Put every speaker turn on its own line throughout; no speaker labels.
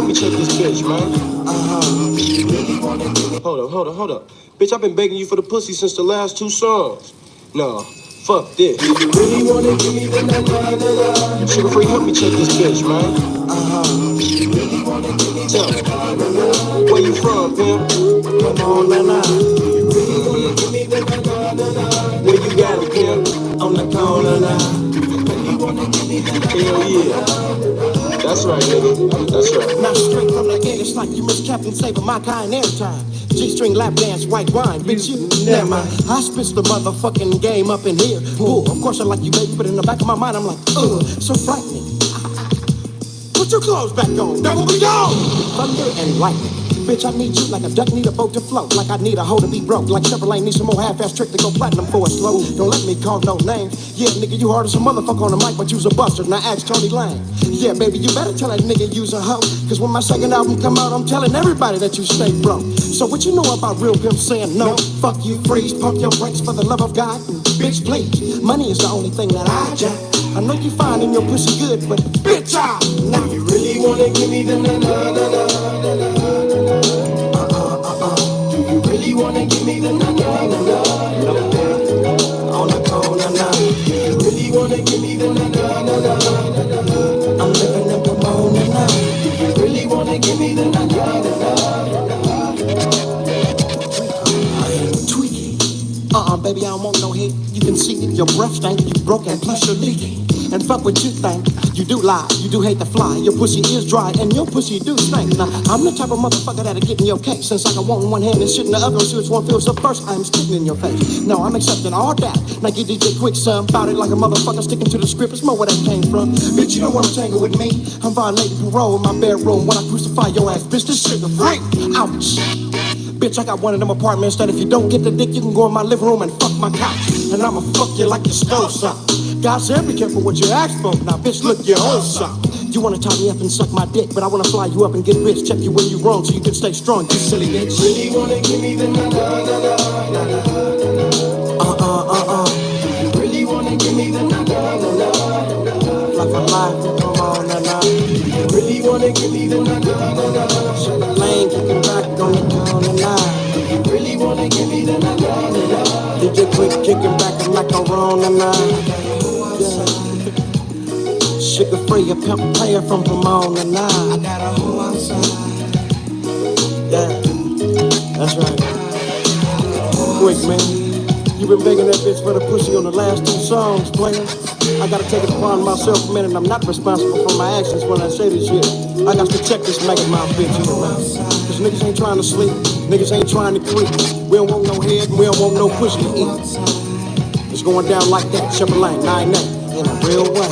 help me check this bitch, man. Hold up. Bitch, I've been begging you for the pussy since the last 2 songs. Nah, fuck this. You really wanna give me the na-na-na-na? Sugar Free, help me check this bitch, man. You really wanna give me the na-na-na-na? Where you from, pimp? Come on, na-na. You really wanna give me the na-na-na-na? Where you got it, pimp? On the corner now. You really wanna give me the na-na-na-na? Hell yeah. That's right, nigga. That's right.
Now straight from the gate, it's like you miss Captain Saber, my kind every time. G-string lap dance, white wine, bitch, you never mind. I spits the motherfucking game up in here. Bull, of course I like you, baby, but in the back of my mind, I'm like, so frightening. Put your clothes back on, devil be gone! Thunder and lightning. Bitch, I need you like a duck need a boat to float. Like I need a hoe to be broke. Like Chevrolet need some more half-ass trick to go platinum for a slow. Don't let me call no names. Yeah, nigga, you hard as a motherfucker on the mic, but you's a buster. Now ask Tony Lane. Yeah, baby, you better tell that nigga you's a hoe. Cause when my second album come out, I'm telling everybody that you stay broke. So what you know about real pimp saying no? Fuck you, freeze, pump your brakes for the love of God. Bitch, please, money is the only thing that I jack. I know you finding your pussy good, but bitch, now you really wanna give me the na-na-na-na-na-na. Do you really wanna give me the na-na-na-na? On the corner now. Do you really wanna give me the na-na-na-na? I'm living in Pomona now. Do you really wanna give me the na-na-na-na? Tweaky. Baby, I don't want no hate. You can see it, your breath stank, you broke and plus you're leaking. And fuck what you think, you do lie, you do hate to fly. Your pussy is dry and your pussy do stink. Now, I'm the type of motherfucker that'll get in your case. Since I got one in one hand and shit in the other, see which one feels up first, I'm spitting in your face. No, I'm accepting all that. Now get DJ Quick some about it like a motherfucker sticking to the script. It's more where that came from. Bitch, you don't wanna tangle with me. I'm violating parole in my bedroom when I crucify your ass. Bitch, this Sugar Free. Ouch. Bitch, I got one of them apartments that if you don't get the dick, you can go in my living room and fuck my couch. And I'ma fuck you like you stole something. God said be careful what you ask for. Now, bitch, look your own son. You wanna tie me up and suck my dick, but I wanna fly you up and get rich. Check you when you wrong so you can stay strong, you silly bitch. Really wanna give me the na-na-na-na-na-na? You really wanna give me the na-na-na-na-na? Like a life, come on, na-na. You really wanna give me the na-na-na-na-na? Sugar Lane kicking back on the corner now. You really wanna give me the na-na-na-na-na? DJ Quick kicking back like a Rona now. Sugar Free, a pimp player from Pomona now. I got a hoe outside. Yeah, that's right. Quick, man. You been begging that bitch for the pussy on the last 2 songs, player. I gotta take it upon myself a minute. I'm not responsible for my actions when I say this shit. I got to check this maggot mouth bitch, you know, man. Cause niggas ain't trying to sleep. Niggas ain't trying to creep. We don't want no head, we don't want no pussy to eat. It's going down like that, Chevrolet, 9-8, in a real way.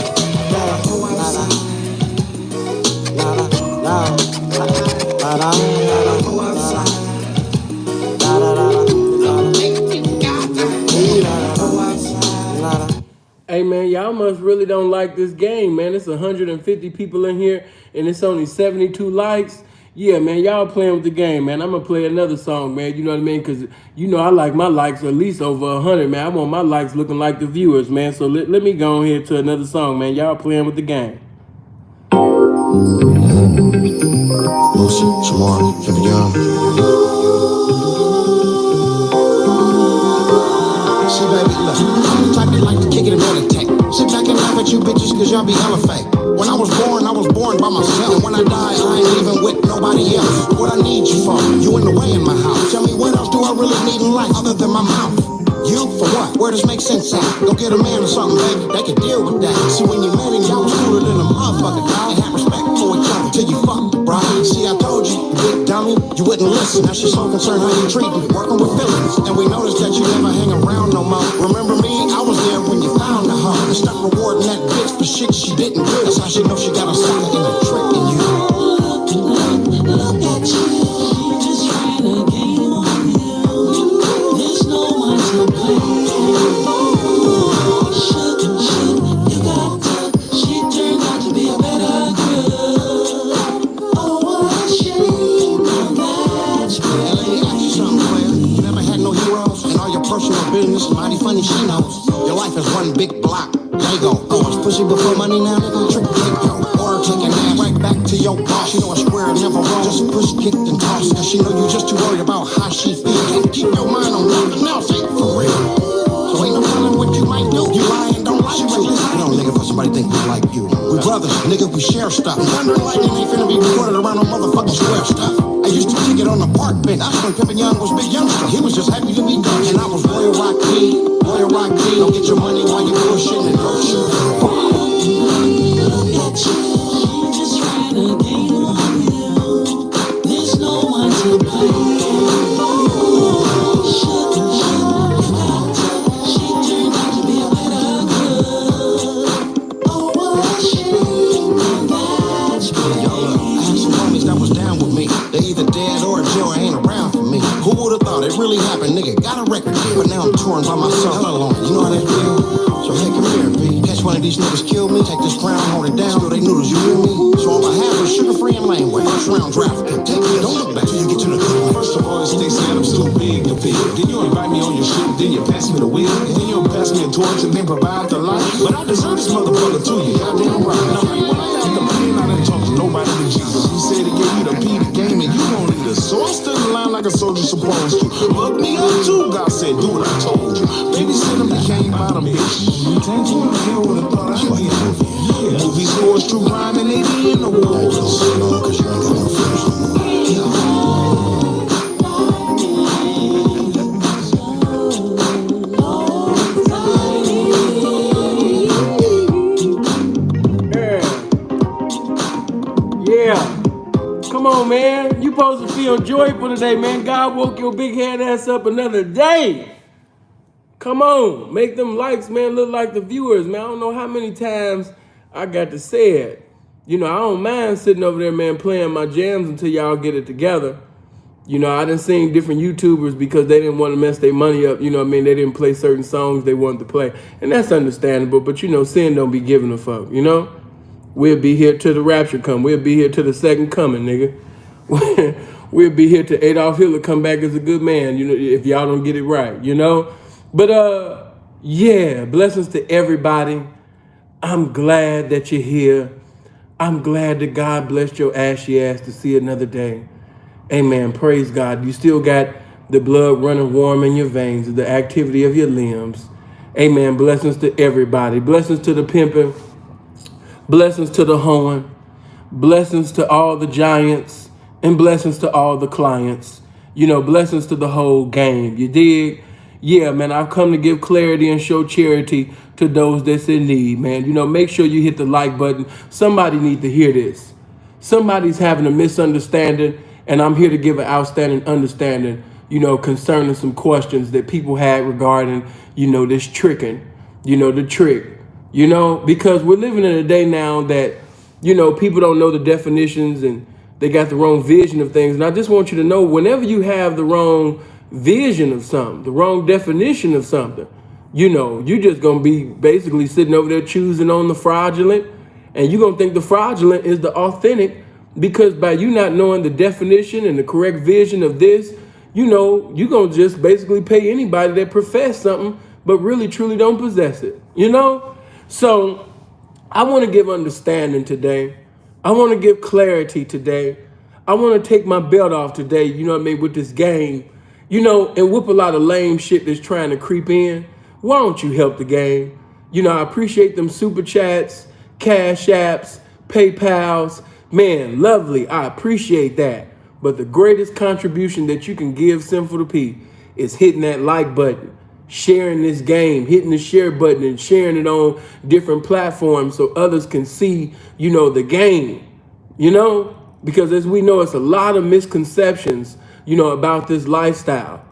Hey man, y'all must really don't like this game, man. It's 150 people in here and it's only 72 likes. Yeah, man, y'all playing with the game, man. I'm gonna play another song, man. You know what I mean? Because, you know, I like my likes at least over 100, man. I want my likes looking like the viewers, man. So let me go on here to another song, man. Y'all playing with the game.
Lucy, Shamar, Kevin Young.
See, baby, look, I'm the type that like to kick it and meditate. Sit back and laugh at you bitches cause y'all be hella fake. When I was born by myself. When I die, I ain't leaving with nobody else. What I need you for? You in the way in my house. Tell me what else do I really need in life other than my mouth? You for what? Where does make sense at? Go get a man or something, baby. They can deal with that. See, when you met him, y'all was cooler than a motherfucker, dog. And had respect for each other till you fucked, bro. See, I told you, you big dummy, you wouldn't listen. Now she's so concerned how you treat me, working with feelings. And we noticed that you never hang around no more. Remember me? I was there when you found the hoe. And stop rewarding that bitch for shit she didn't do. That's how she know she got a sucker and a trick in you.
Look at you, just trying to game on you. There's no one to blame. You got tough. She turned out to be a better girl. Oh, what a shame. Now that's
Hey, ask you something, player. You never had no heroes, and all your personal business mighty funny she knows. Your life is one big block. Lego. Oh, it's pussy before money now, nigga. Trick, take yo. Order taking ass right back to your boss. You know a square swear never wrong. Just push, kicked, and toss. Cause she know you just too worried about how she feels. Can't keep your mind on nothing else, ain't for real. So ain't no telling what you might do. You lying, don't lie to you. You know, nigga, for somebody think we like you. We brothers, nigga, we share stuff. Thunder and lightning ain't finna be recorded around no motherfucking square stuff. I used to kick it on the park bench. That's when Pimpin' Young was Big Youngster. He was just happy to be done. And I was Royal Rock Lee. Royal Rock Lee. Don't get your money while you bullshitting and go shoot.
Look at you, just trying to gain on you. There's no one to blame. She turned out to be a better girl. Oh, what a shame. That's
Yo, look, I had some homies that was down with me. They either dead or in jail or ain't around for me. Who would've thought it really happened, nigga? Got a record deal, but now I'm touring by myself. Hell alone. You know how that feel? So hey, come here, B. Catch one of these niggas kill me. Take this crown, hold it down. Spill they noodles, you hear me? So on behalf of Sugar Free and Laneway, first round draft pick. Take me, don't look back till you get to the good one.
First of all, this thing said I'm too big to feel. Then you invite me on your ship, then you pass me the wheel. Then you pass me a torch and then provide the light. But I deserve this motherfucker to you. Goddamn right. Now, when I got the pen, I didn't talk to nobody but Jesus. He said he gave you the P, the game, and you gon' lead us. So I stood in line like a soldier supposed to. Look me up too, God said, do what I told you. Babysitter became bottom bitch. Tank you hell would have thought I'd be a movie. Movie scores, true crime, and they be in the wars.
Cause you ain't got no feelings no more.
Yeah. Come on, man. You supposed to feel joyful today, man. God woke your big head ass up another day. Come on. Make them likes, man, look like the viewers, man. I don't know how many times I got to say it. You know, I don't mind sitting over there, man, playing my jams until y'all get it together. You know, I done seen different YouTubers because they didn't want to mess their money up. You know what I mean? They didn't play certain songs they wanted to play. And that's understandable. But, you know, sin don't be giving a fuck, you know? We'll be here till the rapture come. We'll be here till the second coming, nigga. We'll be here till Adolf Hitler come back as a good man, you know, if y'all don't get it right, you know? But, yeah, blessings to everybody. I'm glad that you're here. I'm glad that God blessed your ashy ass to see another day. Amen. Praise God. You still got the blood running warm in your veins, the activity of your limbs. Amen. Blessings to everybody. Blessings to the pimping. Blessings to the hoeing. Blessings to all the giants. And blessings to all the clients. You know, blessings to the whole game. You dig? Yeah, man, I've come to give clarity and show charity to those that's in need, man. You know, make sure you hit the like button. Somebody need to hear this. Somebody's having a misunderstanding, and I'm here to give an outstanding understanding, you know, concerning some questions that people had regarding, you know, this tricking, you know, the trick, you know, because we're living in a day now that, you know, people don't know the definitions and they got the wrong vision of things. And I just want you to know, whenever you have the wrong vision of something, the wrong definition of something, you know, you just gonna be basically sitting over there choosing on the fraudulent, and you're gonna think the fraudulent is the authentic, because by you not knowing the definition and the correct vision of this, you know, you're gonna just basically pay anybody that profess something but really truly don't possess it, you know? So I want to give understanding today. I want to give clarity today. I want to take my belt off today, you know what I mean, with this game, you know, and whoop a lot of lame shit that's trying to creep in. Why don't you help the game? You know, I appreciate them super chats, cash apps, PayPals. Man, lovely. I appreciate that. But the greatest contribution that you can give Sinful to P is hitting that like button, sharing this game, hitting the share button and sharing it on different platforms so others can see, you know, the game, you know, because as we know, it's a lot of misconceptions, you know, about this lifestyle.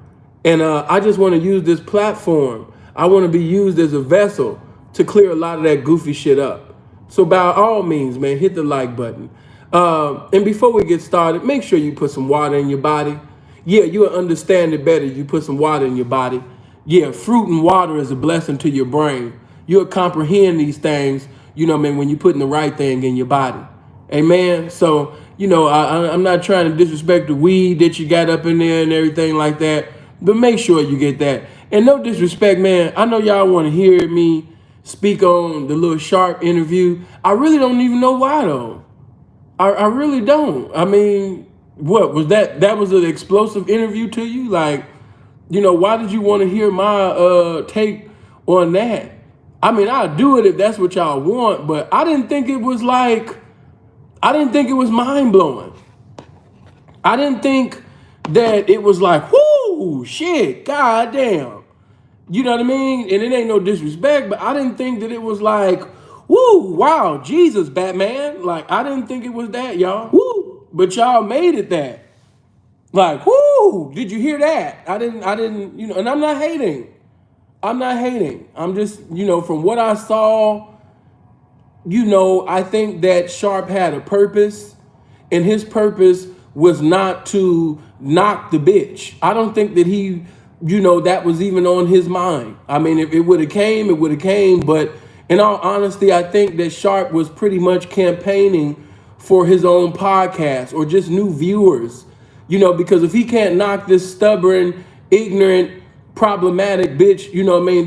And I just want to use this platform. I want to be used as a vessel to clear a lot of that goofy shit up. So by all means, man, hit the like button. And before we get started, make sure you put some water in your body. Yeah, you'll understand it better. You put some water in your body. Yeah, fruit and water is a blessing to your brain. You'll comprehend these things, you know what I mean, when you're putting the right thing in your body. Amen. So, you know, I'm not trying to disrespect the weed that you got up in there and everything like that, but make sure you get that. And no disrespect, man. I know y'all want to hear me speak on the Lil Sharp interview. I really don't even know why, though. I really don't. I mean, what was that? That was an explosive interview to you? Like, why did you want to hear my take on that? I mean, I'll do it if that's what y'all want, but I didn't think it was mind blowing. I didn't think that it was like, whoo, shit, goddamn. You know what I mean? And it ain't no disrespect, but I didn't think that it was like, woo, wow, Jesus, Batman. Like, I didn't think it was that, y'all. Woo. But y'all made it that. Like, whoo, did you hear that? I didn't, and I'm not hating. I'm just, from what I saw, I think that Sharp had a purpose, and his purpose was not to knock the bitch. I don't think that he, that was even on his mind. I mean, if it would have came, it would have came. But in all honesty, I think that Sharp was pretty much campaigning for his own podcast or just new viewers, because if he can't knock this stubborn, ignorant, problematic bitch,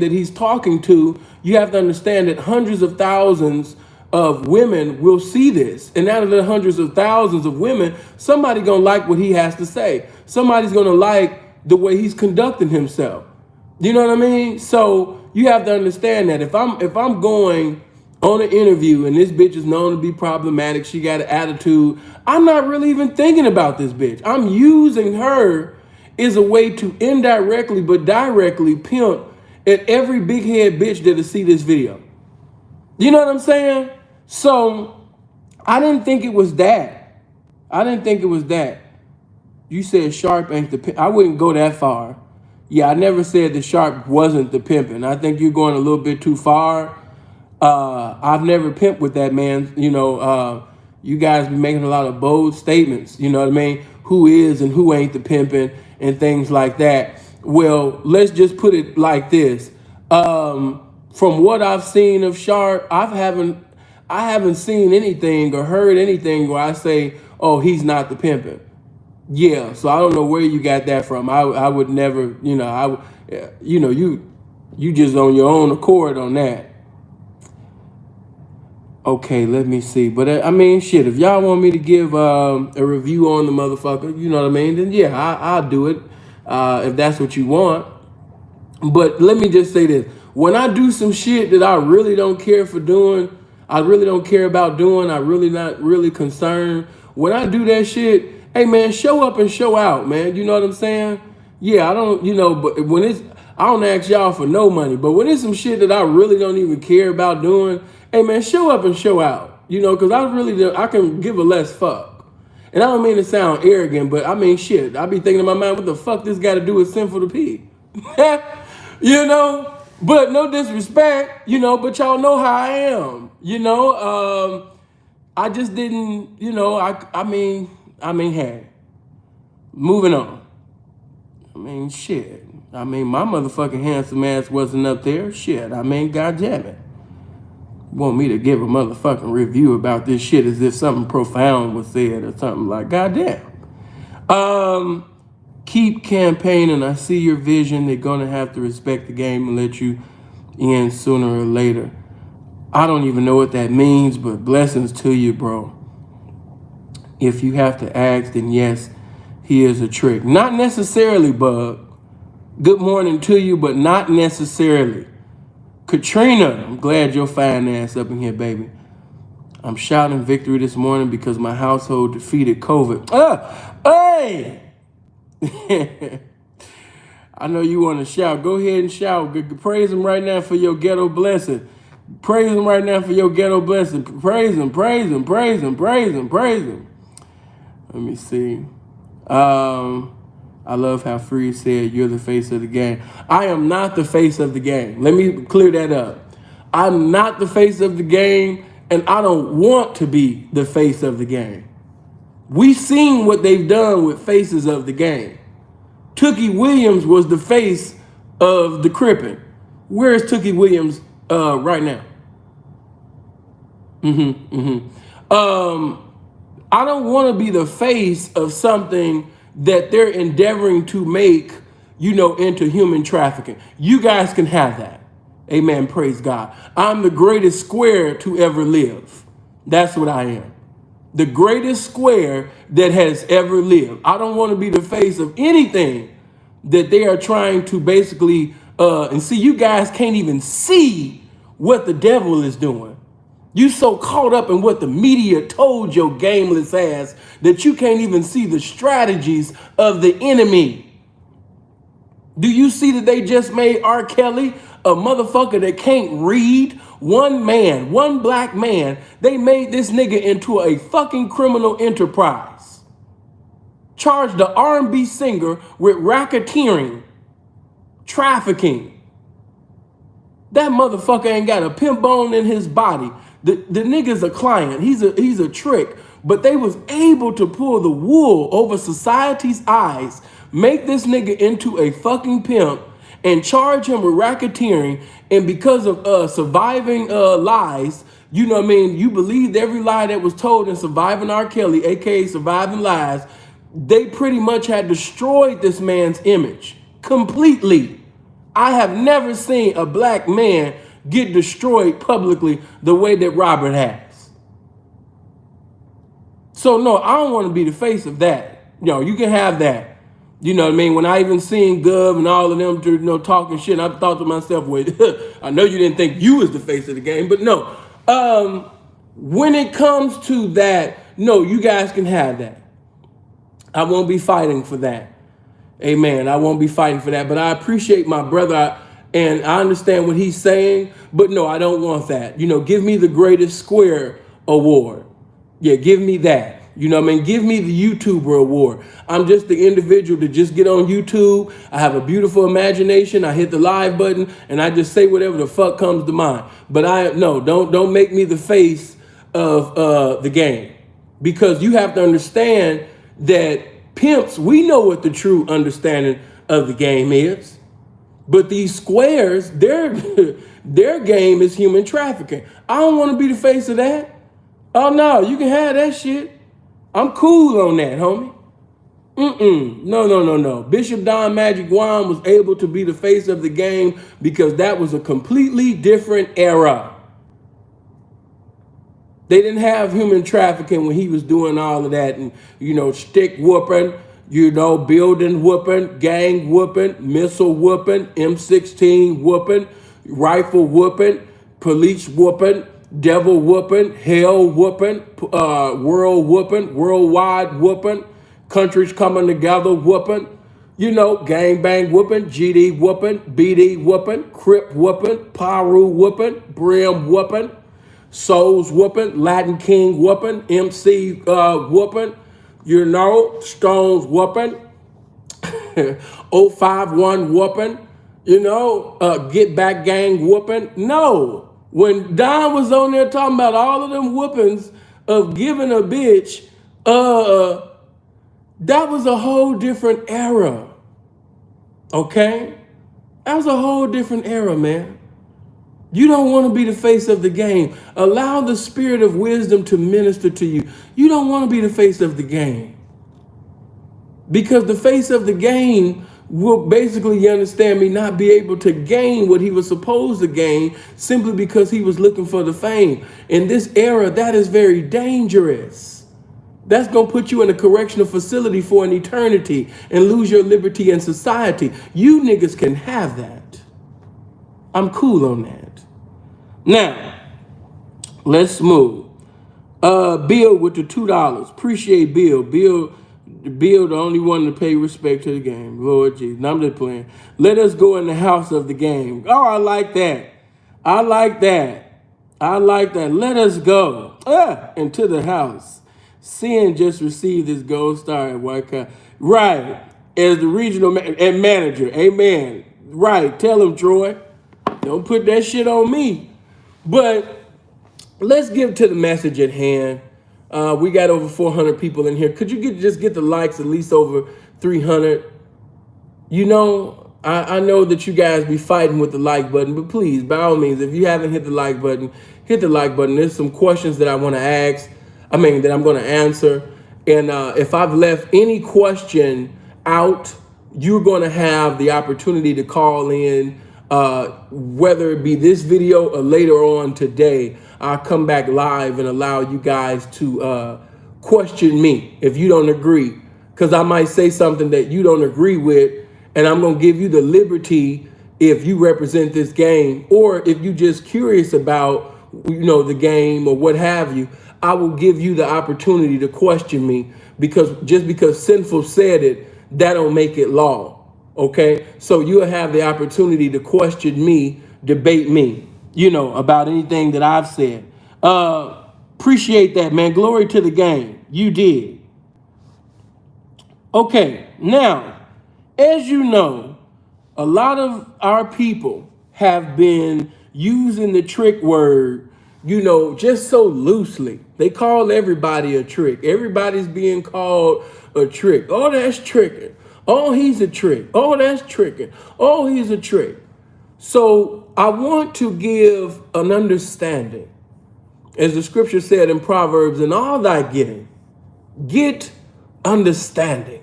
that he's talking to, you have to understand that hundreds of thousands of women will see this. And out of the hundreds of thousands of women, somebody gonna like what he has to say. Somebody's gonna like the way he's conducting himself. You know what I mean? So you have to understand that if I'm going on an interview and this bitch is known to be problematic, she got an attitude, I'm not really even thinking about this bitch. I'm using her as a way to indirectly but directly pimp at every big head bitch that'll see this video. You know what I'm saying? So I didn't think it was that. You said Sharp ain't the pimp. I wouldn't go that far. Yeah, I never said that Sharp wasn't the pimping. I think you're going a little bit too far. I've never pimped with that man. You guys be making a lot of bold statements. You know what I mean? Who is and who ain't the pimping and things like that. Well, let's just put it like this. From what I've seen of Sharp, I haven't seen anything or heard anything where I say, oh, he's not the pimping. Yeah, so I don't know where you got that from. I would never, you just on your own accord on that. Okay, let me see. But I mean, shit, if y'all want me to give a review on the motherfucker, you know what I mean, then yeah, I'll do it if that's what you want. But let me just say this. When I do some shit that I really don't care for doing, I really don't care about doing, I really not really concerned. When I do that shit, hey man, show up and show out, man. You know what I'm saying? Yeah, I don't, but when I don't ask y'all for no money, but when it's some shit that I really don't even care about doing, hey man, show up and show out. Because I can give a less fuck. And I don't mean to sound arrogant, but I mean shit. I be thinking in my mind, what the fuck this got to do with Sinful to P? But no disrespect, but y'all know how I am, I just didn't, I mean, hey, moving on. I mean, shit. I mean, my motherfucking handsome ass wasn't up there. Shit, I mean, goddamn it. Want me to give a motherfucking review about this shit as if something profound was said or something like, goddamn. Keep campaigning. I see your vision. They're going to have to respect the game and let you in sooner or later. I don't even know what that means, but blessings to you, bro. If you have to ask, then yes, he is a trick. Not necessarily, Bug. Good morning to you, but not necessarily. Katrina, I'm glad your fine ass up in here, baby. I'm shouting victory this morning because my household defeated COVID. Hey! I know you want to shout. Go ahead and shout. Praise him right now for your ghetto blessing. Praise him right now for your ghetto blessing. Praise him, praise him, praise him, praise him, praise him. Let me see. I love how Free said you're the face of the game. I am not the face of the game. Let me clear that up. I'm not the face of the game, and I don't want to be the face of the game. We've seen what they've done with faces of the game. Tookie Williams was the face of the Crippin'. Where's Tookie Williams right now? I don't want to be the face of something that they're endeavoring to make, into human trafficking. You guys can have that. Amen. Praise God. I'm the greatest square to ever live. That's what I am. The greatest square that has ever lived. I don't want to be the face of anything that they are trying to basically, and see, you guys can't even see what the devil is doing. You so caught up in what the media told your gameless ass that you can't even see the strategies of the enemy. Do you see that they just made R. Kelly a motherfucker that can't read? One man, one black man, they made this nigga into a fucking criminal enterprise. Charged the R&B singer with racketeering, trafficking. That motherfucker ain't got a pimp bone in his body. The nigga's a client. He's a trick. But they was able to pull the wool over society's eyes, make this nigga into a fucking pimp, and charge him with racketeering. And because of surviving lies, you know what I mean, you believed every lie that was told in Surviving R. Kelly, aka Surviving Lies, they pretty much had destroyed this man's image completely. I have never seen a black man get destroyed publicly the way that Robert has. So no, I don't want to be the face of that. You can have that. You know what I mean? When I even seen Gov and all of them, talking shit, I thought to myself, wait, I know you didn't think you was the face of the game, but no. When it comes to that, no, you guys can have that. I won't be fighting for that. Amen. I won't be fighting for that, but I appreciate my brother and I understand what he's saying, but no, I don't want that. Give me the greatest square award. Yeah, give me that. You know what I mean? Give me the YouTuber award. I'm just the individual to just get on YouTube. I have a beautiful imagination. I hit the live button and I just say whatever the fuck comes to mind. But don't make me the face of the game, because you have to understand that pimps, we know what the true understanding of the game is. But these squares, their game is human trafficking. I don't want to be the face of that. Oh no, you can have that shit. I'm cool on that, homie. No. Bishop Don Magic Juan was able to be the face of the game because that was a completely different era. They didn't have human trafficking when he was doing all of that and, stick whooping, building whooping, gang whooping, missile whooping, M16 whooping, rifle whooping, police whooping, devil whooping, hell whooping, world whooping, worldwide whooping, countries coming together whooping, gang bang whooping, GD whooping, BD whooping, Crip whooping, Paru whooping, Brim whooping, Souls whooping, Latin King whooping, MC whooping, Stones whooping, 051 whooping, Get Back Gang whooping. No. When Don was on there talking about all of them whoopings of giving a bitch, that was a whole different era. Okay? That was a whole different era, man. You don't want to be the face of the game. Allow the spirit of wisdom to minister to you. You don't want to be the face of the game. Because the face of the game will basically, you understand me, not be able to gain what he was supposed to gain simply because he was looking for the fame. In this era, that is very dangerous. That's going to put you in a correctional facility for an eternity and lose your liberty in society. You niggas can have that. I'm cool on that. Now, let's move. Bill with the $2. Appreciate Bill. Bill, the only one to pay respect to the game. Lord Jesus. Now I'm just playing. Let us go in the house of the game. Oh, I like that. I like that. Let us go into the house. Sin just received his gold star at White Cow. Right. As the regional manager. Amen. Right. Tell him, Troy. Don't put that shit on me. But let's get to the message at hand. We got over 400 people in here. Could you just get the likes at least over 300? I know that you guys be fighting with the like button, but please, by all means, if you haven't hit the like button, hit the like button. There's some questions that I want to ask. That I'm going to answer. And if I've left any question out, you're going to have the opportunity to call in, whether it be this video or later on today. I'll come back live and allow you guys to question me if you don't agree, because I might say something that you don't agree with, and I'm gonna give you the liberty if you represent this game, or if you just curious about, the game or what have you. I will give you the opportunity to question me, because just because Sinful said it, that don't make it law. Okay, so you'll have the opportunity to question me, debate me, about anything that I've said. Appreciate that, man. Glory to the game. You did. Okay, now, as you know, a lot of our people have been using the trick word, just so loosely. They call everybody a trick. Everybody's being called a trick. Oh, that's tricking. Oh, he's a trick. Oh, that's tricking. Oh, he's a trick. So I want to give an understanding. As the scripture said in Proverbs, in all thy getting, get understanding.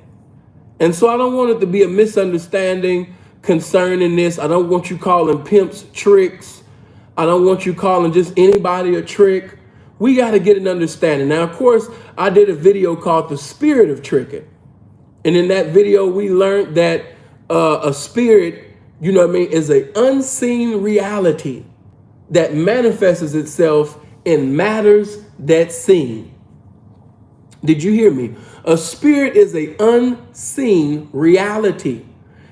And so I don't want it to be a misunderstanding concerning this. I don't want you calling pimps tricks. I don't want you calling just anybody a trick. We got to get an understanding. Now, of course, I did a video called The Spirit of Tricking. And in that video, we learned that a spirit, is an unseen reality that manifests itself in matters that seem. Did you hear me? A spirit is an unseen reality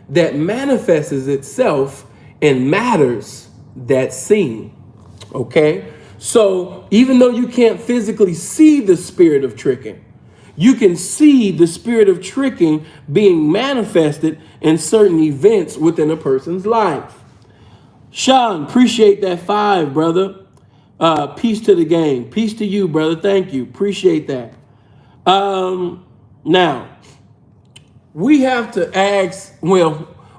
that manifests itself in matters that seem. Okay? So even though you can't physically see the spirit of tricking, you can see the spirit of tricking being manifested in certain events within a person's life. Sean, appreciate that 5, brother. Peace to the game. Peace to you, brother. Thank you. Appreciate that. Now, we have to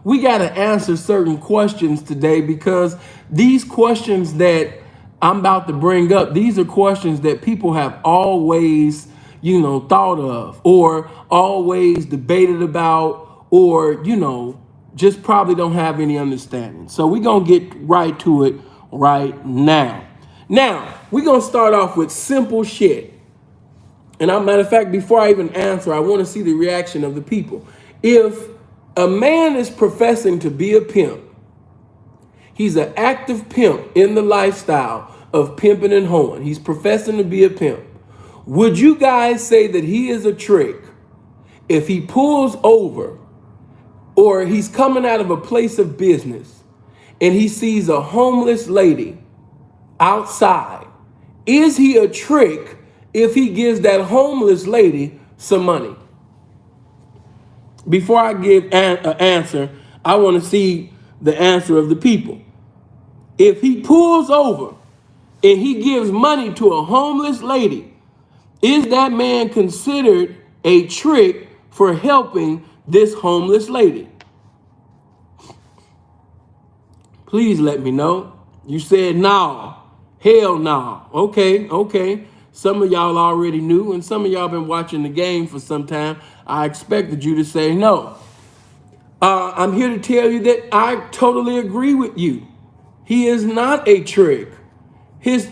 we got to answer certain questions today, because these questions that I'm about to bring up, these are questions that people have always, thought of, or always debated about, or, just probably don't have any understanding. So we're going to get right to it right now. Now, we're going to start off with simple shit. And as a matter of fact, before I even answer, I want to see the reaction of the people. If a man is professing to be a pimp, he's an active pimp in the lifestyle of pimping and hoeing. He's professing to be a pimp. Would you guys say that he is a trick if he pulls over, or he's coming out of a place of business and he sees a homeless lady outside? Is he a trick if he gives that homeless lady some money? Before I give an answer, I want to see the answer of the people. If he pulls over and he gives money to a homeless lady, is that man considered a trick for helping this homeless lady? Please let me know. You said no. Hell no. Okay. Some of y'all already knew, and some of y'all been watching the game for some time. I expected you to say no. I'm here to tell you that I totally agree with you. He is not a trick. As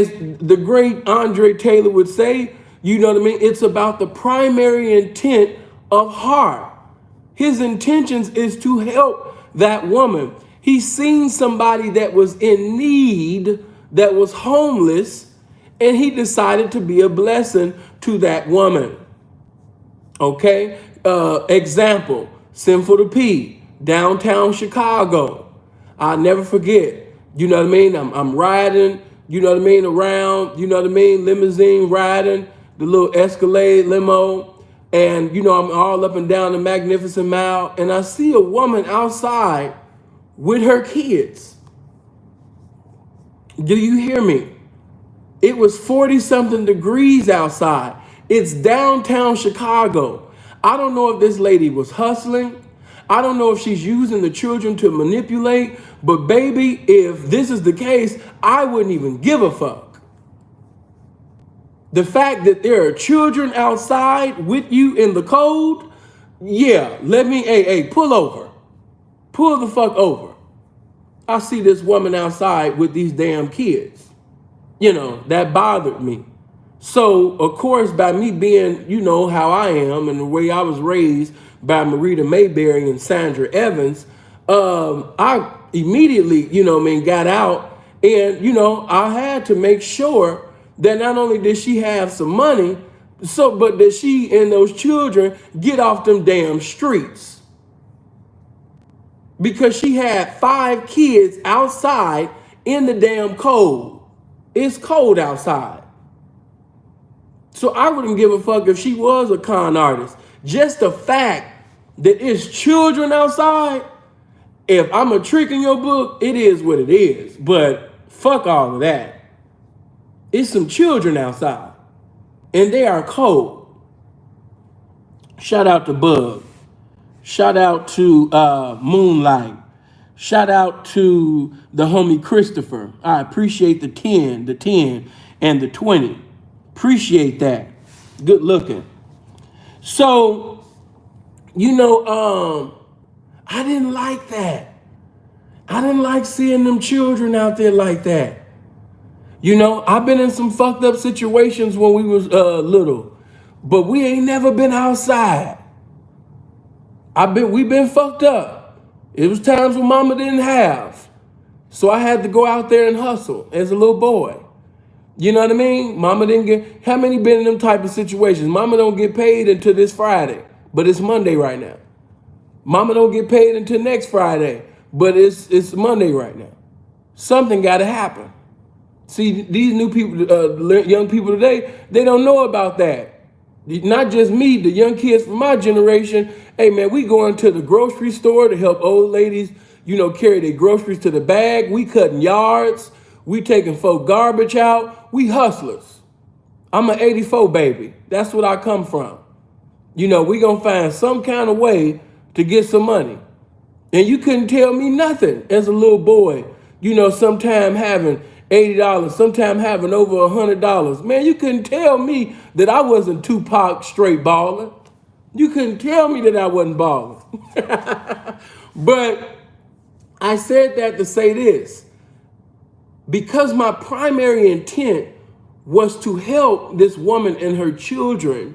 the great Andre Taylor would say, it's about the primary intent of heart. His intentions is to help that woman. He seen somebody that was in need, that was homeless, and he decided to be a blessing to that woman. Okay? Example, Sinful to P, downtown Chicago. I'll never forget. I'm riding, around, limousine riding, the little Escalade limo. And, I'm all up and down the Magnificent Mile. And I see a woman outside with her kids. Do you hear me? It was 40-something degrees outside. It's downtown Chicago. I don't know if this lady was hustling. I don't know if she's using the children to manipulate. But baby, if this is the case, I wouldn't even give a fuck. The fact that there are children outside with you in the cold, yeah, pull over. Pull the fuck over. I see this woman outside with these damn kids. That bothered me. So, of course, by me being, you know, how I am and the way I was raised by Marita Mayberry and Sandra Evans, I immediately, you know, got out, and, you know, I had to make sure that not only did she have some money, but that she and those children get off them damn streets. Because she had 5 kids outside in the damn cold. It's cold outside. So I wouldn't give a fuck if she was a con artist. Just the fact that it's children outside, if I'm a trick in your book, it is what it is. But fuck all of that. It's some children outside, and they are cold. Shout out to Bug. Shout out to Moonlight. Shout out to the homie Christopher. I appreciate the 10, and the 20. Appreciate that. Good looking. So, you know, I didn't like that. I didn't like seeing them children out there like that. You know, I've been in some fucked up situations when we was little, but we ain't never been outside. We've been fucked up. It was times when mama didn't have. So I had to go out there and hustle as a little boy. You know what I mean? Mama didn't get, how many been in them type of situations? Mama don't get paid until this Friday, but it's Monday right now. Mama don't get paid until next Friday, but it's Monday right now. Something got to happen. See, these new people, young people today, they don't know about that. Not just me, the young kids from my generation. Hey man, we going to the grocery store to help old ladies, you know, carry their groceries to the bag. We cutting yards. We taking folk garbage out. We hustlers. I'm an 84 baby. That's what I come from. You know, we gonna find some kind of way to get some money. And you couldn't tell me nothing as a little boy, you know, sometime having $80, sometime having over $100. Man, you couldn't tell me that I wasn't Tupac straight balling. You couldn't tell me that I wasn't balling. But I said that to say this. Because my primary intent was to help this woman and her children,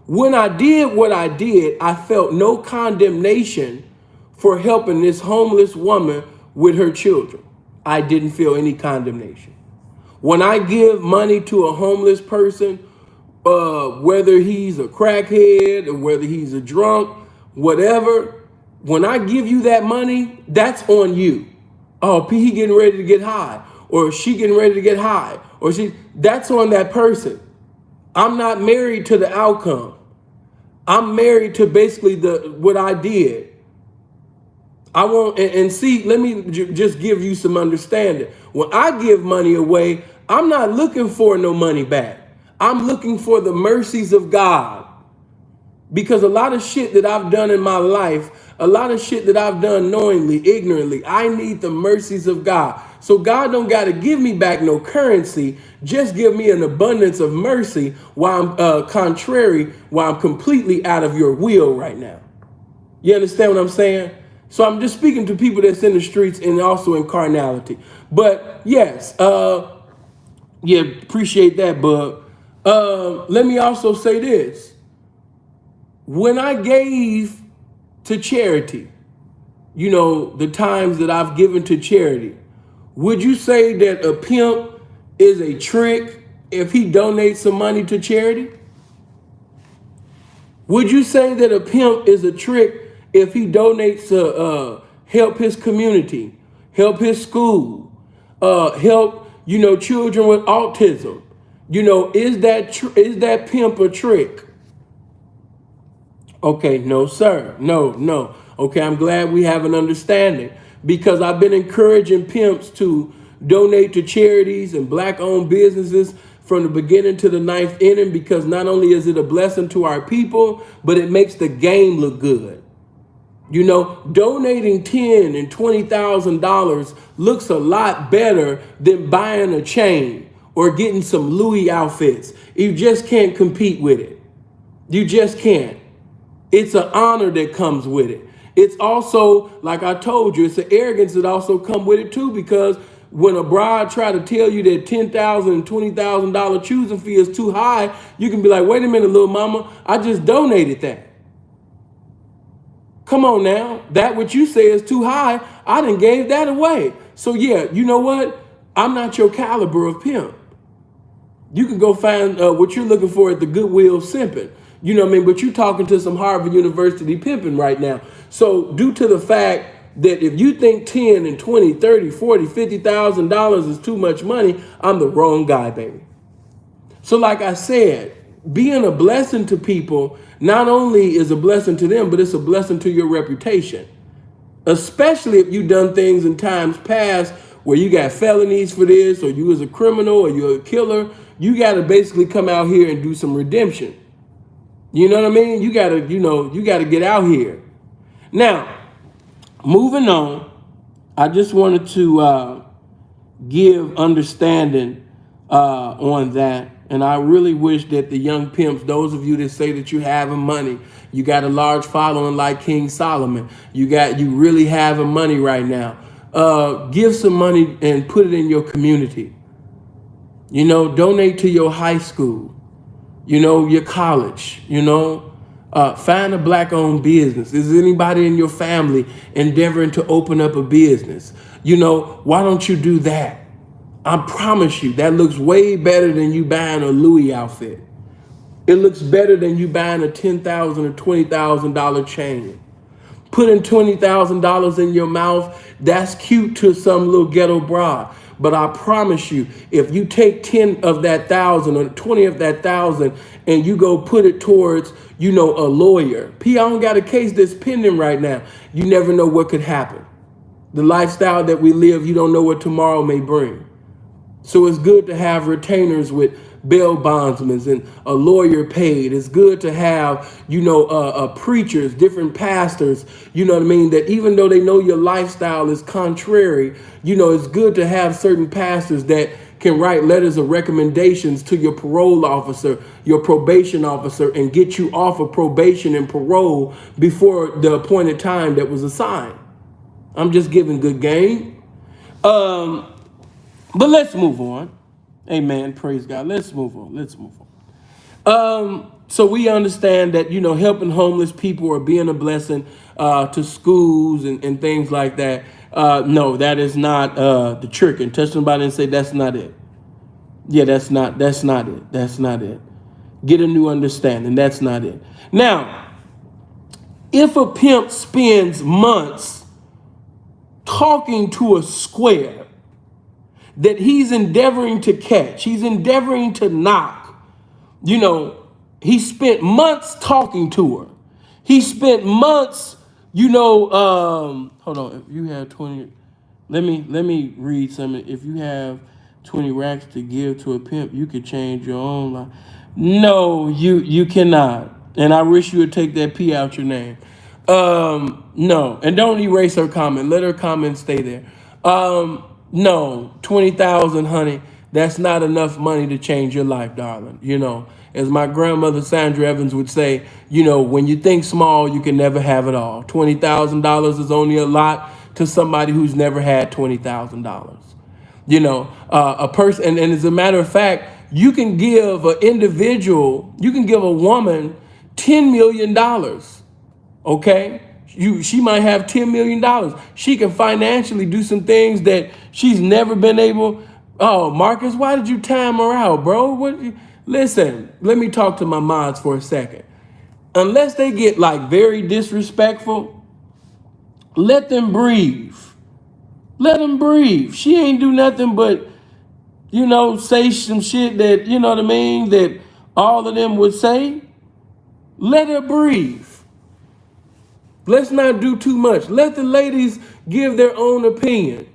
when I did what I did, I felt no condemnation for helping this homeless woman with her children. I didn't feel any condemnation. When I give money to a homeless person, whether he's a crackhead or whether he's a drunk, whatever, when I give you that money, that's on you. Oh, he getting ready to get high, or she getting ready to get high, or that's on that person. I'm not married to the outcome. I'm married to basically what I did. I want, and see, let me just give you some understanding. When I give money away, I'm not looking for no money back. I'm looking for the mercies of God. Because a lot of shit that I've done in my life, a lot of shit that I've done knowingly, ignorantly, I need the mercies of God. So God don't got to give me back no currency. Just give me an abundance of mercy while I'm completely out of your will right now. You understand what I'm saying? So I'm just speaking to people that's in the streets and also in carnality. But yes, yeah, appreciate that, Bub. Let me also say this. When I gave to charity, you know, the times that I've given to charity, would you say that a pimp is a trick if he donates some money to charity? Would you say that a pimp is a trick if he donates to help his community, help his school, help, you know, children with autism? You know, is that pimp a trick? Okay, no, sir. No. Okay, I'm glad we have an understanding, because I've been encouraging pimps to donate to charities and black-owned businesses from the beginning to the ninth inning, because not only is it a blessing to our people, but it makes the game look good. You know, donating $10,000 and $20,000 looks a lot better than buying a chain or getting some Louis outfits. You just can't compete with it. You just can't. It's an honor that comes with it. It's also, like I told you, it's an arrogance that also comes with it too, because when a bride try to tell you that $10,000 and $20,000 choosing fee is too high, you can be like, wait a minute, little mama, I just donated that. Come on now, that what you say is too high, I done gave that away. So yeah, you know what? I'm not your caliber of pimp. You can go find what you're looking for at the Goodwill simping. You know what I mean? But you're talking to some Harvard University pimping right now. So due to the fact that if you think 10 and 20, 30, 40, $50,000 is too much money, I'm the wrong guy, baby. So like I said, being a blessing to people not only is a blessing to them, but it's a blessing to your reputation. Especially if you've done things in times past where you got felonies for this, or you was a criminal, or you're a killer. You got to basically come out here and do some redemption. You know what I mean? You got to get out here. Now, moving on, I just wanted to give understanding on that. And I really wish that the young pimps, those of you that say that you having money, you got a large following like King Solomon, you really having money right now. Give some money and put it in your community. You know, donate to your high school, you know, your college, you know, find a black-owned business. Is anybody in your family endeavoring to open up a business? You know, why don't you do that? I promise you, that looks way better than you buying a Louis outfit. It looks better than you buying a $10,000 or $20,000 chain. Putting $20,000 in your mouth, that's cute to some little ghetto broad. But I promise you, if you take 10 of that thousand or 20 of that thousand and you go put it towards, you know, a lawyer. I don't got a case that's pending right now. You never know what could happen. The lifestyle that we live, you don't know what tomorrow may bring. So it's good to have retainers with bail bondsmen and a lawyer paid. It's good to have, you know, preachers, different pastors, you know what I mean, that even though they know your lifestyle is contrary, you know, it's good to have certain pastors that can write letters of recommendations to your parole officer, your probation officer, and get you off of probation and parole before the appointed time that was assigned. I'm just giving good game. But let's move on. Amen. Praise God. Let's move on. So we understand that, you know, helping homeless people or being a blessing to schools and things like that. No, that is not the trick. And touch somebody and say, that's not it. Yeah, that's not it. Get a new understanding. That's not it. Now, if a pimp spends months talking to a square that he's endeavoring to catch, he's endeavoring to knock, you know, he spent months talking to her. He spent months, you know, hold on, if you have 20, let me read something. If you have 20 racks to give to a pimp, you could change your own life. No, you cannot. And I wish you would take that P out your name. No, and don't erase her comment. Let her comment stay there. No, 20,000, honey, that's not enough money to change your life, darling. You know, as my grandmother Sandra Evans would say, you know, when you think small, you can never have it all. $20,000 is only a lot to somebody who's never had $20,000. You know, a person, and as a matter of fact, you can give an individual, you can give a woman $10 million, okay? She might have $10 million. She can financially do some things that she's never been able. Oh, Marcus, why did you time her out, bro? Listen, let me talk to my mods for a second. Unless they get like very disrespectful, let them breathe. Let them breathe. She ain't do nothing but, you know, say some shit that, you know what I mean, that all of them would say. Let her breathe. Let's not do too much. Let the ladies give their own opinion.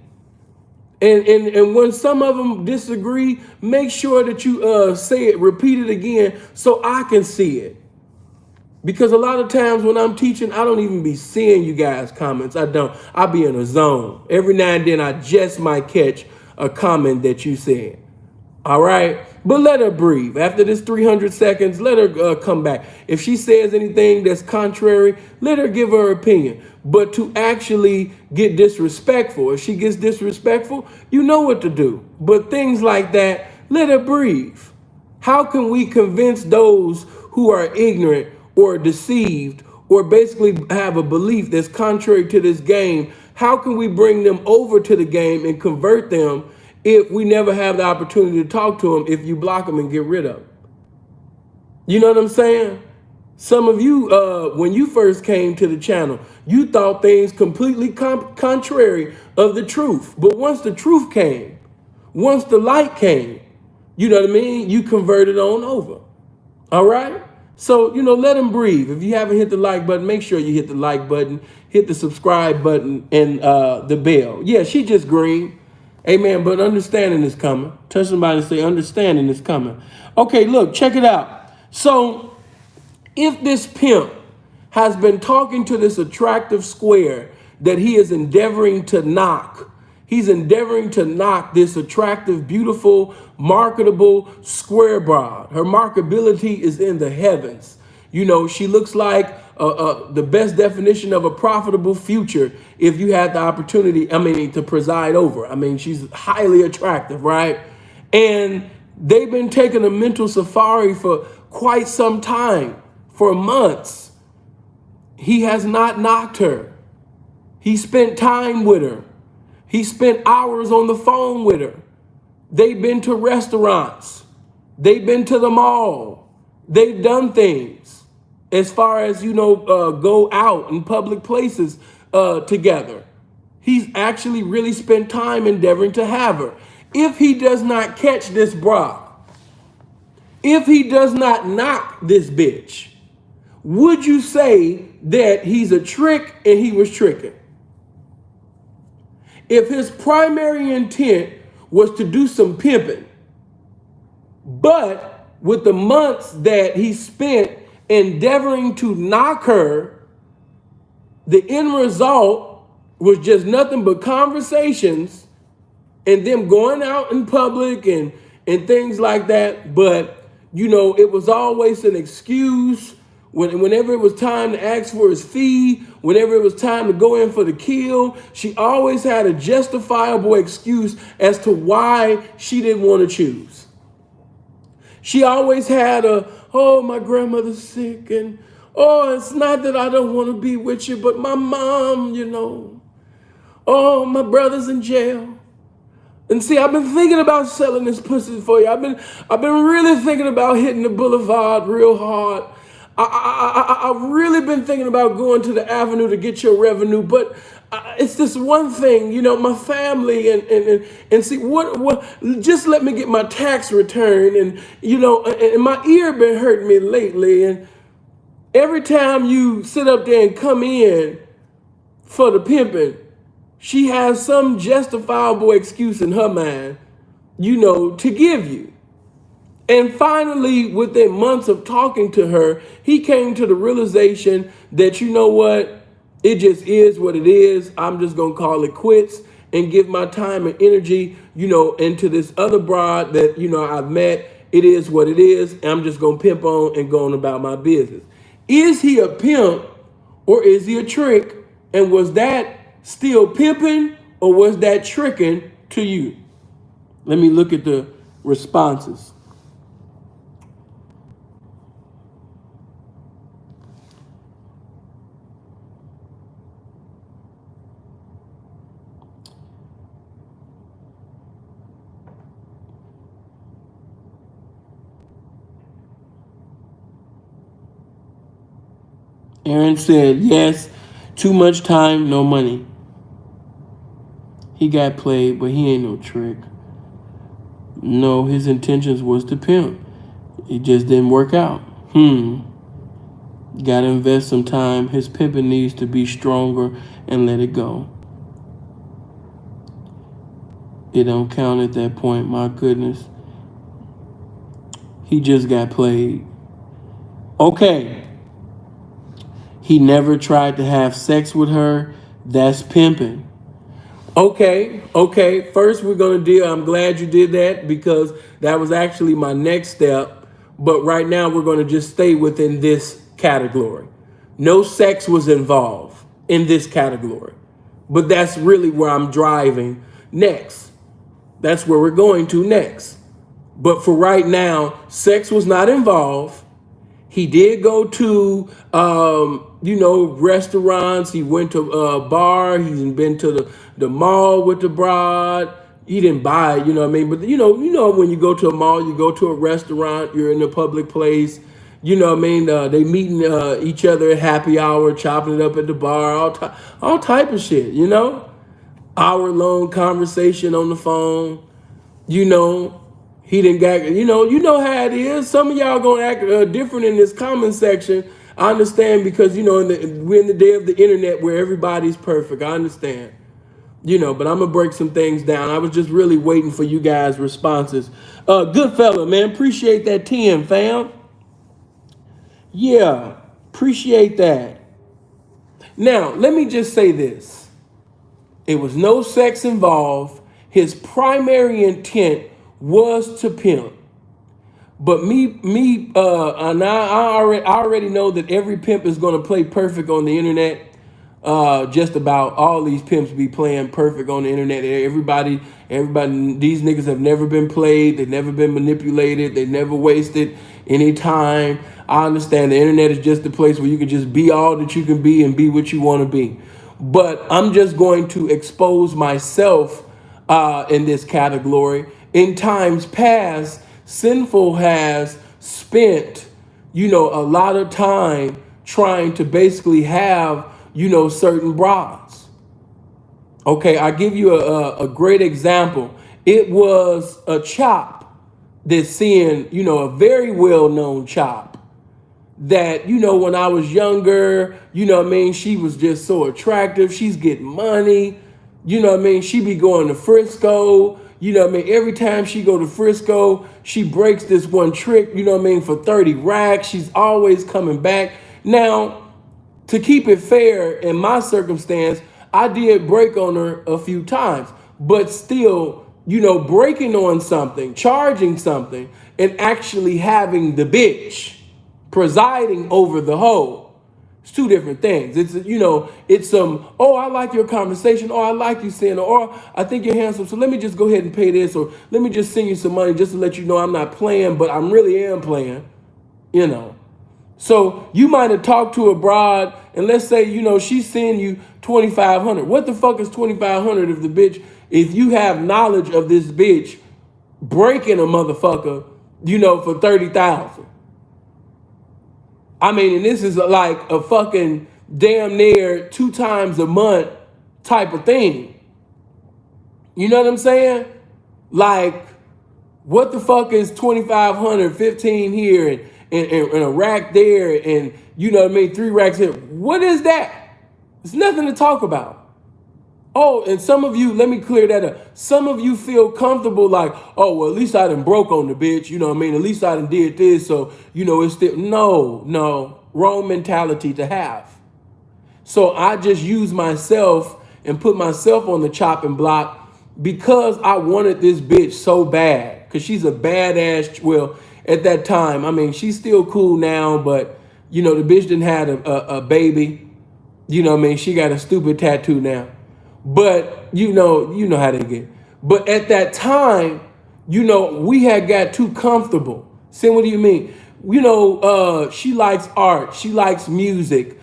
And when some of them disagree, make sure that you say it, repeat it again so I can see it. Because a lot of times when I'm teaching, I don't even be seeing you guys' comments. I don't. I be in a zone. Every now and then I just might catch a comment that you said. All right. But let her breathe. After this 300 seconds, let her come back. If she says anything that's contrary, let her give her opinion. But to actually get disrespectful, if she gets disrespectful, you know what to do. But things like that, let her breathe. How can we convince those who are ignorant or deceived or basically have a belief that's contrary to this game? How can we bring them over to the game and convert them if we never have the opportunity to talk to them, if you block them and get rid of them? You know what I'm saying? Some of you, when you first came to the channel, you thought things completely contrary of the truth. But once the truth came, once the light came, you know what I mean? You converted on over. All right? So, let them breathe. If you haven't hit the like button, make sure you hit the like button, hit the subscribe button, and the bell. Yeah, she just green. Amen. But understanding is coming. Touch somebody and say, understanding is coming. Okay, look, check it out. So, if this pimp has been talking to this attractive square that he is endeavoring to knock, he's endeavoring to knock this attractive, beautiful, marketable square broad. Her marketability is in the heavens. She looks like the best definition of a profitable future if you had the opportunity, to preside over. She's highly attractive, right? And they've been taking a mental safari for quite some time, for months. He has not knocked her. He spent time with her. He spent hours on the phone with her. They've been to restaurants. They've been to the mall. They've done things as far as, go out in public places together. He's actually really spent time endeavoring to have her. If he does not catch this broad, if he does not knock this bitch, would you say that he's a trick and he was tricking? If his primary intent was to do some pimping, but with the months that he spent endeavoring to knock her, the end result was just nothing but conversations and them going out in public and things like that. But, it was always an excuse. Whenever it was time to ask for his fee, whenever it was time to go in for the kill, she always had a justifiable excuse as to why she didn't want to choose. She always had my grandmother's sick, and it's not that I don't want to be with you, but my mom, my brother's in jail. And see, I've been thinking about selling this pussy for you. I've been really thinking about hitting the boulevard real hard. I've really been thinking about going to the avenue to get your revenue, but it's this one thing, my family and see what. Just let me get my tax return, and and my ear been hurting me lately, and every time you sit up there and come in for the pimping, she has some justifiable excuse in her mind, to give you. And finally, within months of talking to her, he came to the realization that, it just is what it is. I'm just going to call it quits and give my time and energy, into this other broad that, I've met. It is what it is. I'm just going to pimp on and go on about my business. Is he a pimp or is he a trick? And was that still pimping or was that tricking to you? Let me look at the responses. Aaron said, yes, too much time, no money. He got played, but he ain't no trick. No, his intentions was to pimp. It just didn't work out. Gotta invest some time. His pimping needs to be stronger and let it go. It don't count at that point, my goodness. He just got played. Okay. He never tried to have sex with her. That's pimping. Okay. First, we're gonna deal. I'm glad you did that because that was actually my next step. But right now, we're gonna just stay within this category. No sex was involved in this category, but that's really where I'm driving next. That's where we're going to next. But for right now, sex was not involved. He did go to, restaurants. He went to a bar. He's been to the mall with the broad. He didn't buy it, you know what I mean? But when you go to a mall, you go to a restaurant, you're in a public place, you know what I mean? They meeting each other at happy hour, chopping it up at the bar, all type of shit, hour-long conversation on the phone, He didn't get, you know how it is. Some of y'all gonna act different in this comment section. I understand because, we're in the day of the internet where everybody's perfect. I understand, but I'm gonna break some things down. I was just really waiting for you guys' responses. Good fella, man. Appreciate that 10, fam. Yeah, appreciate that. Now, let me just say this. It was no sex involved. His primary intent was to pimp. But and I already know that every pimp is going to play perfect on the internet. Just about all these pimps be playing perfect on the internet. Everybody, these niggas have never been played. They've never been manipulated. They never wasted any time. I understand the internet is just a place where you can just be all that you can be and be what you want to be. But I'm just going to expose myself in this category. In times past, Sinful has spent, a lot of time trying to basically have, certain broads. Okay, I'll give you a great example. It was a Chop that's seeing, a very well-known Chop that, when I was younger, she was just so attractive. She's getting money. She be going to Frisco. Every time she go to Frisco, she breaks this one trick, for 30 racks. She's always coming back. Now, to keep it fair, in my circumstance, I did break on her a few times, but still, breaking on something, charging something, and actually having the bitch presiding over the hoe. It's two different things. It's oh, I like your conversation. Oh, I like you saying, or I think you're handsome. So let me just go ahead and pay this, or let me just send you some money just to let you know I'm not playing, but I really am playing, So you might have talked to a broad, and let's say, she's sending you $2,500. What the fuck is $2,500 if you have knowledge of this bitch breaking a motherfucker, for $30,000? I mean, and this is like a fucking damn near 2 times a month type of thing. You know what I'm saying? Like, what the fuck is 2,500, 15 here, and a rack there, and 3 racks here? What is that? It's nothing to talk about. Oh, and some of you, let me clear that up. Some of you feel comfortable like, oh, well, at least I done broke on the bitch. At least I done did this. So, it's still, no, wrong mentality to have. So I just use myself and put myself on the chopping block because I wanted this bitch so bad. Because she's a badass, well, at that time, she's still cool now, but, the bitch didn't have a baby. She got a stupid tattoo now. But you know how they get. But at that time, we had got too comfortable. Say, what do you mean? She likes art, she likes music,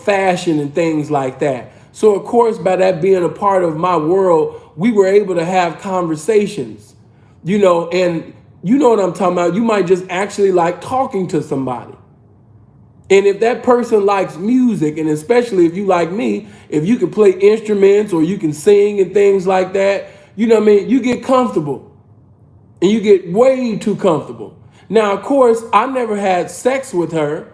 fashion and things like that. So of course, by that being a part of my world, we were able to have conversations, and you know what I'm talking about. You might just actually like talking to somebody. And if that person likes music, and especially if you like me, if you can play instruments or you can sing and things like that, you get comfortable. And you get way too comfortable. Now, of course, I never had sex with her.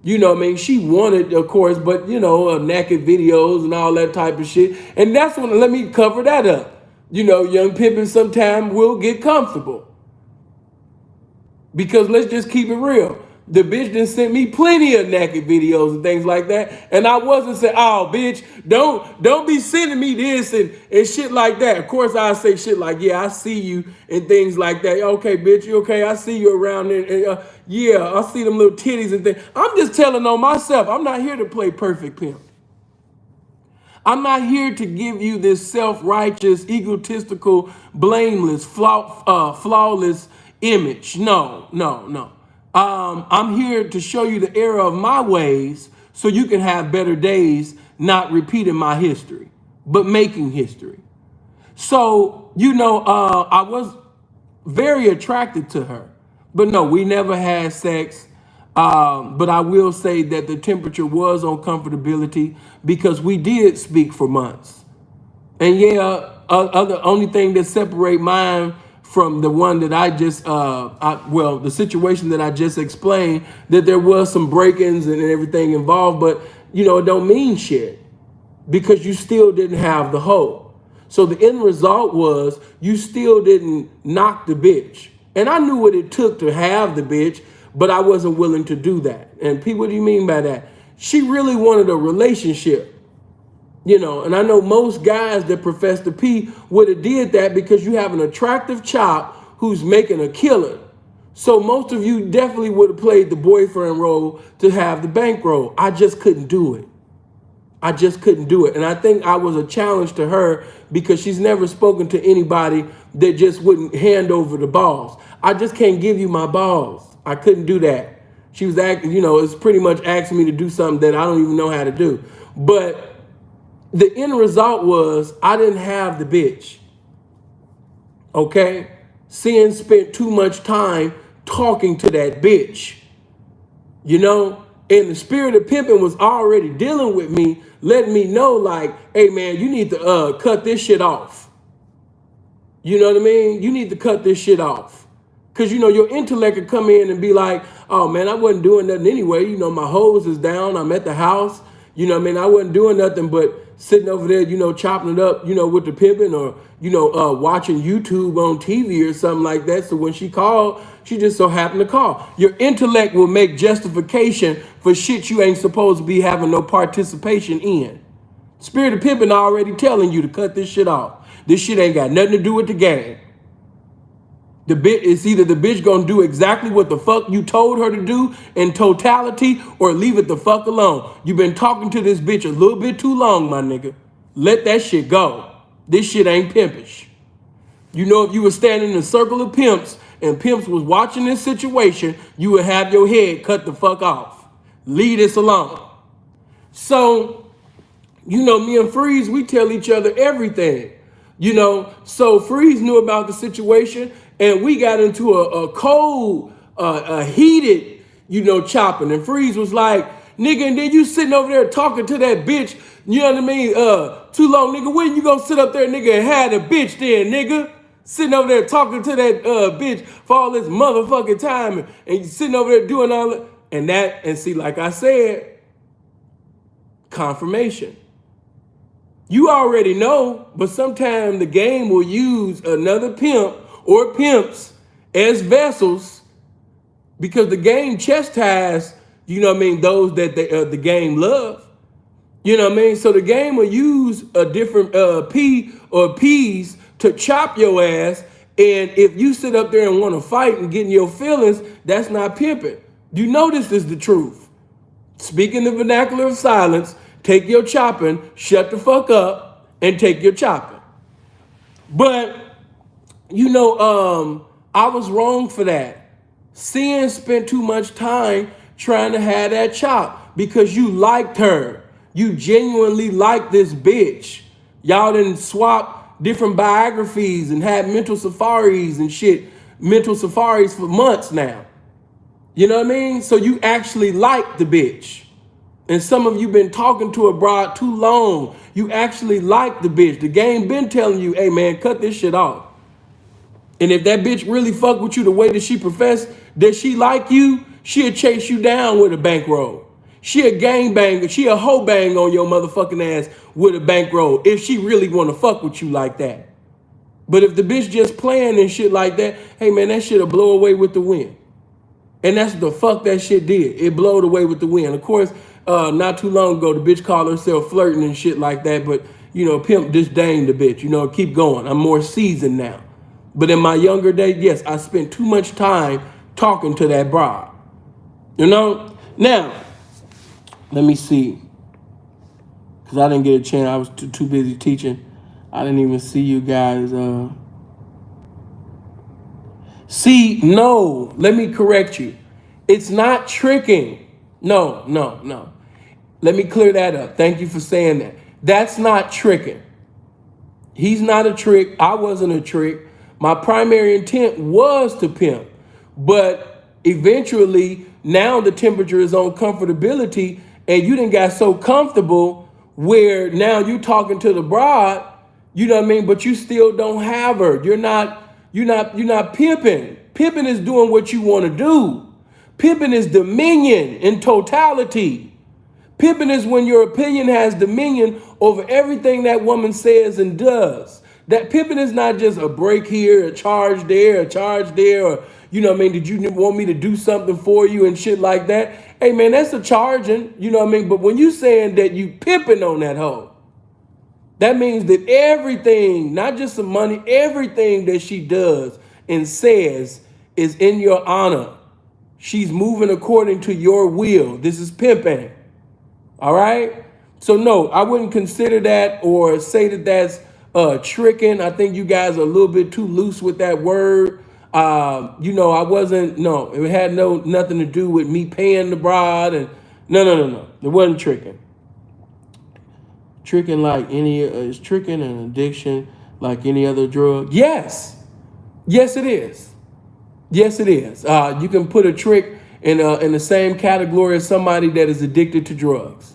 She wanted, of course, but, naked videos and all that type of shit. And that's when, let me cover that up. Young pimping sometime will get comfortable. Because let's just keep it real. The bitch done sent me plenty of naked videos and things like that. And I wasn't saying, oh, bitch, don't be sending me this and shit like that. Of course, I say shit like, yeah, I see you and things like that. Okay, bitch, you okay? I see you around there. And, yeah, I see them little titties and things. I'm just telling on myself. I'm not here to play perfect pimp. I'm not here to give you this self-righteous, egotistical, blameless, flawless image. No, no, no. I'm here to show you the error of my ways so you can have better days, not repeating my history, but making history. So, I was very attracted to her. But no, we never had sex. But I will say that the temperature was on comfortability because we did speak for months. And yeah, other only thing that separate mine from the one that I just, the situation that I just explained, that there was some break-ins and everything involved, but it don't mean shit because you still didn't have the hoe. So the end result was you still didn't knock the bitch. And I knew what it took to have the bitch, but I wasn't willing to do that. And people, what do you mean by that? She really wanted a relationship. And I know most guys that profess to P would have did that because you have an attractive chop who's making a killing. So most of you definitely would have played the boyfriend role to have the bankroll. I just couldn't do it. I just couldn't do it. And I think I was a challenge to her because she's never spoken to anybody that just wouldn't hand over the balls. I just can't give you my balls. I couldn't do that. She was acting, it's pretty much asking me to do something that I don't even know how to do. But the end result was I didn't have the bitch. Okay? Sin spent too much time talking to that bitch. And the spirit of pimping was already dealing with me, letting me know like, hey man, you need to cut this shit off. You know what I mean? You need to cut this shit off. Because, your intellect could come in and be like, oh man, I wasn't doing nothing anyway. My hose is down. I'm at the house. I wasn't doing nothing but sitting over there, chopping it up, with the pimping or, watching YouTube on TV or something like that. So when she called, she just so happened to call. Your intellect will make justification for shit you ain't supposed to be having no participation in. Spirit of pimping already telling you to cut this shit off. This shit ain't got nothing to do with the game. It's either the bitch gonna do exactly what the fuck you told her to do in totality or leave it the fuck alone. You've been talking to this bitch a little bit too long, my nigga. Let that shit go. This shit ain't pimpish. If you were standing in a circle of pimps and pimps was watching this situation, you would have your head cut the fuck off. Leave this alone. So, me and Freeze, we tell each other everything. So Freeze knew about the situation and we got into a cold, heated, chopping. And Freeze was like, nigga, and then you sitting over there talking to that bitch, you know what I mean? Too long, nigga. When you gonna sit up there, nigga, and have a bitch then, nigga? Sitting over there talking to that bitch for all this motherfucking time and you sitting over there doing all that. And see, like I said, confirmation. You already know, but sometimes the game will use another pimp or pimps as vessels because the game chastise, those that the game love. So the game will use a different P or P's to chop your ass. And if you sit up there and want to fight and get in your feelings, that's not pimping. You know this is the truth. Speaking the vernacular of silence, take your chopping, shut the fuck up, and take your chopping. But, I was wrong for that. Sin spent too much time trying to have that chop because you liked her. You genuinely liked this bitch. Y'all didn't swap different biographies and had mental safaris and shit. Mental safaris for months now. You know what I mean? So you actually liked the bitch. And some of you been talking to a broad too long. You actually like the bitch. The game been telling you, hey man, cut this shit off. And if that bitch really fuck with you the way that she professed that she like you, she'll chase you down with a bankroll. She a gangbanger. She a hoe bang on your motherfucking ass with a bankroll if she really want to fuck with you like that. But if the bitch just playing and shit like that, hey man, that shit'll blow away with the wind. And that's the fuck that shit did. It blowed away with the wind. Of course, not too long ago, the bitch called herself flirting and shit like that. But, you know, pimp disdained the bitch. You know, keep going. I'm more seasoned now. But in my younger days, yes, I spent too much time talking to that broad. You know? Now, let me see. Because I didn't get a chance. I was too busy teaching. I didn't even see you guys. See, no, let me correct you. It's not tricking. No. Let me clear that up. Thank you for saying that. That's not tricking. He's not a trick. I wasn't a trick. My primary intent was to pimp. But eventually, now the temperature is on comfortability, and you done got so comfortable where now you talking to the broad, you know what I mean? But you still don't have her. You're not pimping. Pimping is doing what you want to do. Pimping is dominion in totality. Pimping is when your opinion has dominion over everything that woman says and does. That pimping is not just a break here, a charge there, or, you know what I mean, did you want me to do something for you and shit like that? Hey, man, that's a charging, you know what I mean? But when you saying that you pimping on that hoe, that means that everything, not just some money, everything that she does and says is in your honor. She's moving according to your will. This is pimping. All right? So no, I wouldn't consider that or say that that's tricking. I think you guys are a little bit too loose with that word. You know, I wasn't, no, it had nothing to do with me paying the broad and no. It wasn't tricking. Tricking like is tricking an addiction like any other drug? Yes it is. You can put a trick in the same category as somebody that is addicted to drugs.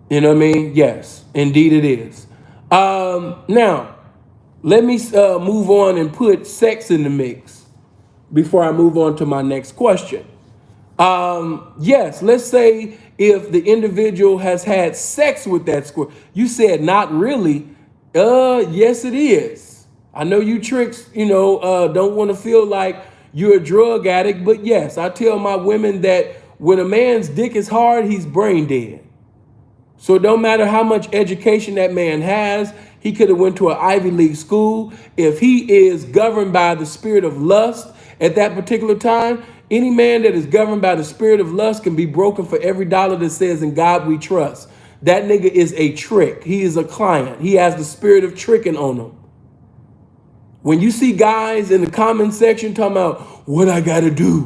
You know what I mean? Yes, indeed it is. Now, let me move on and put sex in the mix before I move on to my next question. Yes, let's say if the individual has had sex with that squirrel. You said not really. Yes, it is. I know you tricks, don't want to feel like you're a drug addict, but yes, I tell my women that when a man's dick is hard, he's brain dead. So it don't matter how much education that man has. He could have went to an Ivy League school. If he is governed by the spirit of lust at that particular time, any man that is governed by the spirit of lust can be broken for every dollar that says in God we trust. That nigga is a trick. He is a client. He has the spirit of tricking on him. When you see guys in the comment section talking about what I gotta do,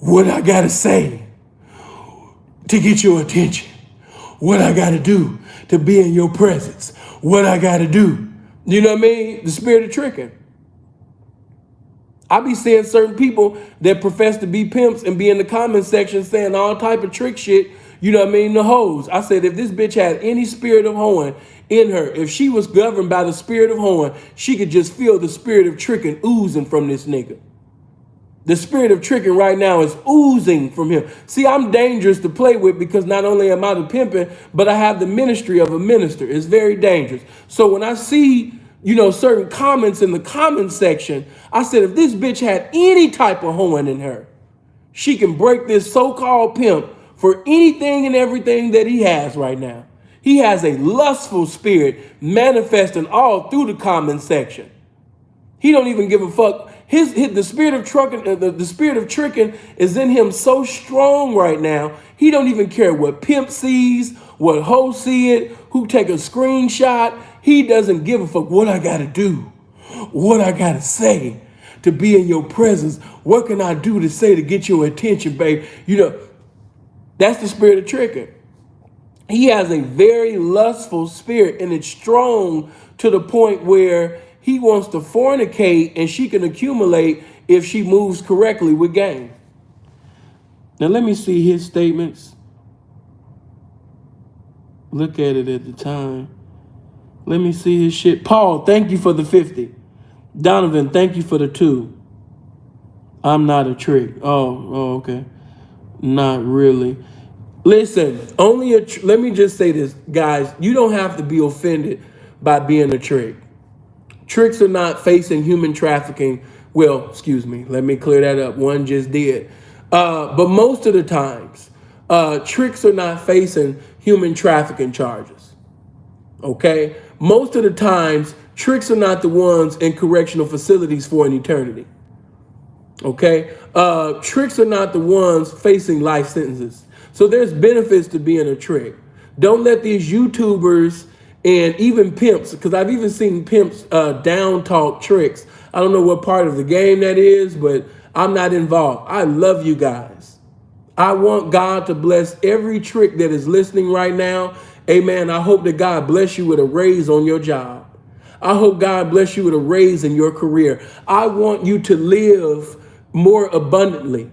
what I gotta say to get your attention, what I gotta do to be in your presence, what I gotta do, you know what I mean? The spirit of tricking. I be seeing certain people that profess to be pimps and be in the comment section saying all type of trick shit, you know what I mean, the hoes. I said if this bitch had any spirit of hoeing in her, if she was governed by the spirit of hoeing, she could just feel the spirit of tricking oozing from this nigga. The spirit of tricking right now is oozing from him. See, I'm dangerous to play with because not only am I the pimping, but I have the ministry of a minister. It's very dangerous. So when I see, certain comments in the comment section, I said, if this bitch had any type of hoeing in her, she can break this so-called pimp for anything and everything that he has right now. He has a lustful spirit manifesting all through the comment section. He don't even give a fuck. The spirit of trucking, the spirit of tricking is in him so strong right now. He don't even care what pimp sees, what hoe see it, who take a screenshot. He doesn't give a fuck what I gotta do, what I gotta say to be in your presence. What can I do to say to get your attention, babe? That's the spirit of tricking. He has a very lustful spirit, and it's strong to the point where he wants to fornicate and she can accumulate if she moves correctly with game. Now let me see his statements. Look at it at the time. Let me see his shit. Paul, thank you for the 50. Donovan, thank you for the 2. I'm not a trick. Oh, okay. Not really. Listen, let me just say this, guys. You don't have to be offended by being a trick. Tricks are not facing human trafficking Well, excuse me, let me clear that up. One just did. But most of the times, tricks are not facing human trafficking charges. Okay? Most of the times, tricks are not the ones in correctional facilities for an eternity. Okay? Tricks are not the ones facing life sentences. So there's benefits to being a trick. Don't let these YouTubers and even pimps, because I've even seen pimps down talk tricks. I don't know what part of the game that is, but I'm not involved. I love you guys. I want God to bless every trick that is listening right now. Amen. I hope that God bless you with a raise on your job. I hope God bless you with a raise in your career. I want you to live more abundantly.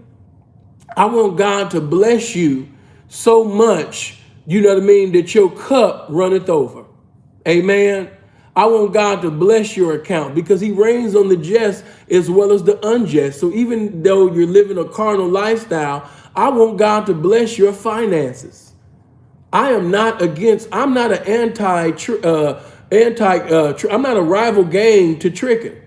I want God to bless you so much, you know what I mean, that your cup runneth over. Amen. I want God to bless your account because he reigns on the just as well as the unjust. So even though you're living a carnal lifestyle, I want God to bless your finances. I'm not an I'm not a rival gang to tricking.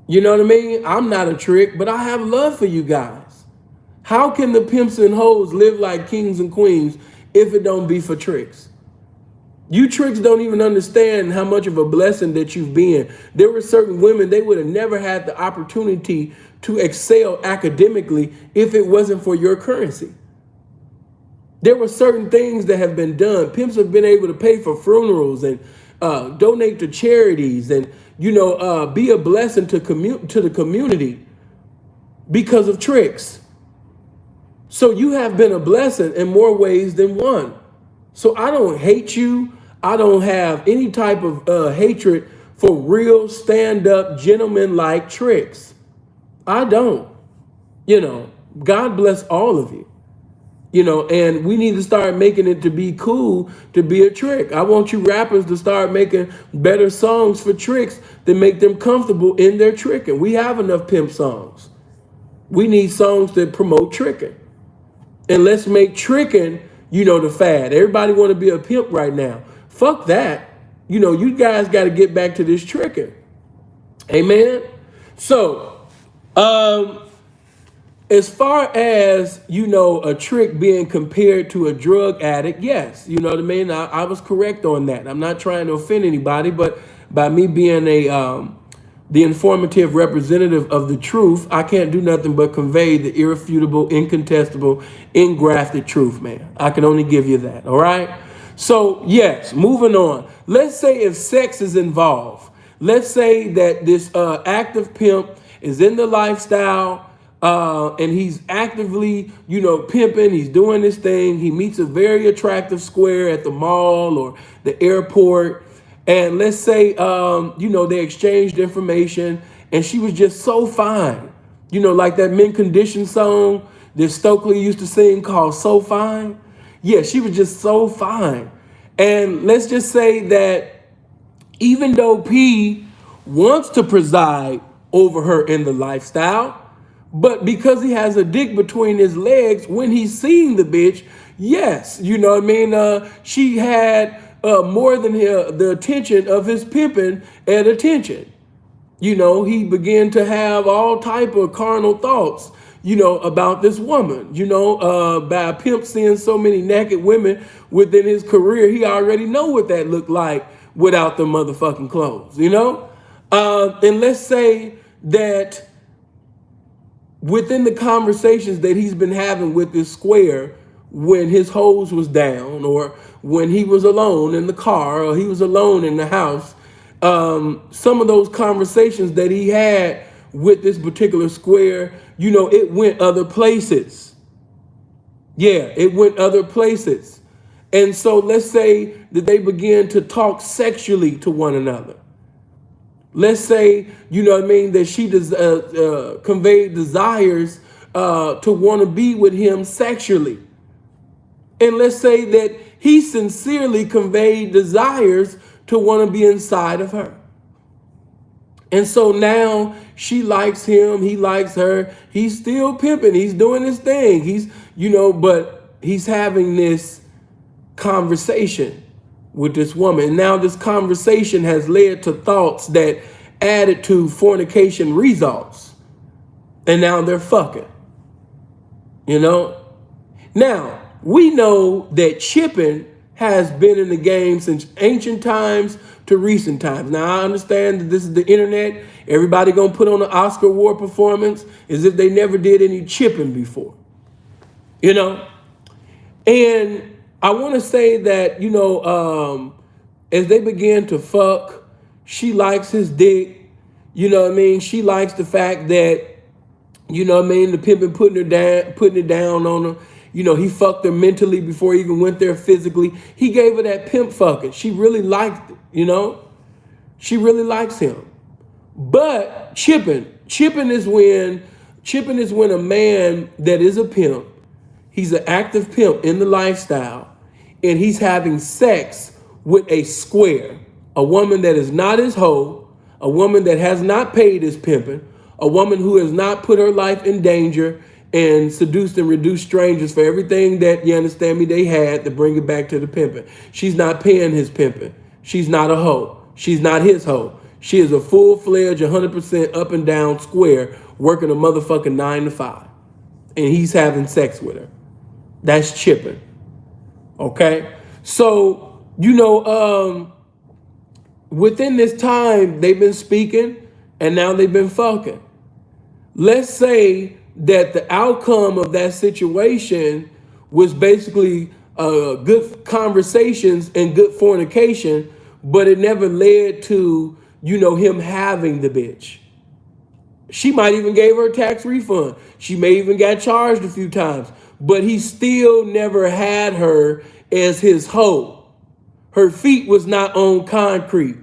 You know what I mean? I'm not a trick, but I have love for you guys. How can the pimps and hoes live like kings and queens if it don't be for tricks? You tricks don't even understand how much of a blessing that you've been. There were certain women, they would have never had the opportunity to excel academically if it wasn't for your currency. There were certain things that have been done. Pimps have been able to pay for funerals and donate to charities and, be a blessing to the community because of tricks. So you have been a blessing in more ways than one. So I don't hate you. I don't have any type of hatred for real stand-up gentlemen-like tricks. I don't. God bless all of you. And we need to start making it to be cool to be a trick. I want you rappers to start making better songs for tricks that make them comfortable in their tricking. We have enough pimp songs. We need songs that promote tricking. And let's make tricking, the fad. Everybody want to be a pimp right now. Fuck that. You guys got to get back to this tricking. Amen. So, as far as, a trick being compared to a drug addict, yes, you know what I mean? I was correct on that. I'm not trying to offend anybody, but by me being the informative representative of the truth, I can't do nothing but convey the irrefutable, incontestable, engrafted truth, man. I can only give you that, all right? So, yes, moving on. Let's say if sex is involved. Let's say that this active pimp is in the lifestyle, and he's actively, pimping. He's doing this thing. He meets a very attractive square at the mall or the airport. And let's say, they exchanged information and she was just so fine. Like that Mint Condition song that Stokely used to sing called So Fine. Yeah, she was just so fine. And let's just say that even though P wants to preside over her in the lifestyle, but because he has a dick between his legs when he's seeing the bitch, yes, she had more than the attention of his pimping at attention. He began to have all type of carnal thoughts, about this woman, by a pimp seeing so many naked women within his career. He already know what that looked like without the motherfucking clothes, and let's say that within the conversations that he's been having with this square when his hose was down or when he was alone in the car or he was alone in the house, some of those conversations that he had with this particular square, it went other places. Yeah, it went other places. And so let's say that they began to talk sexually to one another. Let's say, that she conveyed desires to want to be with him sexually. And let's say that he sincerely conveyed desires to want to be inside of her. And so now she likes him, he likes her, he's still pimping, he's doing his thing. He's, but he's having this conversation with this woman. And now this conversation has led to thoughts that added to fornication results. And now they're fucking. You know? Now, we know that chipping has been in the game since ancient times to recent times. Now, I understand that this is the internet. Everybody gonna put on an Oscar Award performance as if they never did any chipping before. You know? And I want to say that, you know, as they began to fuck, she likes his dick. You know what I mean? She likes the fact that, you know what I mean, the pimping putting it down on her. You know, he fucked her mentally before he even went there physically. He gave her that pimp fucking. She really liked it, you know? She really likes him. But chipping is when a man that is a pimp, he's an active pimp in the lifestyle, and he's having sex with a square, a woman that is not his hoe, a woman that has not paid his pimping, a woman who has not put her life in danger and seduced and reduced strangers for everything that, you understand me, they had to bring it back to the pimping. She's not paying his pimping. She's not a hoe. She's not his hoe. She is a full-fledged, 100% up and down square working a motherfucking 9 to 5. And he's having sex with her. That's chipping. Okay? So, you know, within this time, they've been speaking and now they've been fucking. Let's say that the outcome of that situation was basically good conversations and good fornication, but it never led to, you know, him having the bitch. She might even gave her a tax refund. She may even got charged a few times, but he still never had her as his hoe. Her feet was not on concrete.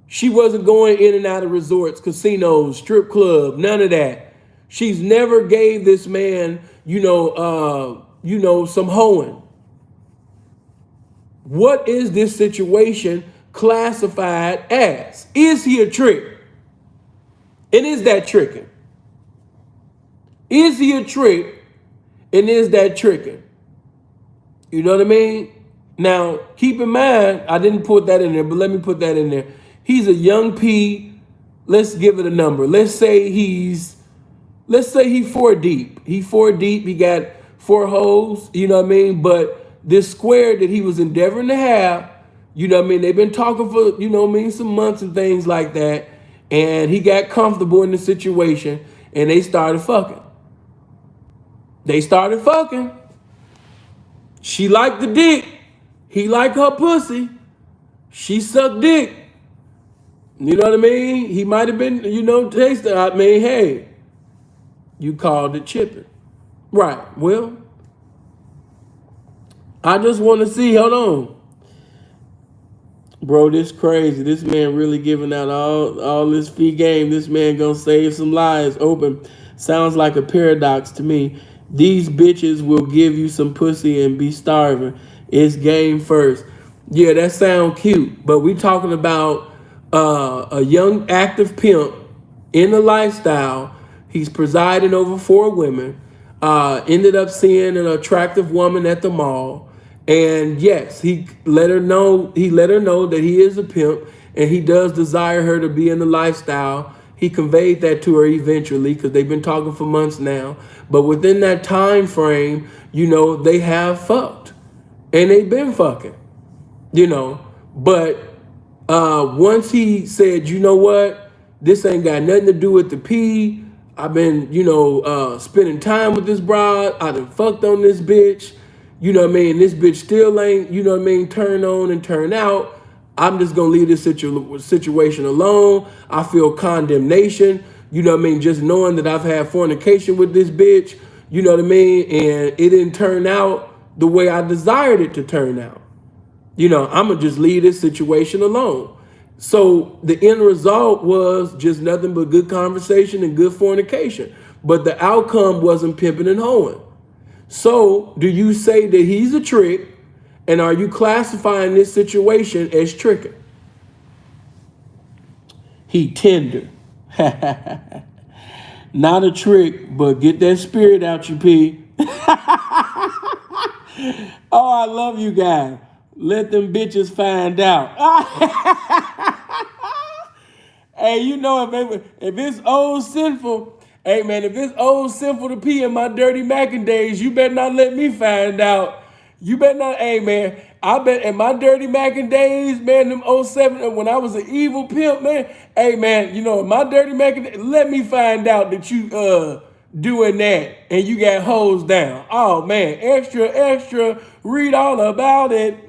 She wasn't going in and out of resorts, casinos, strip club, none of that. She's never gave this man, some hoeing. What is this situation classified as? Is he a trick? And is that tricking? Is he a trick? And is that tricking? You know what I mean? Now, keep in mind, I didn't put that in there, but let me put that in there. He's a young P. Let's give it a number. Let's say he 4 deep. He 4 deep. He got 4 hoes. You know what I mean? But this square that he was endeavoring to have, you know what I mean? They've been talking for, you know what I mean, some months and things like that. And he got comfortable in the situation and they started fucking. She liked the dick. He liked her pussy. She sucked dick. You know what I mean? He might have been, tasting. I mean, hey, you called it chipping. Right. Well, I just want to see. Hold on. Bro, this crazy. This man really giving out all this fee game. This man gonna save some lives open. Sounds like a paradox to me. These bitches will give you some pussy and be starving. It's game first. Yeah, that sound cute. But we talking about a young active pimp in the lifestyle. He's presiding over 4 women. Ended up seeing an attractive woman at the mall. And yes, he let her know that he is a pimp and he does desire her to be in the lifestyle. He conveyed that to her eventually because they've been talking for months now. But within that time frame, they have fucked. And they've been fucking. But once he said, you know what, this ain't got nothing to do with the P. I've been, spending time with this broad. I done fucked on this bitch. You know what I mean? This bitch still ain't, turn on and turn out. I'm just going to leave this situation alone. I feel condemnation, just knowing that I've had fornication with this bitch, and it didn't turn out the way I desired it to turn out. I'm going to just leave this situation alone. So the end result was just nothing but good conversation and good fornication. But the outcome wasn't pimping and hoeing. So do you say that he's a trick, and are you classifying this situation as tricking? He tender. Not a trick, but get that spirit out you, P. Oh, I love you guys. Let them bitches find out. Hey, you know, if it's old sinful, hey man, if it's old sinful to pee in my dirty Mackin days, you better not let me find out. You better not, hey man, I bet in my dirty Mackin days, man, them '07, when I was an evil pimp, man, hey man, you know, in my dirty Mackin, let me find out that you doing that and you got hosed down. Oh man, extra, extra, read all about it.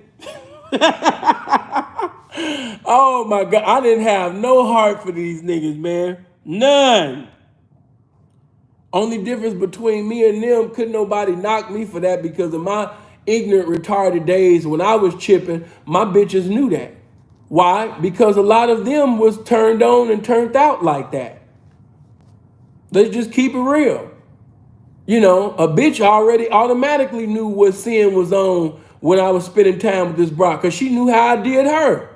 Oh my God, I didn't have no heart for these niggas, man. None. Only difference between me and them, couldn't nobody knock me for that because of my ignorant, retarded days when I was chipping. My bitches knew that. Why? Because a lot of them was turned on and turned out like that. Let's just keep it real. You know, a bitch already automatically knew what sin was on when I was spending time with this broad, because she knew how I did her.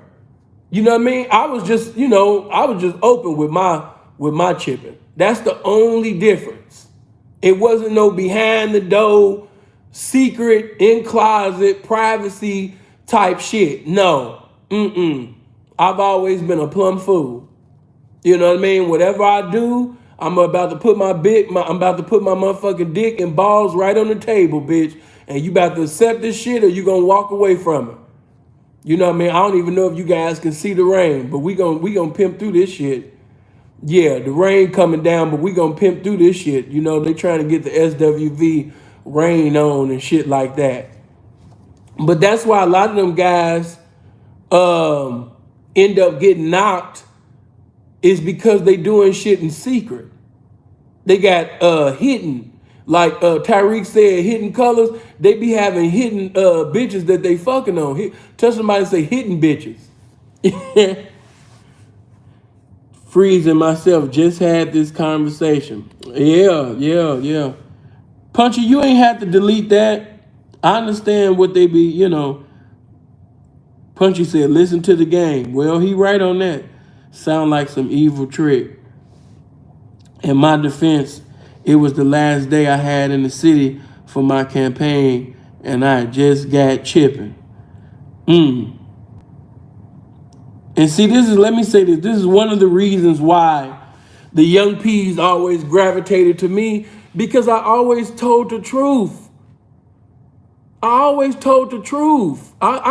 You know what I mean? I was just, you know, I was just open with my chipping. That's the only difference. It wasn't no behind the door, secret, in closet, privacy type shit. No. I've always been a plumb fool. You know what I mean? Whatever I do, I'm about to put my motherfucking dick and balls right on the table, bitch. And you about to accept this shit or you gonna walk away from it. You know what I mean? I don't even know if you guys can see the rain, but we gonna pimp through this shit. Yeah, the rain coming down, but we gonna pimp through this shit. You know, they trying to get the SWV rain on and shit like that. But that's why a lot of them guys end up getting knocked, is because they doing shit in secret. They got hidden. Like Tyreek said, hidden colors. They be having hidden bitches that they fucking on. Tell somebody to say hidden bitches. Freezing myself, just had this conversation. Yeah. Punchy, you ain't have to delete that. I understand what they be, you know. Punchy said, listen to the game. Well, he right on that. Sound like some evil trick. In my defense, it was the last day I had in the city for my campaign, and I just got chipping. And see, let me say this. This is one of the reasons why the young P's always gravitated to me, because I always told the truth. I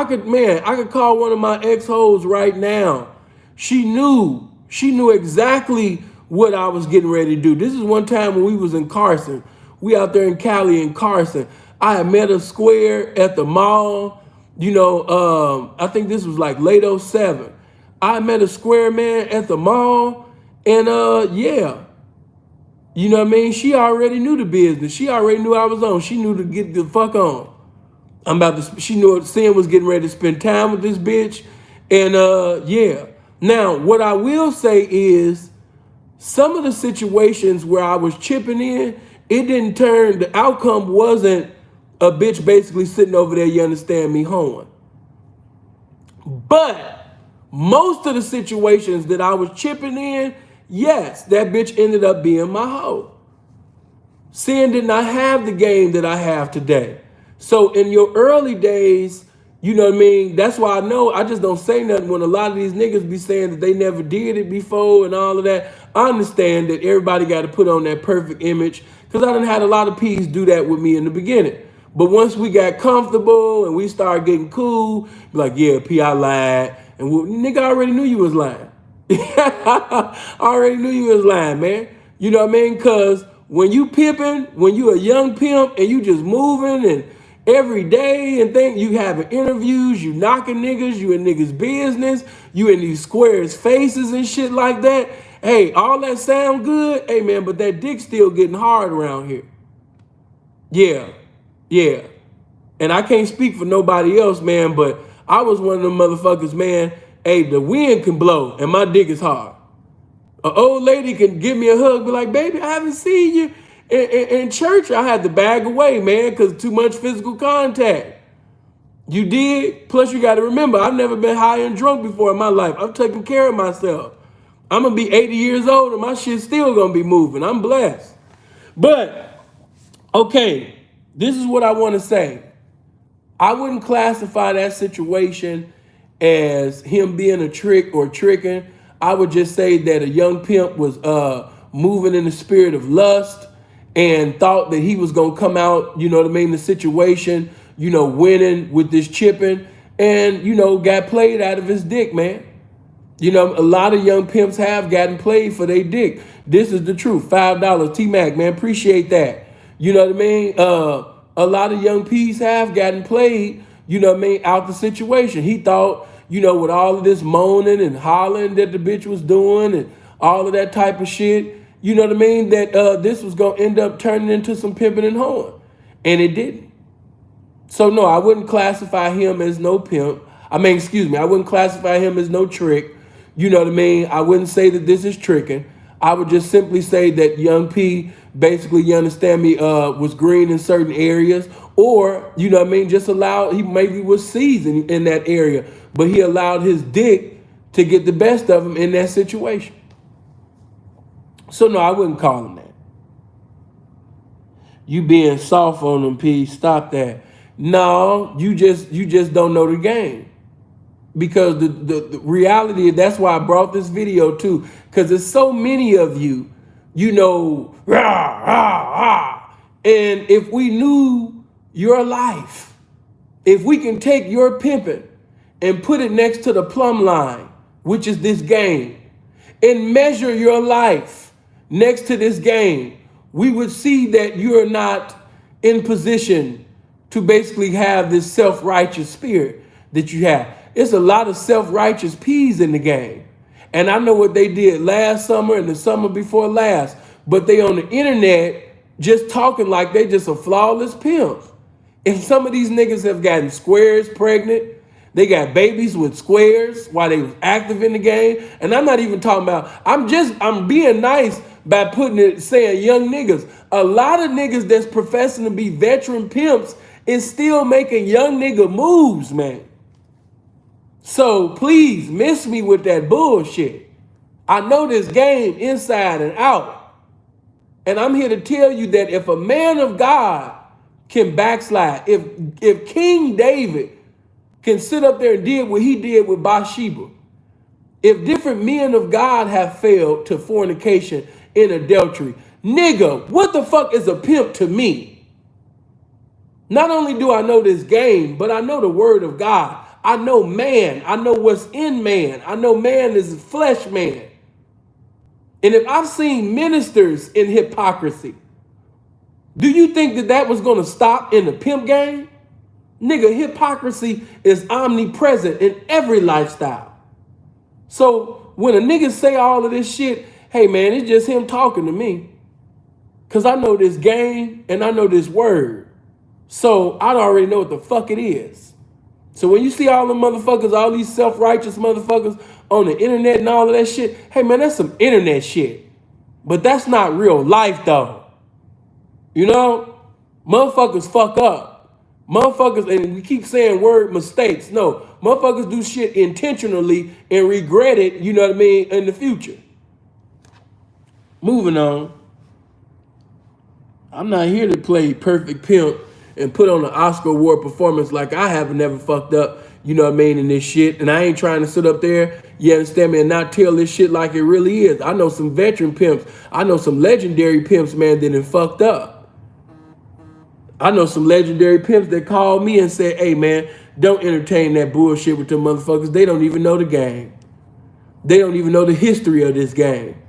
could call one of my ex-hoes right now. She knew exactly what I was getting ready to do. This is one time when we was in Carson. We out there in Cali in Carson. I had met a square at the mall. You know, I think this was like late '07. I met a square, man, at the mall. And yeah. You know what I mean? She already knew the business. She already knew I was on. She knew to get the fuck on. She knew Sin was getting ready to spend time with this bitch. And yeah. Now, what I will say is, some of the situations where I was chipping in, the outcome wasn't a bitch basically sitting over there, you understand me, hoeing. But most of the situations that I was chipping in, yes, that bitch ended up being my hoe. Sin did not have the game that I have today. So in your early days, you know what I mean? That's why I just don't say nothing when a lot of these niggas be saying that they never did it before and all of that. I understand that everybody got to put on that perfect image, because I done had a lot of P's do that with me in the beginning. But once we got comfortable and we started getting cool, be like, yeah, P, I lied. And nigga, I already knew you was lying. I already knew you was lying, man. You know what I mean? Because when you pimping, when you a young pimp and you just moving and every day and you having interviews, you knocking niggas, you in niggas' business, you in these squares' faces and shit like that. Hey, all that sound good, hey man, but that dick still getting hard around here. Yeah. And I can't speak for nobody else, man, but I was one of them motherfuckers, man. Hey, the wind can blow and my dick is hard. An old lady can give me a hug, be like, baby, I haven't seen you in church. I had to bag away, man, because too much physical contact. You did? Plus, you got to remember, I've never been high and drunk before in my life. I'm taking care of myself. I'm going to be 80 years old and my shit's still going to be moving. I'm blessed. But, okay, this is what I want to say. I wouldn't classify that situation as him being a trick or tricking. I would just say that a young pimp was moving in the spirit of lust and thought that he was gonna come out, you know what I mean, the situation, you know, winning with this chipping, and you know, got played out of his dick, man. You know, a lot of young pimps have gotten played for their dick. This is the truth. $5, T-Mac, man, appreciate that. You know what I mean? A lot of young P's have gotten played, you know what I mean, out the situation. He thought, you know, with all of this moaning and hollering that the bitch was doing and all of that type of shit, you know what I mean, that this was going to end up turning into some pimping and hoeing. And it didn't. So, no, I wouldn't classify him as no pimp. I mean, excuse me, I wouldn't classify him as no trick. You know what I mean? I wouldn't say that this is tricking. I would just simply say that young P, basically, you understand me, was green in certain areas, or, you know what I mean, just allowed, he maybe was seasoned in that area, but he allowed his dick to get the best of him in that situation. So no, I wouldn't call him that. You being soft on him, P, stop that. No, you just don't know the game. Because the reality, that's why I brought this video too, because there's so many of you, you know, rah, rah, rah. And if we knew your life, if we can take your pimping and put it next to the plumb line, which is this game, and measure your life next to this game, we would see that you're not in position to basically have this self-righteous spirit that you have. It's a lot of self-righteous P's in the game. And I know what they did last summer and the summer before last, but they on the internet just talking like they just a flawless pimp. And some of these niggas have gotten squares pregnant. They got babies with squares while they was active in the game. And I'm not even talking about, I'm being nice by putting it, saying young niggas. A lot of niggas that's professing to be veteran pimps is still making young nigga moves, man. So please miss me with that bullshit. I know this game inside and out. And I'm here to tell you that if a man of God can backslide, if King David can sit up there and did what he did with Bathsheba, if different men of God have failed to fornication in adultery, nigga, what the fuck is a pimp to me? Not only do I know this game, but I know the word of God. I know man. I know what's in man. I know man is flesh man. And if I've seen ministers in hypocrisy, do you think that was going to stop in the pimp game? Nigga, hypocrisy is omnipresent in every lifestyle. So when a nigga say all of this shit, hey man, it's just him talking to me. Because I know this game and I know this word. So I already know what the fuck it is. So when you see all the motherfuckers, all these self-righteous motherfuckers on the internet and all of that shit, hey man, that's some internet shit. But that's not real life though. You know, motherfuckers fuck up. Motherfuckers, and we keep saying word mistakes. No, motherfuckers do shit intentionally and regret it, you know what I mean, in the future. Moving on. I'm not here to play perfect pimp and put on an Oscar Award performance like I haven't never fucked up, you know what I mean, in this shit. And I ain't trying to sit up there, you understand me, and not tell this shit like it really is. I know some veteran pimps. I know some legendary pimps, man, that done fucked up. I know some legendary pimps that called me and said, hey, man, don't entertain that bullshit with them motherfuckers. They don't even know the game. They don't even know the history of this game.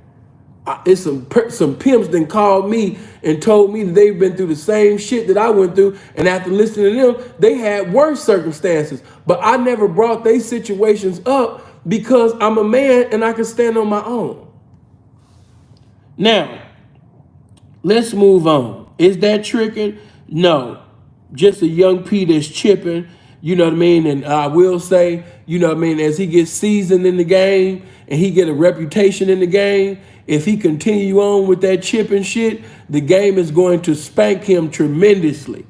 It's some pimps that called me and told me that they've been through the same shit that I went through. And after listening to them, they had worse circumstances. But I never brought their situations up because I'm a man and I can stand on my own. Now, let's move on. Is that tricking? No. Just a young P that's chipping, you know what I mean? And I will say, you know what I mean, as he gets seasoned in the game and he get a reputation in the game, if he continue on with that chipping shit, the game is going to spank him tremendously.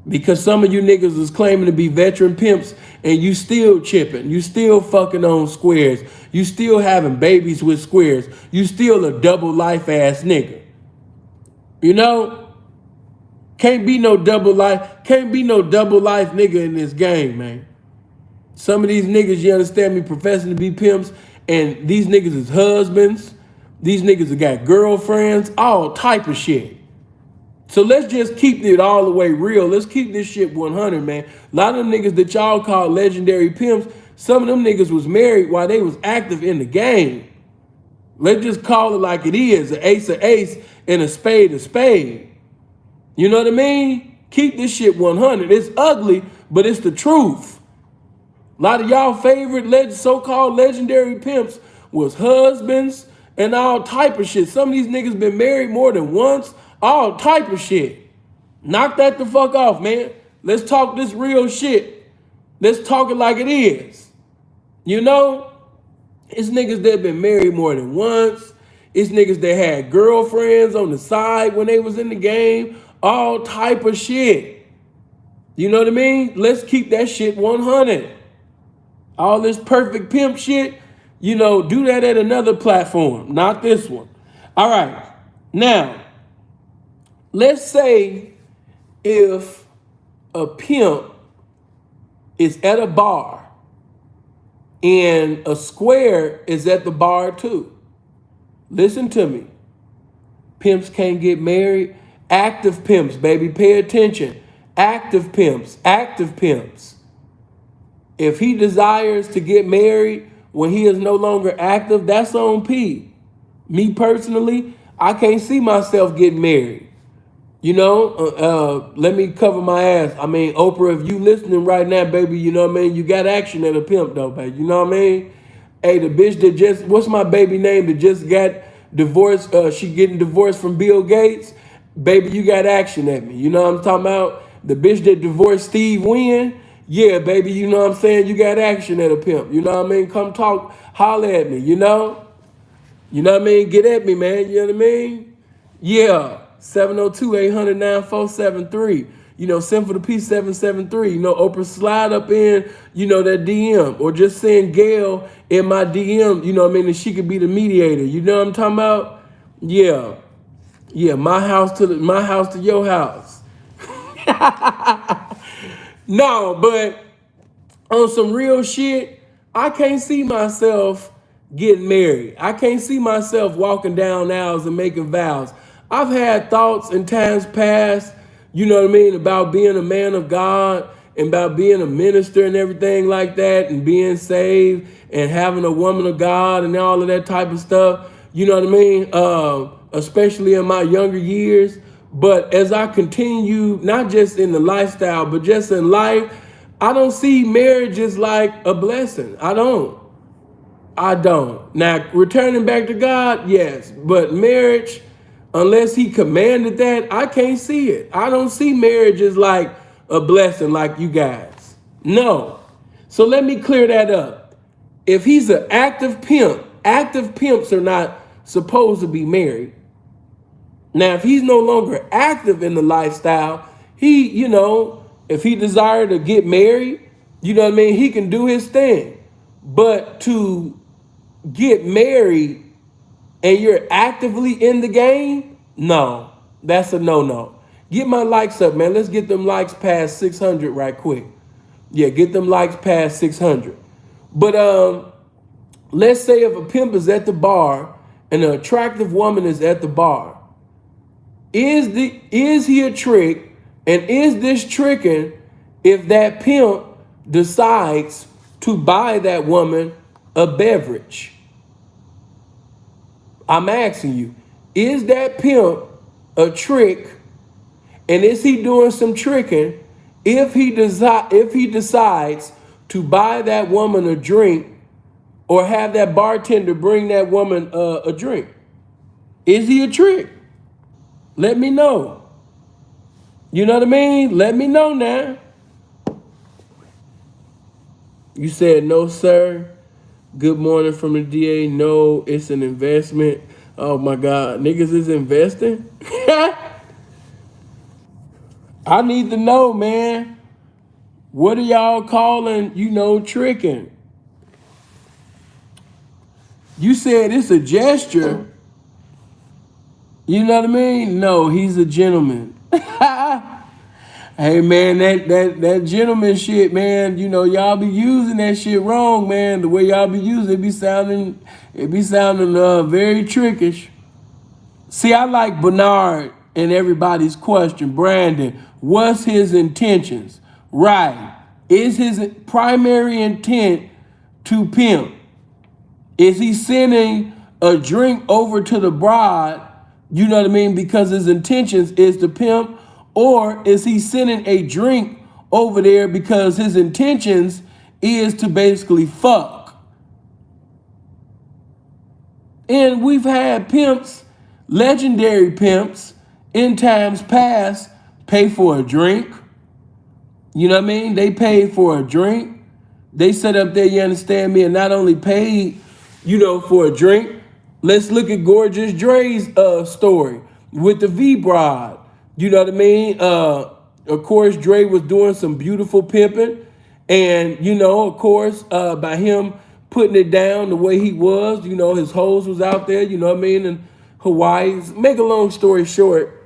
Because some of you niggas is claiming to be veteran pimps and you still chipping. You still fucking on squares. You still having babies with squares. You still a double life ass nigga. You know? Can't be no double life nigga in this game, man. Some of these niggas, you understand me, professing to be pimps And these niggas is husbands. These niggas have got girlfriends, all type of shit. So let's just keep it all the way real. Let's keep this shit 100, man. A lot of them niggas that y'all call legendary pimps, some of them niggas was married while they was active in the game. Let's just call it like it is, an ace and a spade. You know what I mean? Keep this shit 100. It's ugly, but it's the truth. A lot of y'all favorite so-called legendary pimps was husbands and all type of shit. Some of these niggas been married more than once, all type of shit. Knock that the fuck off, man. Let's talk this real shit. Let's talk it like it is. You know? It's niggas that been married more than once. It's niggas that had girlfriends on the side when they was in the game. All type of shit. You know what I mean? Let's keep that shit 100. All this perfect pimp shit, you know, do that at another platform, not this one. All right. Now, let's say if a pimp is at a bar and a square is at the bar too. Listen to me. Pimps can't get married. Active pimps, baby, pay attention. Active pimps. If he desires to get married when he is no longer active, that's on P. Me personally, I can't see myself getting married. You know, let me cover my ass. I mean, Oprah, if you listening right now, baby, you know what I mean? You got action at a pimp though, baby. You know what I mean? Hey, the bitch that just, what's my baby name that just got divorced? She getting divorced from Bill Gates. Baby, you got action at me. You know what I'm talking about? The bitch that divorced Steve Wynn. Yeah, baby, you know what I'm saying? You got action at a pimp. You know what I mean? Come talk, holler at me, you know? You know what I mean? Get at me, man. You know what I mean? Yeah. 702-800-9473. You know, send for the P773. You know, Oprah, slide up in, you know, that DM. Or just send Gail in my DM, you know what I mean? And she could be the mediator. You know what I'm talking about? Yeah. Yeah, my house to your house. No, but on some real shit, I can't see myself getting married. I can't see myself walking down aisles and making vows. I've had thoughts in times past, you know what I mean, about being a man of God and about being a minister and everything like that and being saved and having a woman of God and all of that type of stuff. You know what I mean? Especially in my younger years. But as I continue, not just in the lifestyle, but just in life, I don't see marriage as like a blessing. I don't. Now, returning back to God, yes. But marriage, unless he commanded that, I can't see it. I don't see marriage as like a blessing like you guys. No. So let me clear that up. If he's an active pimps are not supposed to be married. Now, if he's no longer active in the lifestyle, he, you know, if he desired to get married, you know what I mean, he can do his thing. But to get married and you're actively in the game, no, that's a no-no. Get my likes up, man. Let's get them likes past 600 right quick. Yeah, get them likes past 600. But let's say if a pimp is at the bar and an attractive woman is at the bar, is he a trick, and is this tricking if that pimp decides to buy that woman a beverage? I'm asking you, is that pimp a trick, and is he doing some tricking if he decides to buy that woman a drink or have that bartender bring that woman a drink? Is he a trick? Let me know. You know what I mean? Let me know now. You said no, sir. Good morning from the DA. No, it's an investment. Oh my God, niggas is investing? I need to know, man. What are y'all calling, you know, tricking? You said it's a gesture. You know what I mean? No, he's a gentleman. Hey man, that gentleman shit, man. You know y'all be using that shit wrong, man. The way y'all be using it, it be sounding very trickish. See, I like Bernard and everybody's question. Brandon, what's his intentions? Right. Is his primary intent to pimp? Is he sending a drink over to the bride, you know what I mean, because his intentions is to pimp? Or is he sending a drink over there because his intentions is to basically fuck? And we've had pimps, legendary pimps, in times past, pay for a drink. You know what I mean? They paid for a drink. They set up there, you understand me, and not only paid, you know, for a drink. Let's look at Gorgeous Dre's story with the V-Broad. You know what I mean? Of course, Dre was doing some beautiful pimping. And, you know, of course, by him putting it down the way he was, you know, his hoes was out there, you know what I mean, in Hawaii. Make a long story short,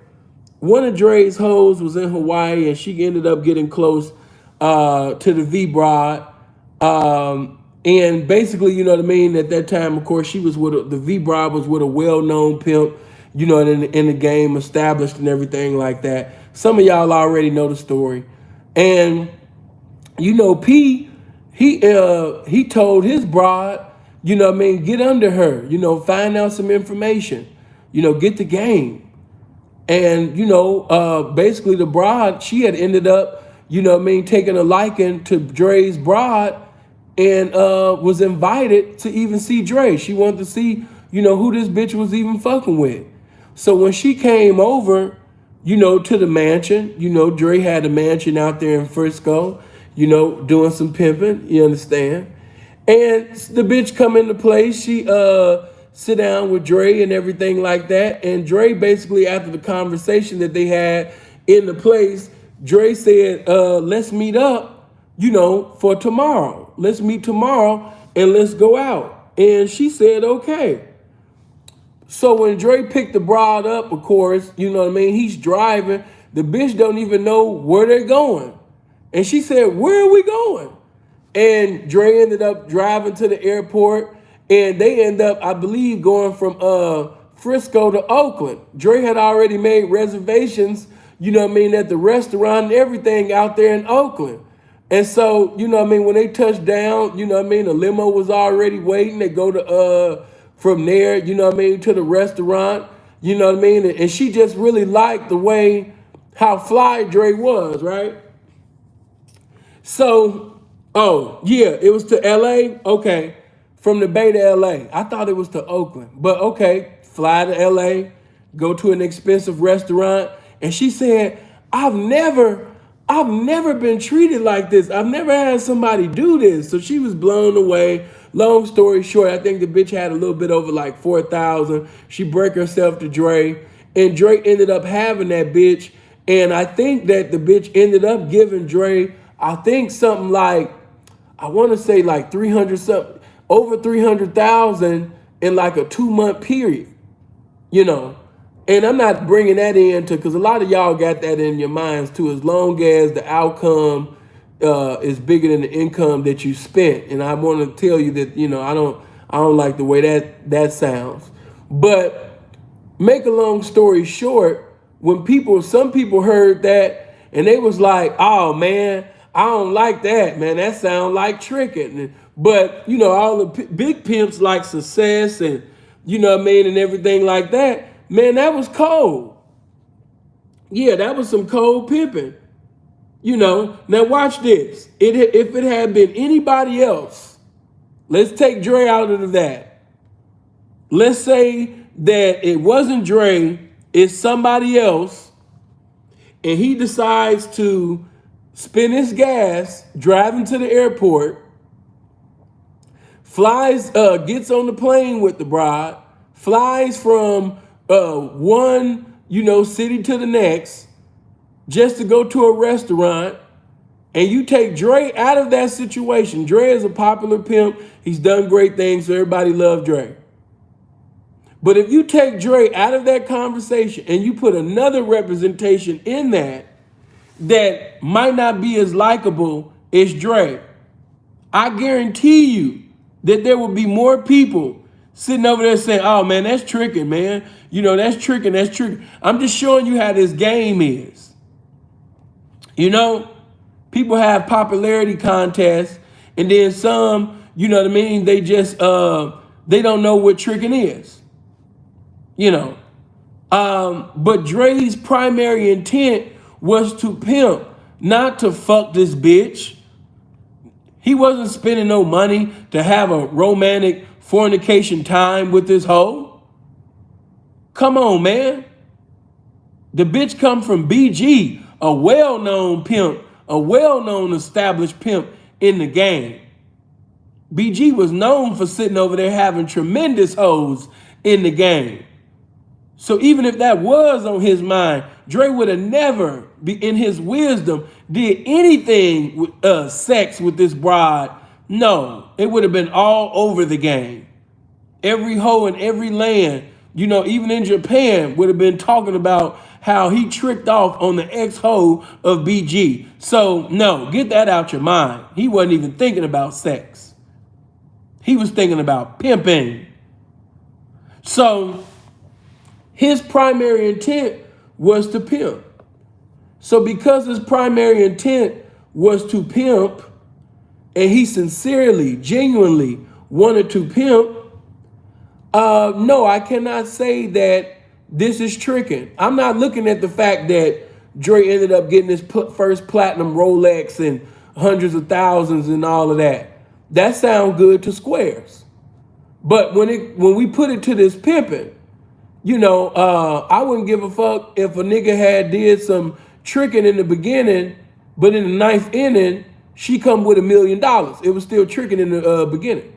one of Dre's hoes was in Hawaii and she ended up getting close to the V-Broad. And basically, you know what I mean, at that time, of course, she was with the V-Broad was with a well-known pimp, you know, in the game, established and everything like that. Some of y'all already know the story. And, you know, P, he told his broad, you know what I mean, get under her, you know, find out some information, you know, get the game. And, you know, basically the broad, she had ended up, you know what I mean, taking a liking to Dre's broad and was invited to even see Dre. She wanted to see, you know, who this bitch was even fucking with. So when she came over, you know, to the mansion, you know, Dre had a mansion out there in Frisco, you know, doing some pimping, you understand? And the bitch come into place, she sit down with Dre and everything like that. And Dre basically, after the conversation that they had in the place, Dre said, let's meet up, you know, for tomorrow. Let's meet tomorrow and let's go out. And she said, okay. So when Dre picked the broad up, of course, you know what I mean, he's driving. The bitch don't even know where they're going. And she said, where are we going? And Dre ended up driving to the airport, and they end up, I believe, going from Frisco to Oakland. Dre had already made reservations, you know what I mean, at the restaurant and everything out there in Oakland. And so, you know what I mean, when they touched down, you know what I mean, the limo was already waiting. They go to from there, you know what I mean, to the restaurant, you know what I mean? And she just really liked the way how fly Dre was, right? So, oh, yeah, it was to LA? Okay, from the Bay to LA. I thought it was to Oakland, but okay, fly to LA, go to an expensive restaurant. And she said, I've never been treated like this. I've never had somebody do this. So she was blown away. Long story short, I think the bitch had a little bit over like 4,000. She broke herself to Dre, and Dre ended up having that bitch. And I think that the bitch ended up giving Dre, I think something like, I want to say like 300 something, over 300,000 in like a 2-month period, you know. And I'm not bringing that into, because a lot of y'all got that in your minds too, as long as the outcome is bigger than the income that you spent. And I want to tell you that, you know, I don't like the way that sounds. But make a long story short, when some people heard that and they was like, oh man, I don't like that, man. That sound like tricking. But, you know, all the big pimps like Success and, you know what I mean, and everything like that, man, that was cold. Yeah, that was some cold pimping. You know, now watch this. If it had been anybody else, let's take Dre out of that. Let's say that it wasn't Dre, it's somebody else, and he decides to spend his gas driving to the airport, flies, gets on the plane with the bride, flies from one, you know, city to the next, just to go to a restaurant, and you take Dre out of that situation. Dre is a popular pimp. He's done great things, so everybody loves Dre. But if you take Dre out of that conversation and you put another representation in that, that might not be as likable as Dre, I guarantee you that there will be more people sitting over there saying, oh man, that's tricking, man. You know, that's tricking, that's tricking. I'm just showing you how this game is. You know, people have popularity contests, and then some, you know what I mean, they just, they don't know what tricking is. You know, but Dre's primary intent was to pimp, not to fuck this bitch. He wasn't spending no money to have a romantic fornication time with this hoe. Come on, man. The bitch come from BG, a well-known pimp, a well-known established pimp in the game. BG was known for sitting over there having tremendous hoes in the game. So even if that was on his mind, Dre would have never, in his wisdom, did anything with sex with this broad. No, it would have been all over the game. Every hoe in every land, you know, even in Japan, would have been talking about how he tricked off on the ex-hoe of BG. So no, get that out your mind. He wasn't even thinking about sex. He was thinking about pimping. So his primary intent was to pimp. So because his primary intent was to pimp, and he sincerely, genuinely wanted to pimp, no, I cannot say that this is tricking. I'm not looking at the fact that Dre ended up getting his first platinum Rolex and hundreds of thousands and all of that. That sounds good to squares. But when we put it to this pimping, you know, I wouldn't give a fuck if a nigga had did some tricking in the beginning, but in the ninth inning, she come with $1 million. It was still tricking in the beginning.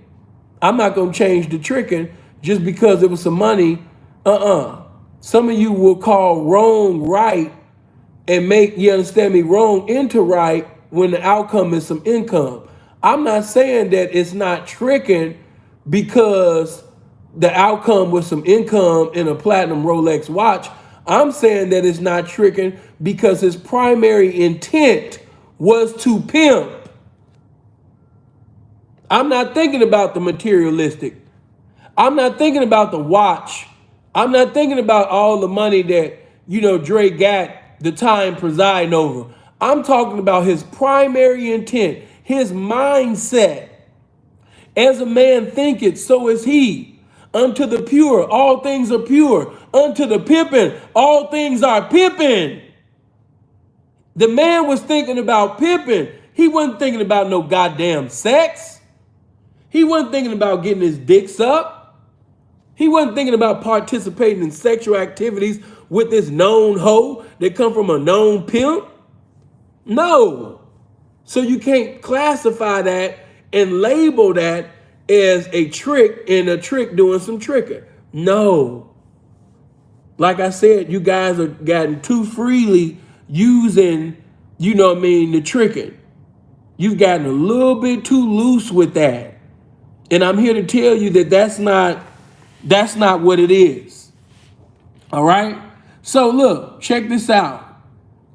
I'm not gonna change the tricking just because it was some money. Some of you will call wrong right and make, you understand me, wrong into right when the outcome is some income. I'm not saying that it's not tricking because the outcome was some income in a platinum Rolex watch. I'm saying that it's not tricking because his primary intent was to pimp. I'm not thinking about the materialistic. I'm not thinking about the watch. I'm not thinking about all the money that, you know, Dre got the time presiding over. I'm talking about his primary intent, his mindset. As a man thinketh, so is he. Unto the pure, all things are pure. Unto the pimping, all things are pimping. The man was thinking about pimping. He wasn't thinking about no goddamn sex. He wasn't thinking about getting his dick sucked. He wasn't thinking about participating in sexual activities with this known hoe that come from a known pimp. No. So you can't classify that and label that as a trick and a trick doing some tricking. No. Like I said, you guys are gotten too freely using, you know what I mean, the tricking. You've gotten a little bit too loose with that. And I'm here to tell you that that's not what it is. All right? So look, check this out.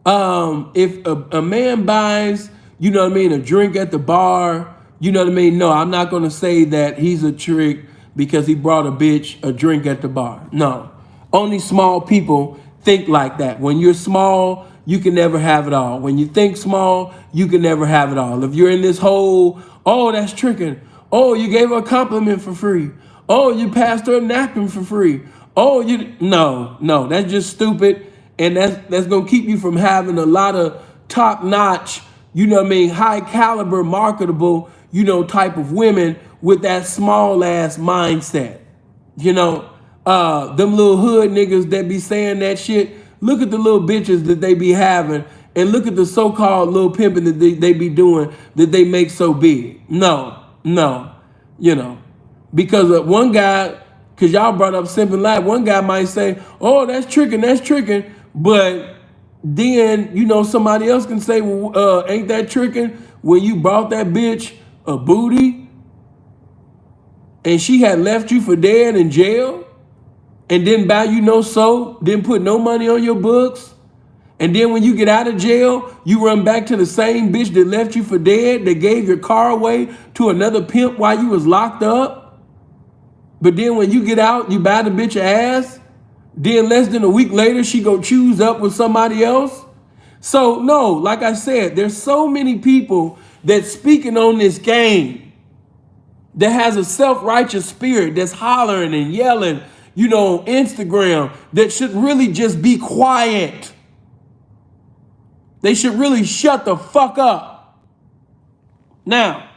If a man buys, you know what I mean, a drink at the bar, you know what I mean? No, I'm not going to say that he's a trick because he brought a bitch a drink at the bar. No, only small people think like that. When you're small, you can never have it all. When you think small, you can never have it all. If you're in this whole, oh, that's tricking. Oh, you gave her a compliment for free. Oh, you passed her a napkin for free. Oh, no, that's just stupid. And that's going to keep you from having a lot of top notch, you know what I mean, high caliber, marketable, you know, type of women with that small ass mindset. You know, them little hood niggas that be saying that shit, look at the little bitches that they be having and look at the so-called little pimping that they be doing that they make so big. No, you know, because one guy, because y'all brought up Simping Life, one guy might say, oh, that's tricking, but then, you know, somebody else can say, well, ain't that tricking when you brought that bitch a booty and she had left you for dead in jail and didn't buy you no soap, didn't put no money on your books, And then when you get out of jail, you run back to the same bitch that left you for dead, that gave your car away to another pimp while you was locked up. But then when you get out, you buy the bitch ass. Then less than a week later, she go choose up with somebody else. So no, like I said, there's so many people that's speaking on this game that has a self-righteous spirit that's hollering and yelling, you know, on Instagram, that should really just be quiet. They should really shut the fuck up. Now,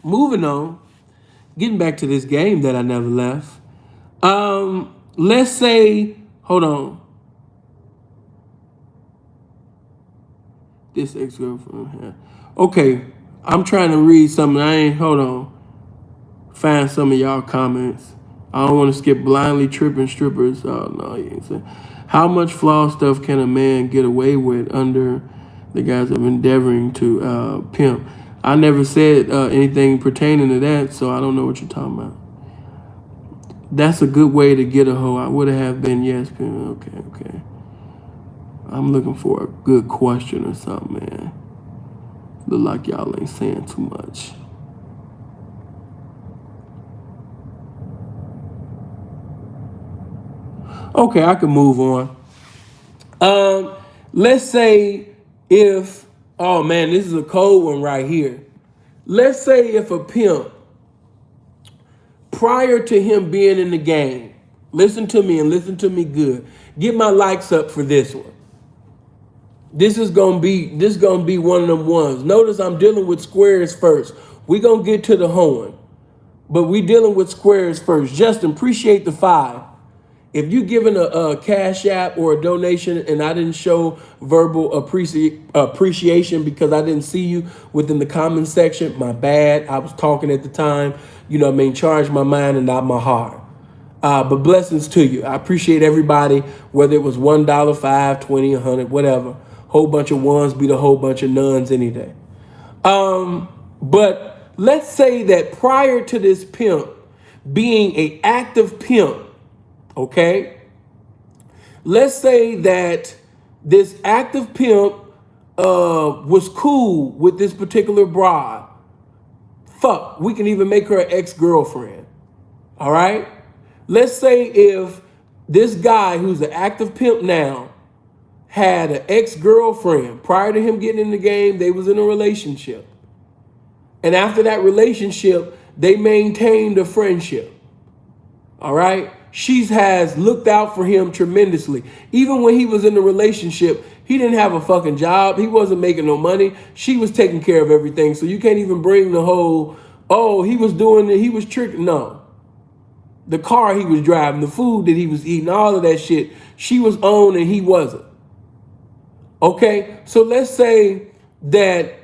moving on, getting back to this game that I never left. Let's say, hold on. This ex-girlfriend here. Okay, I'm trying to read something. Hold on. Find some of y'all comments. I don't want to skip blindly tripping strippers. Oh, no, you ain't saying. How much flaw stuff can a man get away with under the guise of endeavoring to pimp? I never said anything pertaining to that, so I don't know what you're talking about. That's a good way to get a hoe. I would have been yes, pimp. Okay. I'm looking for a good question or something, man. Look like y'all ain't saying too much. Okay, I can move on. Let's say if, oh man, this is a cold one right here. Let's say if a pimp, prior to him being in the game, listen to me and listen to me good. Get my likes up for this one. This is gonna be one of them ones. Notice I'm dealing with squares first. We gonna get to the hoeing, but we dealing with squares first. Justin, appreciate the 5. If you giving a cash app or a donation and I didn't show verbal appreciation because I didn't see you within the comment section, my bad. I was talking at the time. You know what I mean? Charge my mind and not my heart. But blessings to you. I appreciate everybody, whether it was $1, $5, $20, $100, whatever. Whole bunch of ones beat a whole bunch of nuns any day. But let's say that prior to this pimp being an active pimp, okay? Let's say that this active pimp was cool with this particular broad. Fuck, we can even make her an ex-girlfriend. All right? Let's say if this guy who's an active pimp now had an ex-girlfriend. Prior to him getting in the game, they was in a relationship. And after that relationship, they maintained a friendship. All right? She has looked out for him tremendously. Even when he was in the relationship, he didn't have a fucking job. He wasn't making no money. She was taking care of everything. So you can't even bring the whole, oh, he was doing it, he was tricking. No. The car he was driving, the food that he was eating, all of that shit, she was on and he wasn't. Okay? So let's say that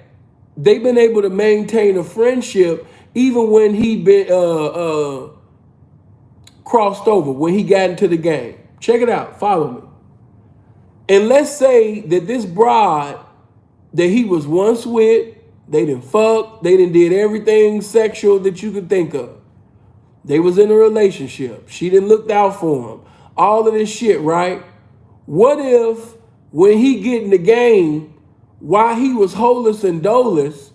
they've been able to maintain a friendship even when he been crossed over, when he got into the game. Check it out. Follow me. And let's say that this broad that he was once with, they done fucked, they done did everything sexual that you could think of. They was in a relationship. She done looked out for him. All of this shit, right? What if when he get in the game, while he was holeless and doleless,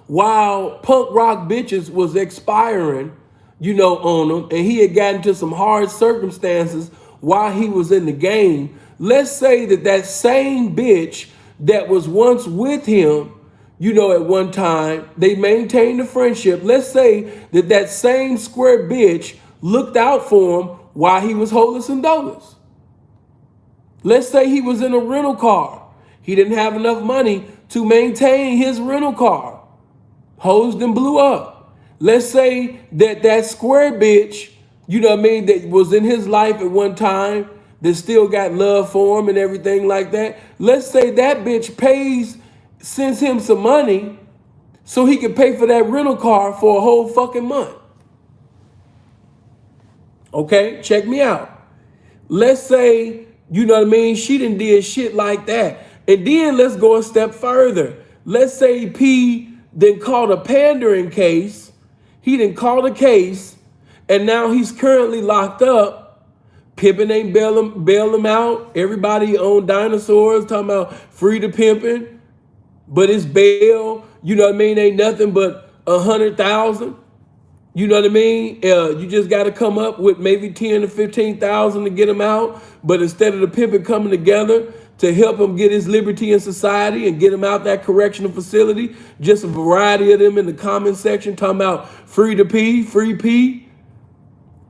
while punk rock bitches was expiring, you know, on him, and he had gotten into some hard circumstances while he was in the game, let's say that that same bitch that was once with him, you know, at one time, they maintained a friendship. Let's say that that same square bitch looked out for him while he was holeless and doleless. Let's say he was in a rental car. He didn't have enough money to maintain his rental car. Hosed and blew up. Let's say that that square bitch, you know what I mean, that was in his life at one time, that still got love for him and everything like that. Let's say that bitch sends him some money so he can pay for that rental car for a whole fucking month. Okay, check me out. Let's say, you know what I mean, she done did shit like that. And then let's go a step further. Let's say P then called a pandering case. He then called a case, and now he's currently locked up Pimpin' ain't bail him out. Everybody on dinosaurs talking about free to pimpin', but it's bail. You know what I mean? Ain't nothing but 100,000. You know what I mean? You just got to come up with maybe 10 to 15,000 to get him out. But instead of the pimpin' coming together to help him get his liberty in society and get him out that correctional facility, just a variety of them in the comment section talking about free to pee, free pee.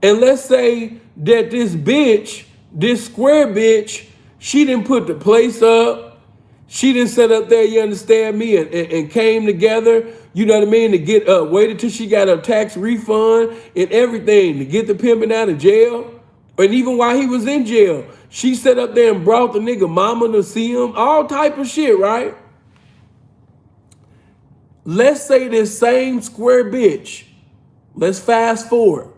And let's say that this bitch, this square bitch, she didn't put the place up. She didn't set up there, you understand me, and came together, you know what I mean, to get waited till she got her tax refund and everything to get the pimping out of jail. And even while he was in jail, she sat up there and brought the nigga mama to see him, all type of shit, right? Let's say this same square bitch, let's fast forward.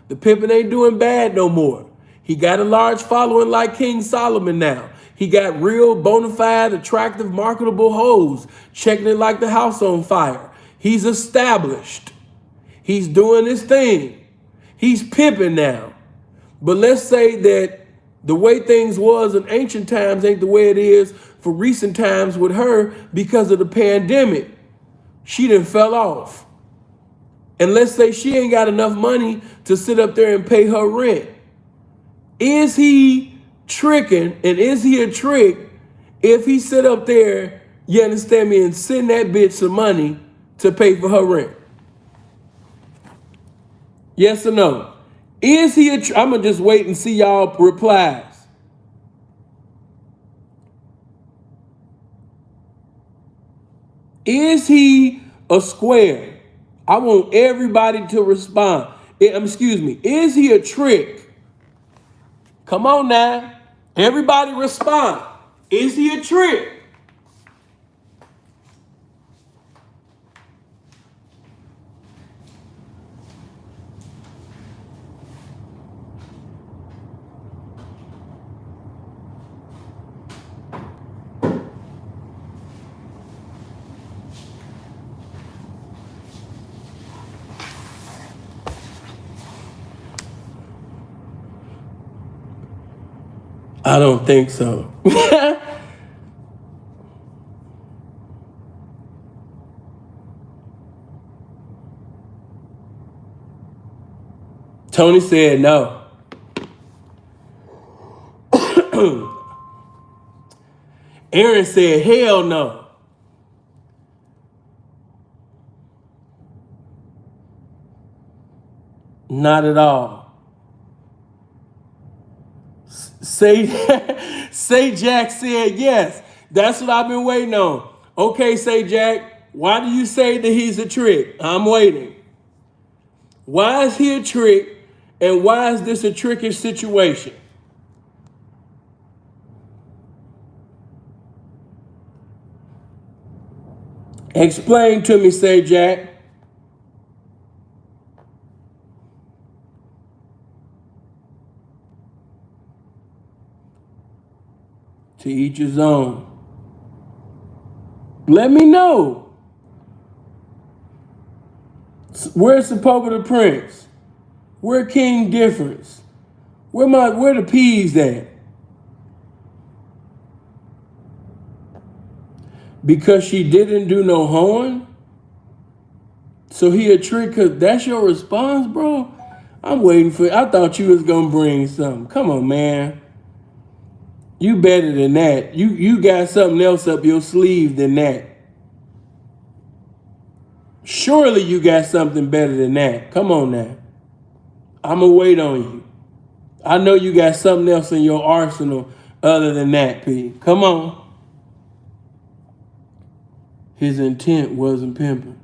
The pimping ain't doing bad no more. He got a large following like King Solomon now. He got real bona fide, attractive, marketable hoes checking it like the house on fire. He's established. He's doing his thing. He's pimping now. But let's say that the way things was in ancient times ain't the way it is for recent times with her because of the pandemic. She done fell off. And let's say she ain't got enough money to sit up there and pay her rent. Is he tricking, and is he a trick if he sit up there, you understand me, and send that bitch some money to pay for her rent? Yes or no? Is he a trick? I'm going to just wait and see y'all replies. Is he a square? I want everybody to respond. Excuse me. Is he a trick? Come on now. Everybody respond. Is he a trick? I don't think so. Tony said no. Aaron said hell no. Not at all. Say Jack said yes. That's what I've been waiting on. Okay, Say Jack, why do you say that he's a trick? I'm waiting. Why is he a trick, and why is this a trickish situation? Explain to me, Say Jack. To each his own. Let me know. Where's the Pope of the Prince? Where King Difference? Where the peas at? Because she didn't do no hoeing? So he a trick? Cause that's your response, bro? I'm waiting for. I thought you was gonna bring something. Come on, man. You better than that. You got something else up your sleeve than that. Surely you got something better than that. Come on now. I'm going to wait on you. I know you got something else in your arsenal other than that, P. Come on. His intent wasn't pimping.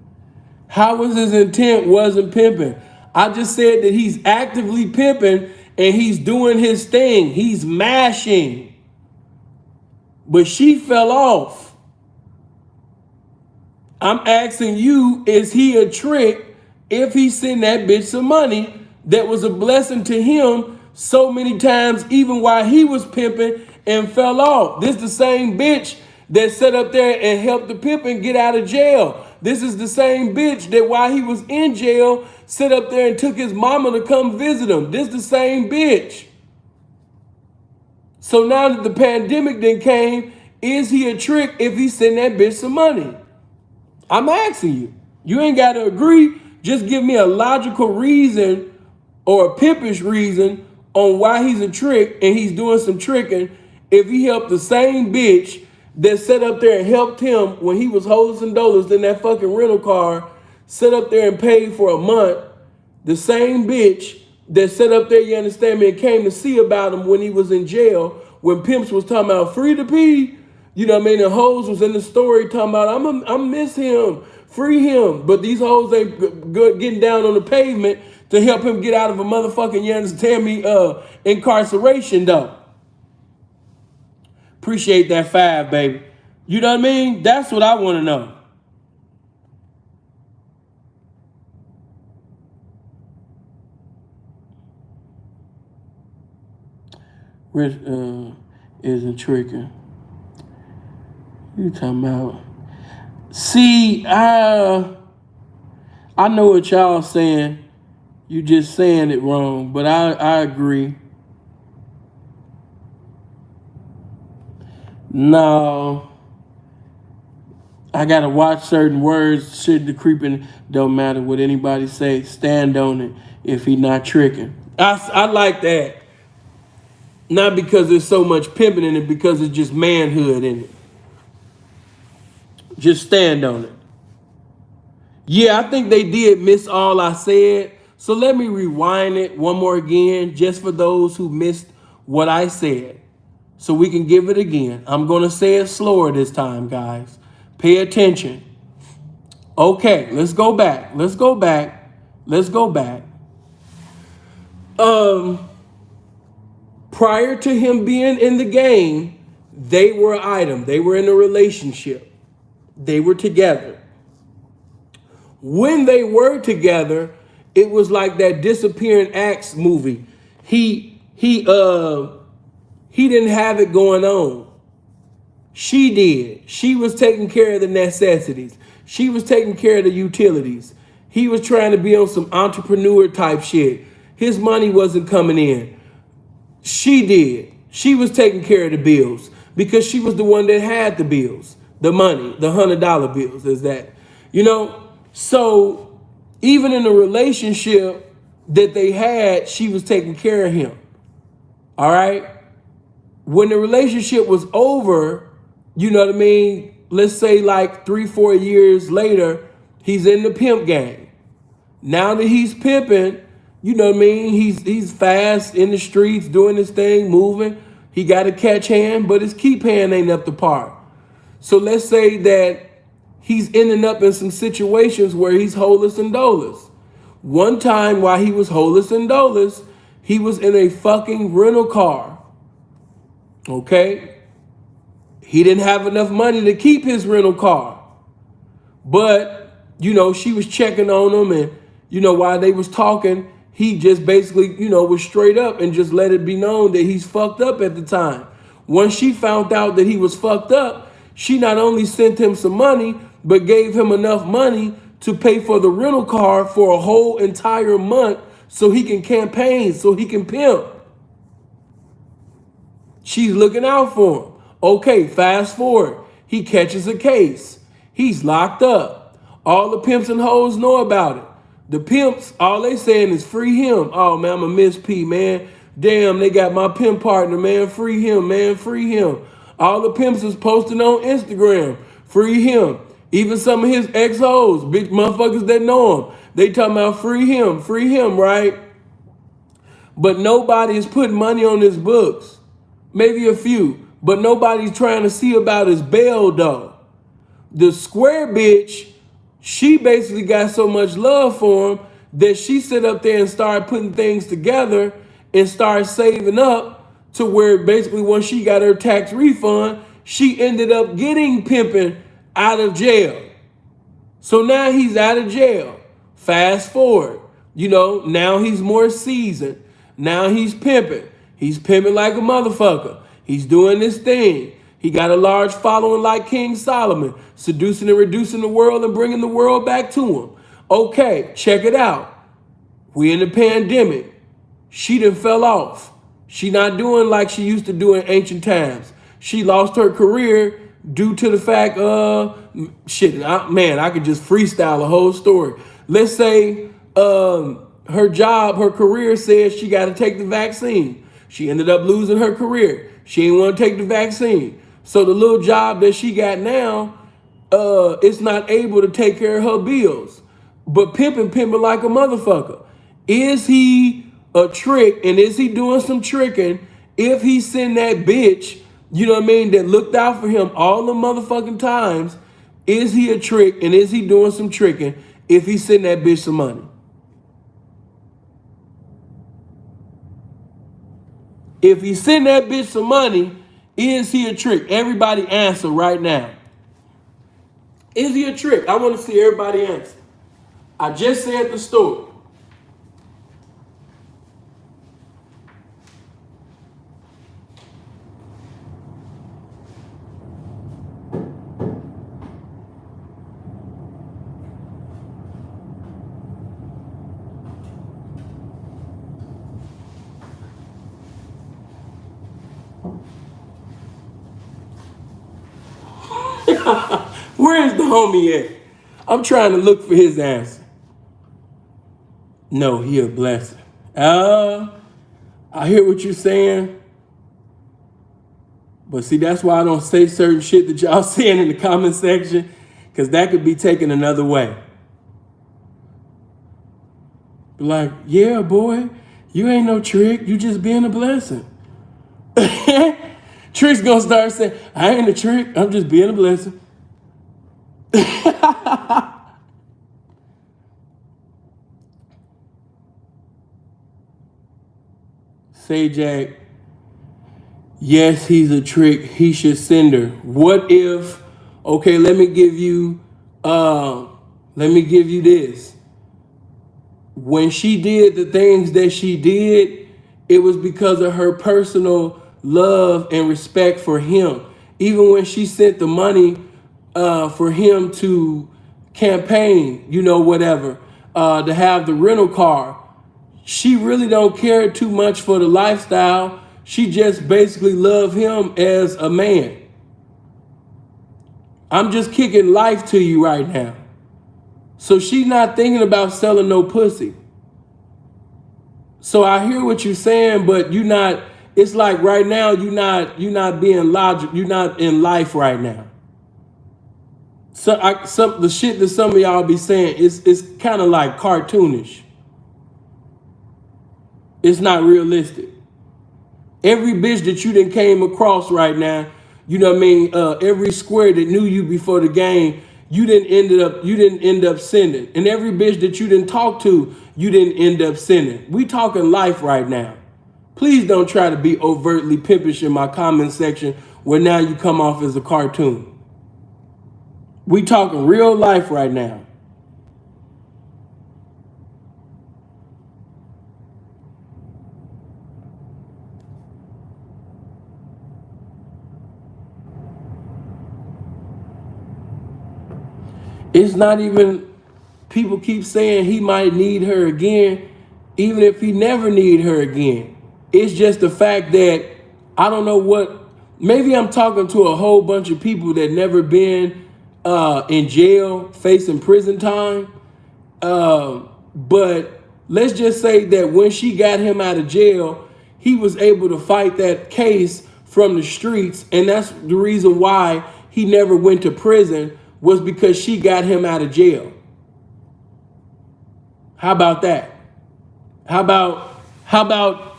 How was his intent wasn't pimping? I just said that he's actively pimping and he's doing his thing. He's mashing. But she fell off. I'm asking you, is he a trick if he sent that bitch some money that was a blessing to him so many times, even while he was pimping and fell off? This the same bitch that sat up there and helped the pimping get out of jail. This is the same bitch that while he was in jail, sat up there and took his mama to come visit him. This the same bitch. So now that the pandemic then came, is he a trick if he send that bitch some money? I'm asking you. You ain't got to agree. Just give me a logical reason or a pimpish reason on why he's a trick and he's doing some tricking if he helped the same bitch that sat up there and helped him when he was holding some dollars in that fucking rental car, sat up there and paid for a month. The same bitch that sat up there, you understand me, and came to see about him when he was in jail, when pimps was talking about free to pee, you know what I mean, and hoes was in the story talking about, I'm miss him, free him. But these hoes ain't good getting down on the pavement to help him get out of a motherfucking, you understand me, incarceration though. Appreciate that 5, baby. You know what I mean? That's what I want to know. Rich isn't tricking. You talking about? See, I know what y'all saying. You just saying it wrong, but I agree. No, I gotta watch certain words. Shit, the creeping don't matter what anybody say. Stand on it if he not tricking. I like that. Not because there's so much pimping in it, because it's just manhood in it. Just stand on it. Yeah, I think they did miss all I said. So let me rewind it one more again, just for those who missed what I said. So we can give it again. I'm going to say it slower this time, guys. Pay attention. Okay, let's go back. Let's go back. Prior to him being in the game, they were an item. They were in a relationship. They were together. When they were together, it was like that Disappearing Acts movie. He didn't have it going on. She did. She was taking care of the necessities. She was taking care of the utilities. He was trying to be on some entrepreneur type shit. His money wasn't coming in. She did. She was taking care of the bills because she was the one that had the bills, the money, the $100 bills, is that, you know? So even in the relationship that they had, she was taking care of him. All right. When the relationship was over, you know what I mean? Let's say like 3-4 years later, he's in the pimp game. Now that he's pimping, you know what I mean? He's fast in the streets, doing his thing, moving. He got a catch hand, but his keep hand ain't up to par. So let's say that he's ending up in some situations where he's holeless and doleless. One time while he was holeless and doleless, he was in a fucking rental car. Okay? He didn't have enough money to keep his rental car. But, you know, she was checking on him, and, you know, while they was talking, he just basically, you know, was straight up and just let it be known that he's fucked up at the time. Once she found out that he was fucked up, she not only sent him some money, but gave him enough money to pay for the rental car for a whole entire month so he can campaign, so he can pimp. She's looking out for him. Okay, fast forward. He catches a case. He's locked up. All the pimps and hoes know about it. The pimps, all they saying is free him. Oh, man, I'm a Miss P, man. Damn, they got my pimp partner, man. Free him, man. Free him. All the pimps is posting on Instagram. Free him. Even some of his ex-hoes, bitch motherfuckers that know him. They talking about free him, right? But nobody is putting money on his books. Maybe a few. But nobody's trying to see about his bail, though. The square bitch, she basically got so much love for him that she sit up there and started putting things together and started saving up to where basically once she got her tax refund, she ended up getting pimping out of jail. So now he's out of jail. Fast forward, you know, now he's more seasoned. Now he's pimping. He's pimping like a motherfucker. He's doing this thing. He got a large following like King Solomon, seducing and reducing the world and bringing the world back to him. Okay, check it out. We in the pandemic. She done fell off. She not doing like she used to do in ancient times. She lost her career due to the fact, I could just freestyle a whole story. Let's say her job, her career says she got to take the vaccine. She ended up losing her career. She didn't want to take the vaccine. So the little job that she got now, it's not able to take care of her bills. But pimping like a motherfucker. Is he a trick, and is he doing some tricking if he send that bitch, you know what I mean, that looked out for him all the motherfucking times? Is he a trick, and is he doing some tricking if he send that bitch some money? If he send that bitch some money, is he a trick? Everybody answer right now. Is he a trick? I want to see everybody answer. I just said the story. Where is the homie at? I'm trying to look for his answer. No, he a blessing. I hear what you're saying. But see, that's why I don't say certain shit that y'all saying in the comment section, because that could be taken another way. Like, yeah, boy, you ain't no trick. You just being a blessing. Trick's gonna start saying, I ain't a trick. I'm just being a blessing. Say Jack, yes, he's a trick. He should send her. What if, okay, let me give you this. When she did the things that she did, it was because of her personal love and respect for him. Even when she sent the money for him to campaign, you know, whatever, to have the rental car, she really don't care too much for the lifestyle. She just basically love him as a man. I'm just kicking life to you right now. So she not thinking about selling no pussy. So I hear what you're saying, but you're not, it's like right now you're not being logical. You're not in life right now. So the shit that some of y'all be saying is kind of like cartoonish. It's not realistic. Every bitch that you done came across right now, you know what I mean, every square that knew you before the game, you didn't end up sending. And every bitch that you didn't talk to, you didn't end up sending. We talking life right now. Please don't try to be overtly pimpish in my comment section where now you come off as a cartoon. We talking real life right now. It's not even, people keep saying he might need her again, even if he never need her again. It's just the fact that, I don't know what, maybe I'm talking to a whole bunch of people that never been in jail, facing prison time. But let's just say that when she got him out of jail, he was able to fight that case from the streets. And that's the reason why he never went to prison, was because she got him out of jail. How about that? How about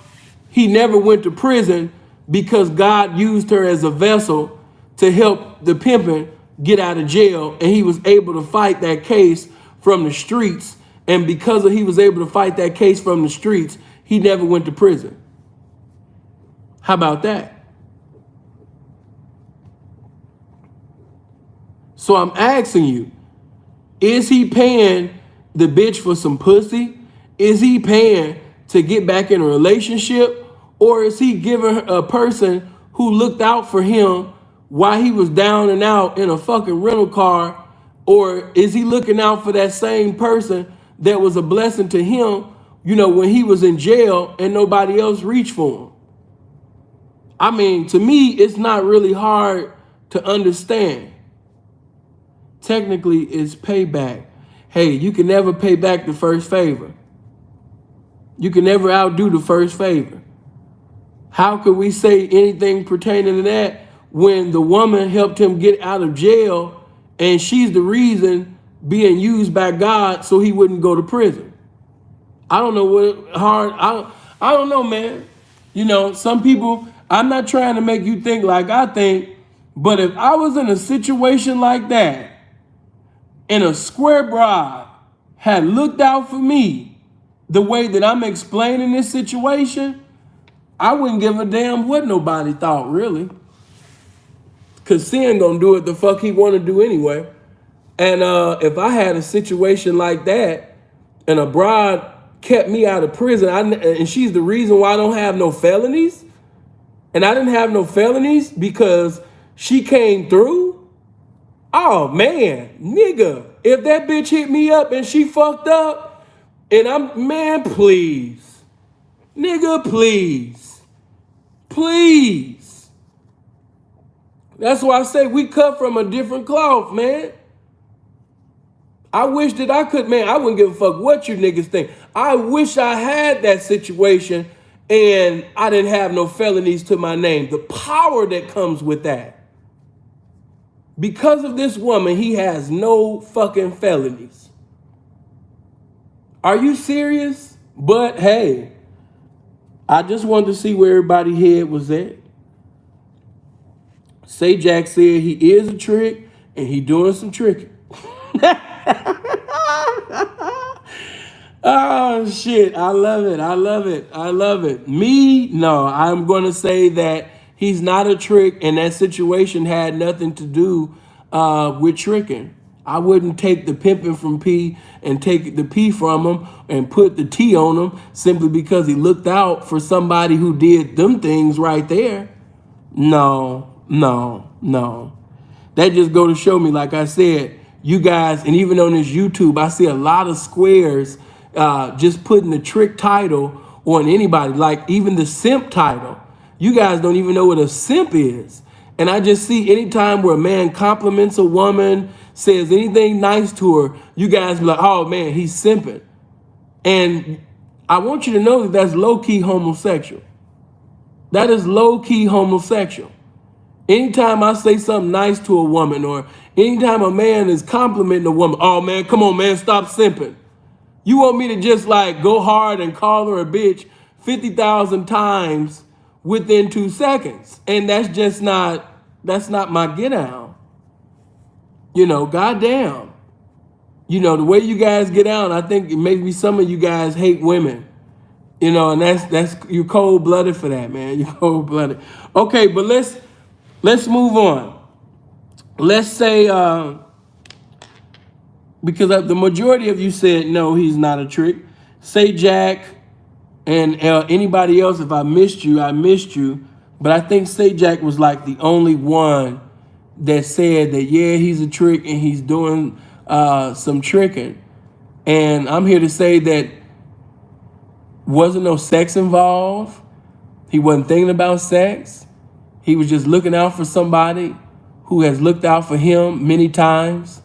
he never went to prison because God used her as a vessel to help the pimpin' get out of jail, and he was able to fight that case from the streets, and because he was able to fight that case from the streets, he never went to prison. How about that? So I'm asking you, is he paying the bitch for some pussy? Is he paying to get back in a relationship? Or is he giving a person who looked out for him while he was down and out in a fucking rental car? Or is he looking out for that same person that was a blessing to him, you know, when he was in jail and nobody else reached for him? I mean, to me, it's not really hard to understand. Technically, it's payback. Hey, you can never pay back the first favor. You can never outdo the first favor. How could we say anything pertaining to that when the woman helped him get out of jail and she's the reason being used by God so he wouldn't go to prison? I don't know what hard, I don't know, man. You know, some people, I'm not trying to make you think like I think, but if I was in a situation like that and a square bride had looked out for me the way that I'm explaining this situation, I wouldn't give a damn what nobody thought, really. Cause sin gonna do what the fuck he wanna do anyway. And if I had a situation like that and a bride kept me out of prison and she's the reason why I don't have no felonies, and I didn't have no felonies because she came through, oh man, nigga, if that bitch hit me up and she fucked up and man, please, nigga, please, please. That's why I say we cut from a different cloth, man. I wish that I could, man, I wouldn't give a fuck what you niggas think. I wish I had that situation and I didn't have no felonies to my name. The power that comes with that. Because of this woman, he has no fucking felonies. Are you serious? But hey, I just wanted to see where everybody's head was at. Say Jack said he is a trick and he doing some tricking. Oh shit, I love it. I love it. I love it. Me, no, I'm going to say that he's not a trick and that situation had nothing to do with tricking. I wouldn't take the pimping from P and take the P from him and put the T on him simply because he looked out for somebody who did them things right there. No. That just go to show me, like I said, you guys, and even on this YouTube, I see a lot of squares just putting the trick title on anybody, like even the simp title. You guys don't even know what a simp is. And I just see anytime where a man compliments a woman, says anything nice to her, you guys be like, oh man, he's simping. And I want you to know that that's low-key homosexual. That is low-key homosexual. Anytime I say something nice to a woman or anytime a man is complimenting a woman, oh man, come on man, stop simping. You want me to just like go hard and call her a bitch 50,000 times within 2 seconds. And that's not my get out. You know, goddamn. You know, the way you guys get out, I think maybe some of you guys hate women. You know, and that's you're cold-blooded for that, man. You're cold-blooded. Okay, but let's move on. Let's say, because the majority of you said, no, he's not a trick. Say Jack and anybody else, if I missed you, I missed you. But I think Say Jack was like the only one that said that, yeah, he's a trick and he's doing some tricking. And I'm here to say that wasn't no sex involved. He wasn't thinking about sex. He was just looking out for somebody who has looked out for him many times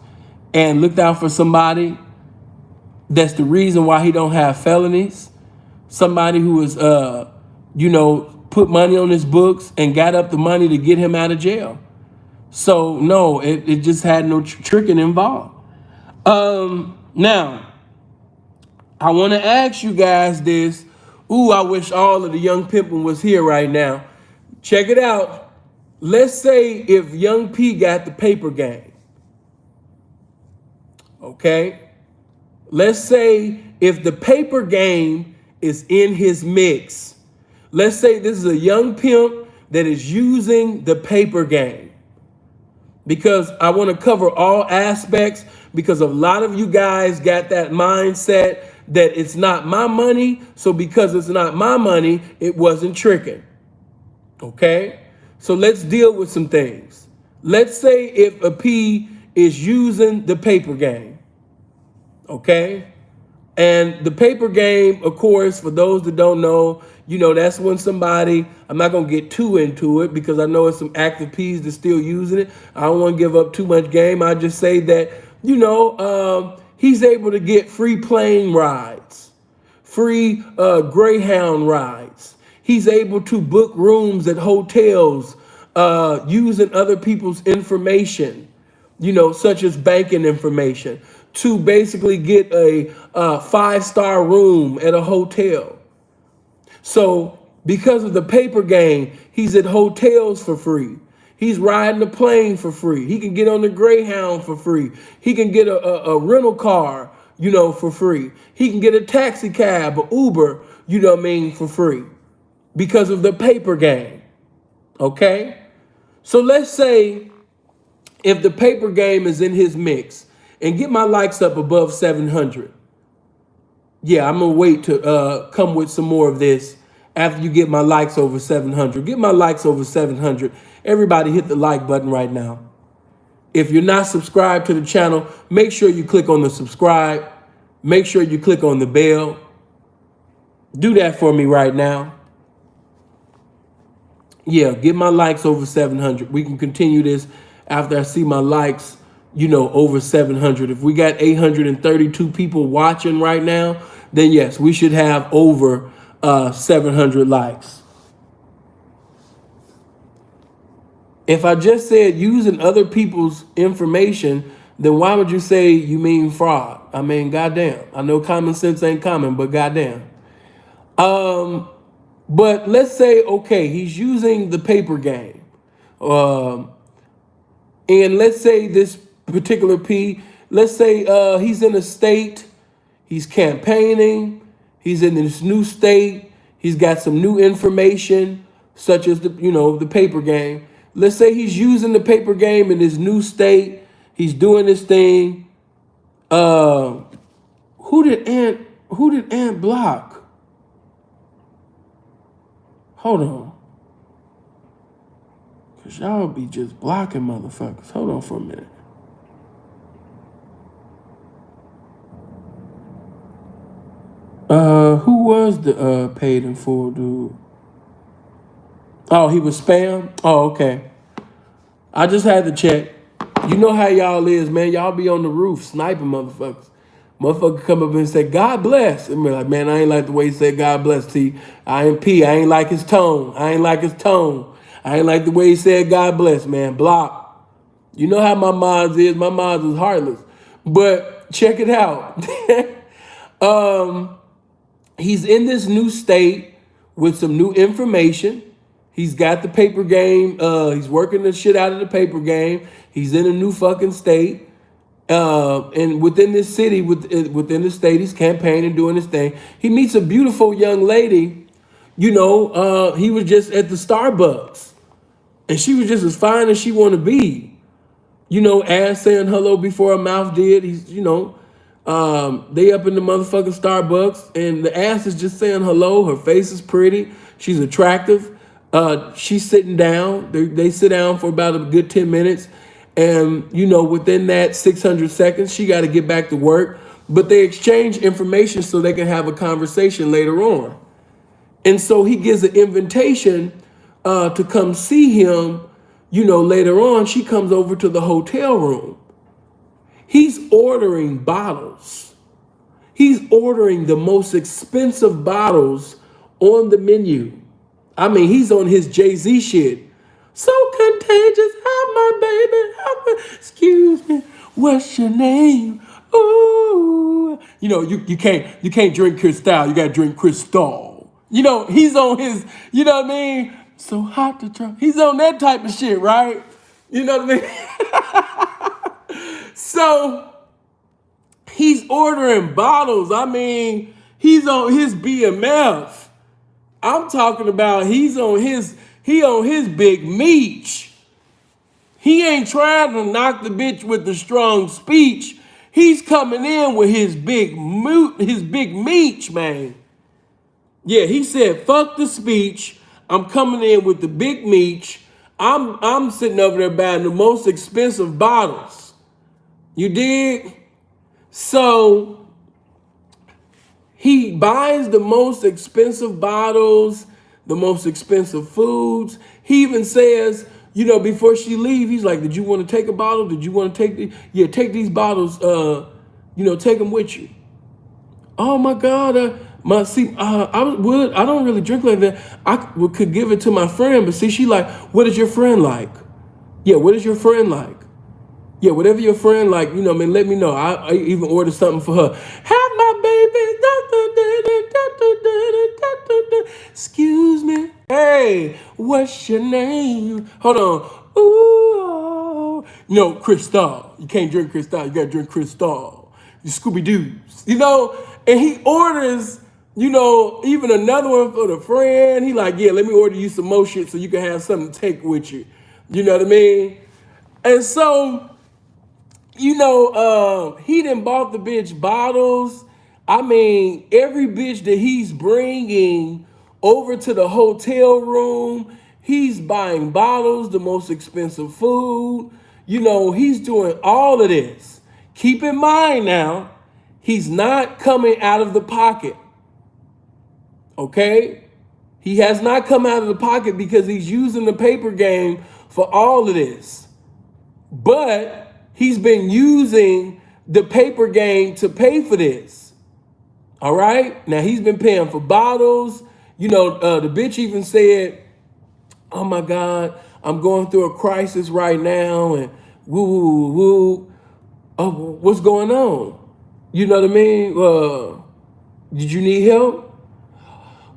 and looked out for somebody that's the reason why he don't have felonies. Somebody who is, put money on his books and got up the money to get him out of jail. So no, it just had no tricking involved. Now, I want to ask you guys this. Ooh, I wish all of the young pimpin' was here right now. Check it out. Let's say if Young P got the paper game. Okay? Let's say if the paper game is in his mix. Let's say this is a young pimp that is using the paper game. Because I want to cover all aspects, because a lot of you guys got that mindset that it's not my money, so because it's not my money, it wasn't tricking. Okay? So let's deal with some things. Let's say if a P is using the paper game. Okay? And the paper game, of course, for those that don't know, You know, that's when somebody, I'm not going to get too into it because I know it's some active P's that's still using it. I don't want to give up too much game. I just say that, you know, he's able to get free plane rides, free Greyhound rides. He's able to book rooms at hotels using other people's information, you know, such as banking information, to basically get a 5-star room at a hotel. So because of the paper game, he's at hotels for free. He's riding a plane for free. He can get on the Greyhound for free. He can get a rental car, you know, for free. He can get a taxi cab, or Uber, you know what I mean, for free because of the paper game. Okay? So let's say if the paper game is in his mix, and get my likes up above 700. Yeah, I'm going to wait to come with some more of this after you get my likes over 700. Get my likes over 700. Everybody hit the like button right now. If you're not subscribed to the channel, make sure you click on the subscribe. Make sure you click on the bell. Do that for me right now. Yeah, get my likes over 700. We can continue this after I see my likes, you know, over 700. If we got 832 people watching right now, then yes, we should have over 700 likes. If I just said using other people's information, then why would you say you mean fraud? I mean, goddamn. I know common sense ain't common, but goddamn. But let's say, okay, he's using the paper game. And let's say this particular P, let's say he's in a state, he's campaigning, he's in this new state, he's got some new information, such as the, you know, the paper game. Let's say he's using the paper game in his new state, he's doing this thing. Who did Ant block? Hold on. Cause y'all be just blocking motherfuckers. Hold on for a minute. Who was the paid in full dude? Oh, he was spam? Oh, okay. I just had to check. You know how y'all is, man. Y'all be on the roof sniping motherfuckers. Motherfucker come up and say, God bless. And be like, man, I ain't like the way he said God bless T. I ain't P. I ain't like his tone. I ain't like his tone. I ain't like the way he said God bless, man. Block. You know how my mods is. My mods is heartless. But check it out. He's in this new state with some new information. He's got the paper game. He's working the shit out of the paper game. He's in a new fucking state. And within this city, within the state, he's campaigning, doing his thing. He meets a beautiful young lady. You know, he was just at the Starbucks. And she was just as fine as she want to be. You know, ass saying hello before her mouth did. He's, you know, they up in the motherfucking Starbucks. And the ass is just saying hello. Her face is pretty. She's attractive. She's sitting down. They sit down for about a good 10 minutes. And, you know, within that 600 seconds, she got to get back to work. But they exchange information so they can have a conversation later on. And so he gives an invitation to come see him, you know, later on. She comes over to the hotel room. He's ordering bottles. He's ordering the most expensive bottles on the menu. I mean, he's on his Jay-Z shit. So contagious, have my baby, have my, excuse me, what's your name? Ooh. You know, you can't drink Cristal, you gotta drink Cristal. You know, he's on his, you know what I mean? So hot to try. He's on that type of shit, right? You know what I mean? So he's ordering bottles. I mean, he's on his BMF. I'm talking about he on his big meech. He ain't trying to knock the bitch with the strong speech. He's coming in with his big meech, man. Yeah, he said, fuck the speech. I'm coming in with the big meech. I'm sitting over there buying the most expensive bottles. You dig? So He buys the most expensive bottles, the most expensive foods. He even says, you know, before she leaves, he's like, did you want to take a bottle? Did you want to take take these bottles, you know, take them with you. Oh my God, I don't really drink like that. Could give it to my friend, but see, she like, what is your friend like? Yeah, what is your friend like? Yeah, whatever your friend like, you know, man, let me know. I even ordered something for her. Have my baby, excuse me. Hey, what's your name? Hold on. Ooh, no, Cristal. You can't drink Cristal. You gotta drink Cristal. You Scooby Doo's, you know. And he orders, you know, even another one for the friend. He like, yeah, let me order you some more shit so you can have something to take with you. You know what I mean? And so, you know, he done bought the bitch bottles. I mean, every bitch that he's bringing over to the hotel room, he's buying bottles, the most expensive food. You know, he's doing all of this. Keep in mind now, he's not coming out of the pocket. Okay? He has not come out of the pocket because he's using the paper game for all of this. But he's been using the paper game to pay for this. All right? Now, he's been paying for bottles. You know, the bitch even said, oh, my God, I'm going through a crisis right now. And woo, woo, woo, woo. Oh, what's going on? You know what I mean? Did you need help?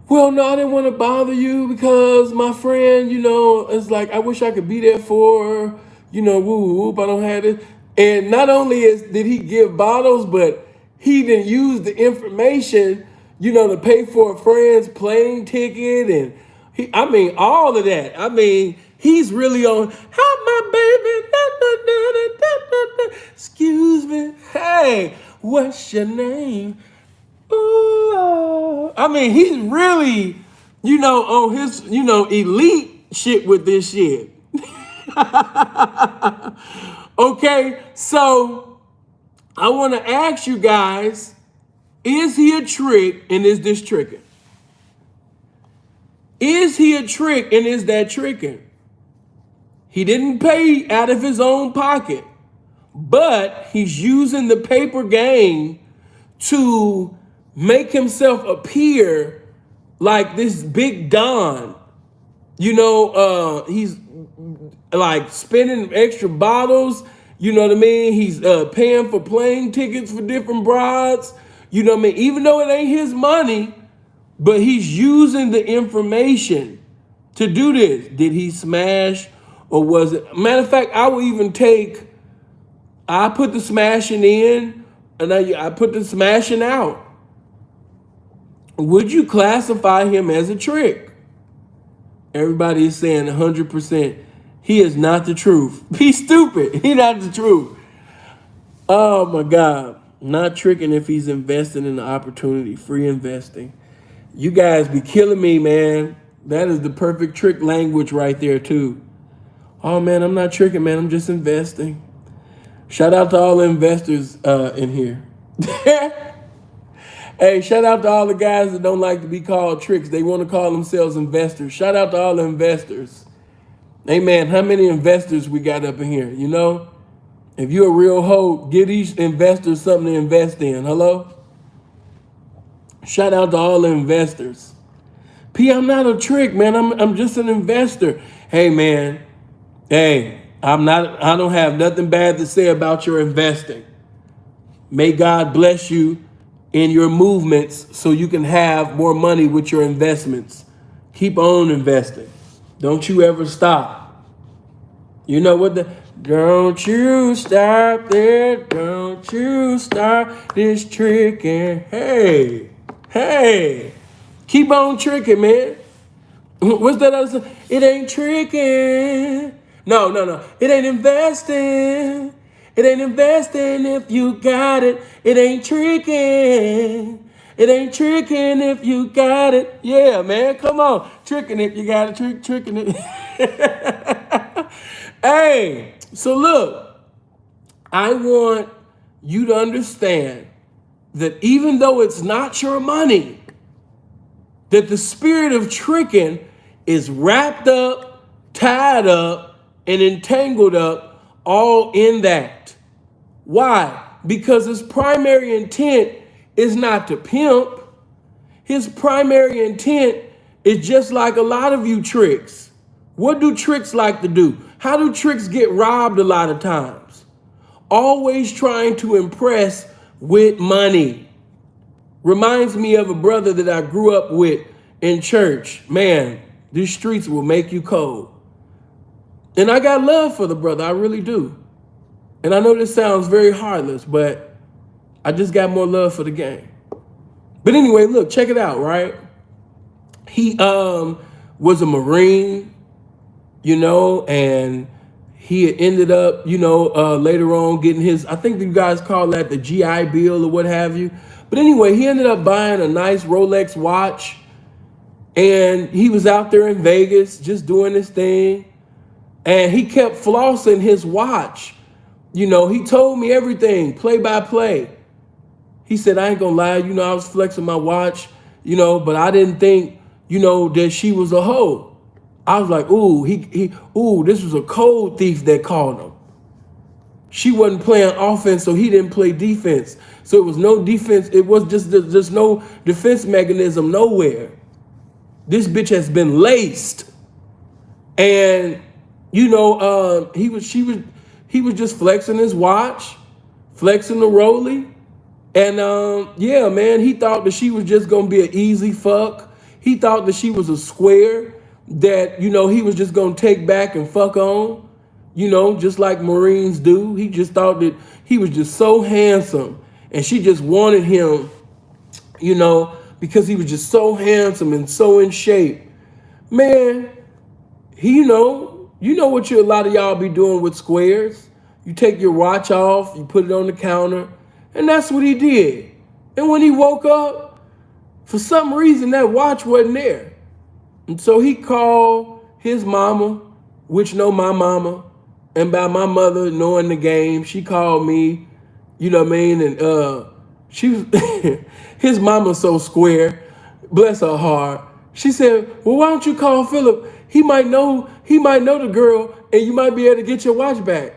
Well, no, I didn't want to bother you because my friend, you know, is like, I wish I could be there for her. You know, woo, woo, but I don't have it. And not only did he give bottles, but he didn't use the information, you know, to pay for a friend's plane ticket. And I mean, all of that. I mean, he's really on, help my baby. Excuse me. Hey, what's your name? Ooh. I mean, he's really, you know, on his, you know, elite shit with this shit. Okay, so I want to ask you guys, is he a trick and is this tricking? Is he a trick and is that tricking? He didn't pay out of his own pocket, but he's using the paper game to make himself appear like this big Don. You know, he's like spending extra bottles. You know what I mean? He's paying for plane tickets for different brides. You know what I mean? Even though it ain't his money, but he's using the information to do this. Did he smash or was it? Matter of fact, I will even I put the smashing in and I put the smashing out. Would you classify him as a trick? Everybody is saying 100%. He is not the truth. He's stupid. He's not the truth. Oh my God. Not tricking if he's investing in the opportunity. Free investing. You guys be killing me, man. That is the perfect trick language right there too. Oh man, I'm not tricking, man. I'm just investing. Shout out to all the investors in here. Hey, shout out to all the guys that don't like to be called tricks. They want to call themselves investors. Shout out to all the investors. Hey, man, how many investors we got up in here? You know, if you're a real hoe, give these investors something to invest in. Hello? Shout out to all the investors. P, I'm not a trick, man. I'm just an investor. Hey, man. Hey, I don't have nothing bad to say about your investing. May God bless you in your movements so you can have more money with your investments. Keep on investing. Don't you ever stop. You know what don't you stop there. Don't you stop this tricking. Hey. Keep on tricking, man. What's that other song? It ain't tricking. No. It ain't investing. It ain't investing if you got it. It ain't tricking. It ain't tricking if you got it. Yeah, man, come on. Tricking if you got it. Tricking it. Hey, so look, I want you to understand that even though it's not your money, that the spirit of tricking is wrapped up, tied up, and entangled up all in that. Why? Because his primary intent is not to pimp. His primary intent is just like a lot of you tricks. What do tricks like to do? How do tricks get robbed a lot of times? Always trying to impress with money. Reminds me of a brother that I grew up with in church. Man, these streets will make you cold. And I got love for the brother, I really do. And I know this sounds very heartless, but I just got more love for the game. But anyway, look, check it out, right? He was a Marine, you know, and he had ended up, you know, later on getting his, I think you guys call that the GI Bill or what have you. But anyway, he ended up buying a nice Rolex watch, and he was out there in Vegas just doing his thing, and he kept flossing his watch. You know, he told me everything, play by play. He said, I ain't gonna lie, you know, I was flexing my watch, you know, but I didn't think, you know, that she was a hoe. I was like, ooh, this was a code thief that called him. She wasn't playing offense, so he didn't play defense. So it was no defense. It was just no defense mechanism nowhere. This bitch has been laced. And, you know, he was just flexing his watch, flexing the Rollie. And yeah, man, he thought that she was just gonna be an easy fuck. He thought that she was a square that, you know, he was just gonna take back and fuck on, you know, just like Marines do. He just thought that he was just so handsome and she just wanted him, you know, because he was just so handsome and so in shape. Man, you know what a lot of y'all be doing with squares. You take your watch off, you put it on the counter, and that's what he did. And when he woke up, for some reason that watch wasn't there. And so he called his mama, which know my mama, and by my mother knowing the game, she called me, you know what I mean? And she was, his mama's so square, bless her heart. She said, well, why don't you call Philip? He might know the girl, and you might be able to get your watch back.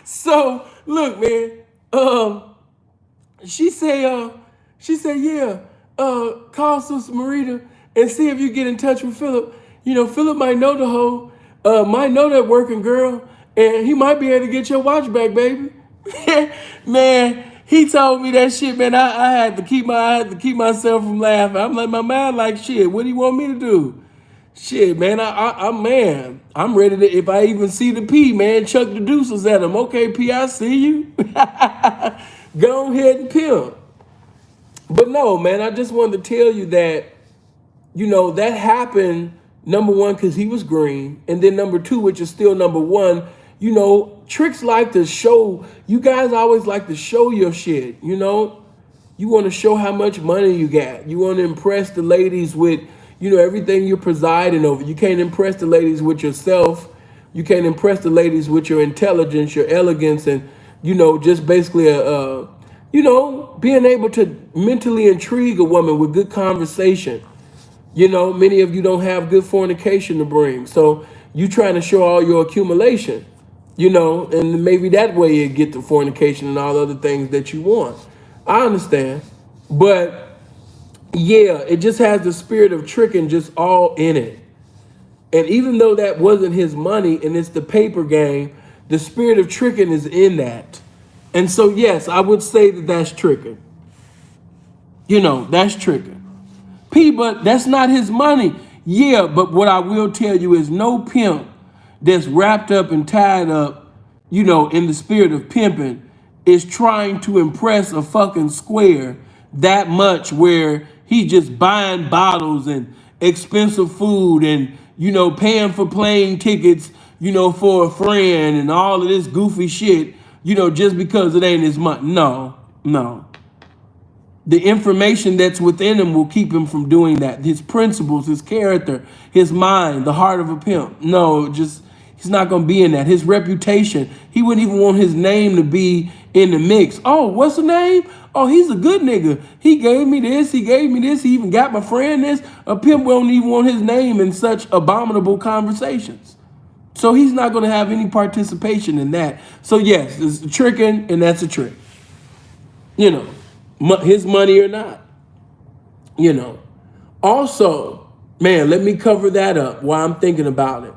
So look, man, she said, yeah, call Sister Marita and see if you get in touch with Philip. You know, Philip might know the hoe, might know that working girl, and he might be able to get your watch back, baby. Man, he told me that shit, man. I had to keep myself from laughing. I'm like, my man, like, shit, what do you want me to do? Shit, man, I'm ready to, if I even see the P, man, chuck the deuces at him. Okay, P, I see you. Go ahead and pimp. But no, man, I just wanted to tell you that, you know, that happened, number one, because he was green. And then number two, which is still number one, you know, tricks like to show, you guys always like to show your shit, you know. You want to show how much money you got. You want to impress the ladies with, you know, everything you're presiding over. You can't impress the ladies with yourself. You can't impress the ladies with your intelligence, your elegance, and, you know, just basically, you know, being able to mentally intrigue a woman with good conversation. You know, many of you don't have good fornication to bring. So you trying to show all your accumulation, you know, and maybe that way you get the fornication and all other things that you want. I understand. But yeah, it just has the spirit of tricking just all in it. And even though that wasn't his money and it's the paper game, the spirit of tricking is in that. And so, yes, I would say that that's tricking. You know, that's tricking. P, but that's not his money. Yeah, but what I will tell you is no pimp that's wrapped up and tied up, you know, in the spirit of pimping is trying to impress a fucking square that much where he just buying bottles and expensive food and, you know, paying for plane tickets, you know, for a friend and all of this goofy shit, you know, just because it ain't his money. No. The information that's within him will keep him from doing that. His principles, his character, his mind, the heart of a pimp. No, just He's not going to be in that. His reputation, he wouldn't even want his name to be in the mix. Oh, what's the name? Oh, he's a good nigga. He gave me this. He gave me this. He even got my friend this. A pimp won't even want his name in such abominable conversations. So he's not going to have any participation in that. So yes, it's tricking, and that's a trick. You know, his money or not. You know. Also, man, let me cover that up while I'm thinking about it.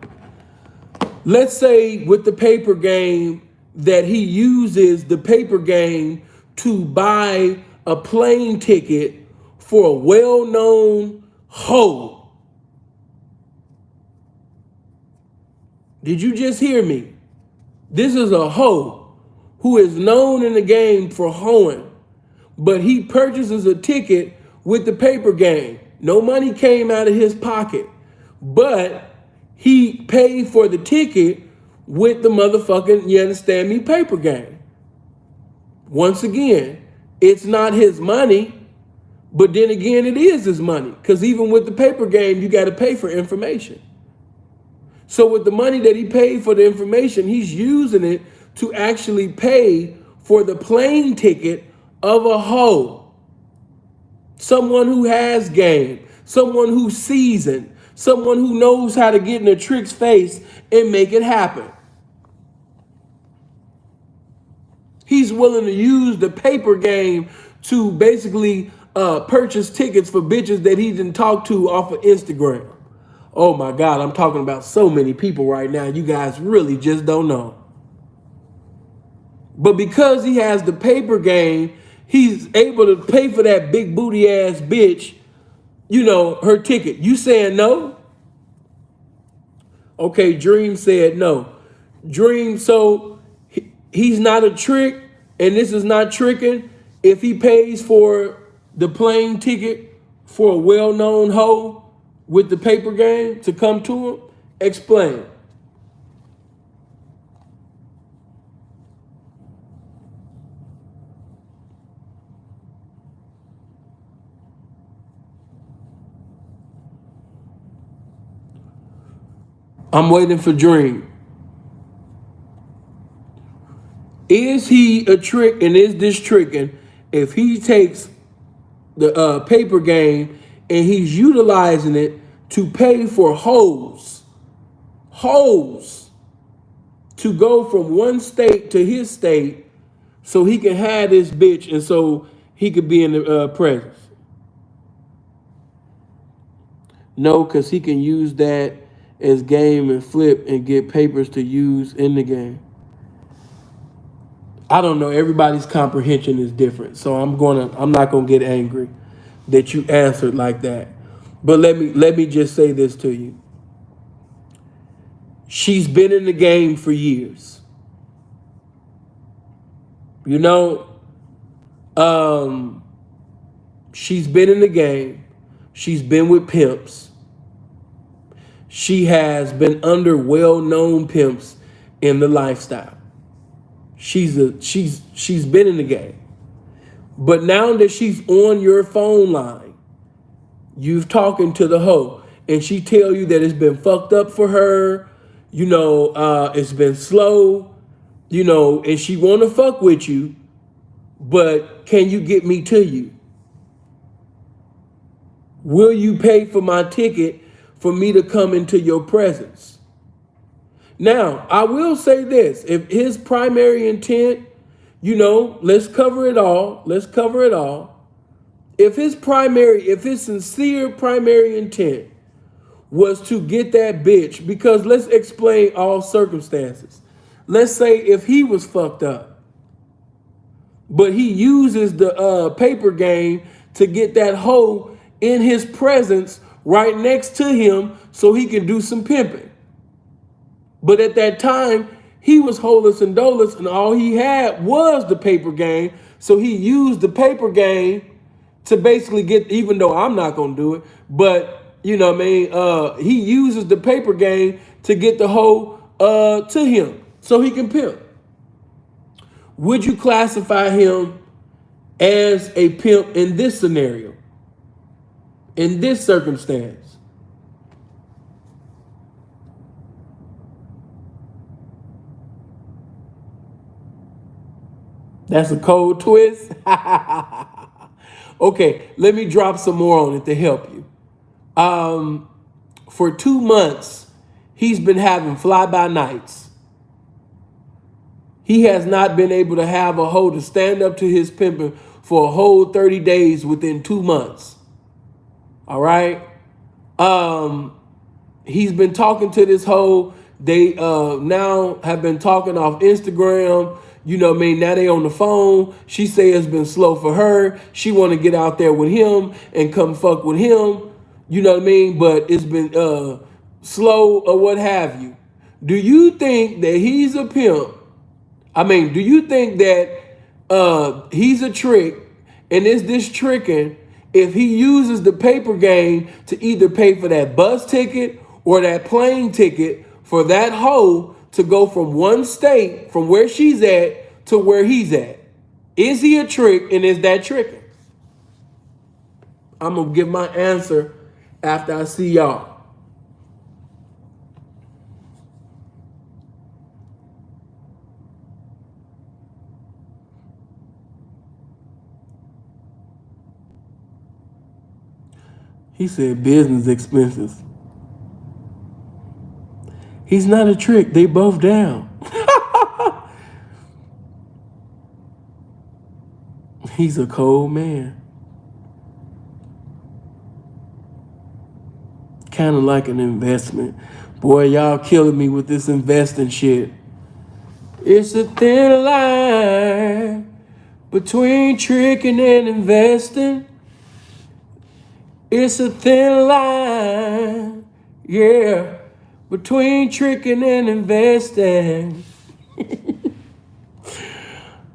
Let's say with the paper game that he uses the paper game to buy a plane ticket for a well-known hoe. Did you just hear me? This is a hoe who is known in the game for hoeing, but he purchases a ticket with the paper game. No money came out of his pocket, but he paid for the ticket with the motherfucking, you understand me, paper game. Once again, it's not his money, but then again, it is his money. Because even with the paper game, you got to pay for information. So with the money that he paid for the information, he's using it to actually pay for the plane ticket of a hoe. Someone who has game, someone who's seasoned, someone who knows how to get in a trick's face and make it happen. He's willing to use the paper game to basically purchase tickets for bitches that he didn't talk to off of Instagram. Oh my God, I'm talking about so many people right now. You guys really just don't know. But because he has the paper game, he's able to pay for that big booty ass bitch, you know, her ticket. You saying no? Okay, Dream said no. Dream, so he's not a trick, and this is not tricking if he pays for the plane ticket for a well-known hoe with the paper game to come to him? Explain. I'm waiting for Dream. Is he a trick, and is this tricking if he takes the paper game and he's utilizing it to pay for hoes to go from one state to his state so he can have this bitch and so he could be in the presence? No, because he can use that as game and flip and get papers to use in the game. I don't know. Everybody's comprehension is different. So I'm not gonna get angry that you answered like that. But let me just say this to you. She's been in the game for years. You know, she's been in the game. She's been with pimps. She has been under well-known pimps in the lifestyle. She's been in the game. But now that she's on your phone line, you've talking to the hoe, and she tell you that it's been fucked up for her, you know, it's been slow, you know, and she want to fuck with you, but can you get me to you? Will you pay for my ticket for me to come into your presence? Now, I will say this. If his primary intent, you know, let's cover it all. If his sincere primary intent was to get that bitch, because let's explain all circumstances. Let's say if he was fucked up, but he uses the paper game to get that hoe in his presence right next to him so he can do some pimping. But at that time, he was holeless and doleless, and all he had was the paper game. So he used the paper game to basically get, even though I'm not going to do it, but, you know what I mean, he uses the paper game to get the hoe to him so he can pimp. Would you classify him as a pimp in this scenario? In this circumstance? That's a cold twist. Okay, let me drop some more on it to help you. For 2 months, he's been having fly-by-nights. He has not been able to have a hoe to stand up to his pimping for a whole 30 days within 2 months. All right? He's been talking to this hoe. They now have been talking off Instagram. You know what I mean? Now they on the phone. She say it's been slow for her. She want to get out there with him and come fuck with him. You know what I mean? But it's been slow or what have you. Do you think that he's a pimp? I mean, do you think that he's a trick and is this tricking if he uses the paper game to either pay for that bus ticket or that plane ticket for that hoe to go from one state, from where she's at, to where he's at? Is he a trick and is that tricking? I'm going to give my answer after I see y'all. He said business expenses. He's not a trick. They both down. He's a cold man. Kind of like an investment. Boy, y'all killing me with this investing shit. It's a thin line between tricking and investing. It's a thin line, yeah, between tricking and investing.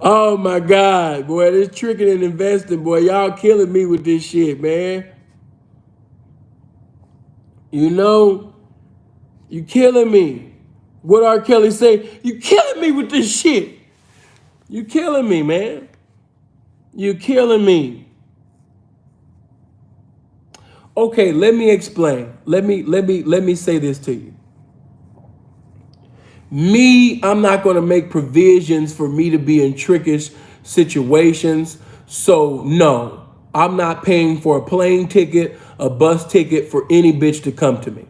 Oh my God, boy, this tricking and investing, boy, y'all killing me with this shit, man. You know, you killing me. What R. Kelly say? You killing me with this shit. You killing me, man. You killing me. Okay, let me explain. Let me say this to you. Me, I'm not going to make provisions for me to be in trickish situations. So no, I'm not paying for a plane ticket, a bus ticket for any bitch to come to me.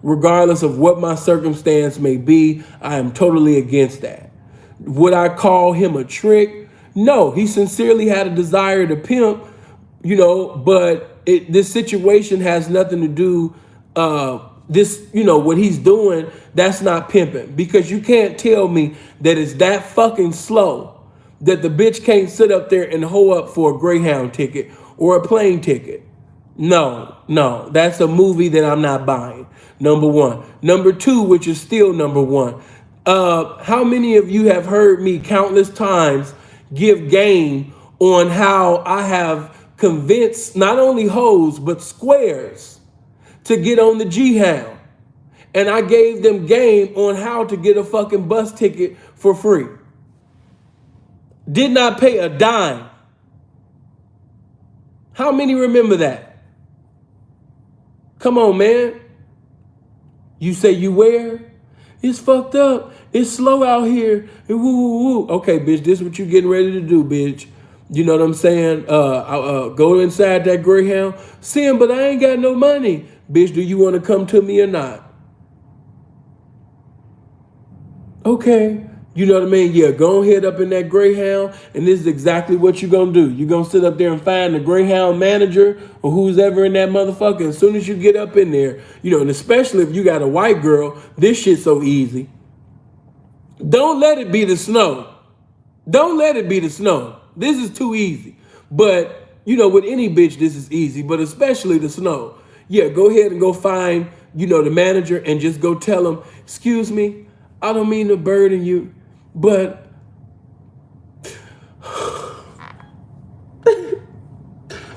Regardless of what my circumstance may be, I am totally against that. Would I call him a trick? No, he sincerely had a desire to pimp, you know, but this situation has nothing to do, what he's doing, that's not pimping. Because you can't tell me that it's that fucking slow that the bitch can't sit up there and hoe up for a Greyhound ticket or a plane ticket. No, that's a movie that I'm not buying. Number one. Number two, which is still number one. How many of you have heard me countless times give game on how I have convinced not only hoes, but squares to get on the G-Hound? And I gave them game on how to get a fucking bus ticket for free. Did not pay a dime. How many remember that? Come on, man. You say you where? It's fucked up. It's slow out here. Woo, woo, woo. Okay, bitch, this is what you getting ready to do, bitch. You know what I'm saying? Go inside that Greyhound. See him, but I ain't got no money. Bitch, do you want to come to me or not? Okay. You know what I mean? Yeah, go ahead up in that Greyhound, and this is exactly what you're going to do. You're going to sit up there and find the Greyhound manager or who's ever in that motherfucker. As soon as you get up in there, you know, and especially if you got a white girl, this shit's so easy. Don't let it be the snow. Don't let it be the snow. This is too easy. But, you know, with any bitch, this is easy, but especially the snow. Yeah, go ahead and go find, you know, the manager and just go tell him, excuse me, I don't mean to burden you, but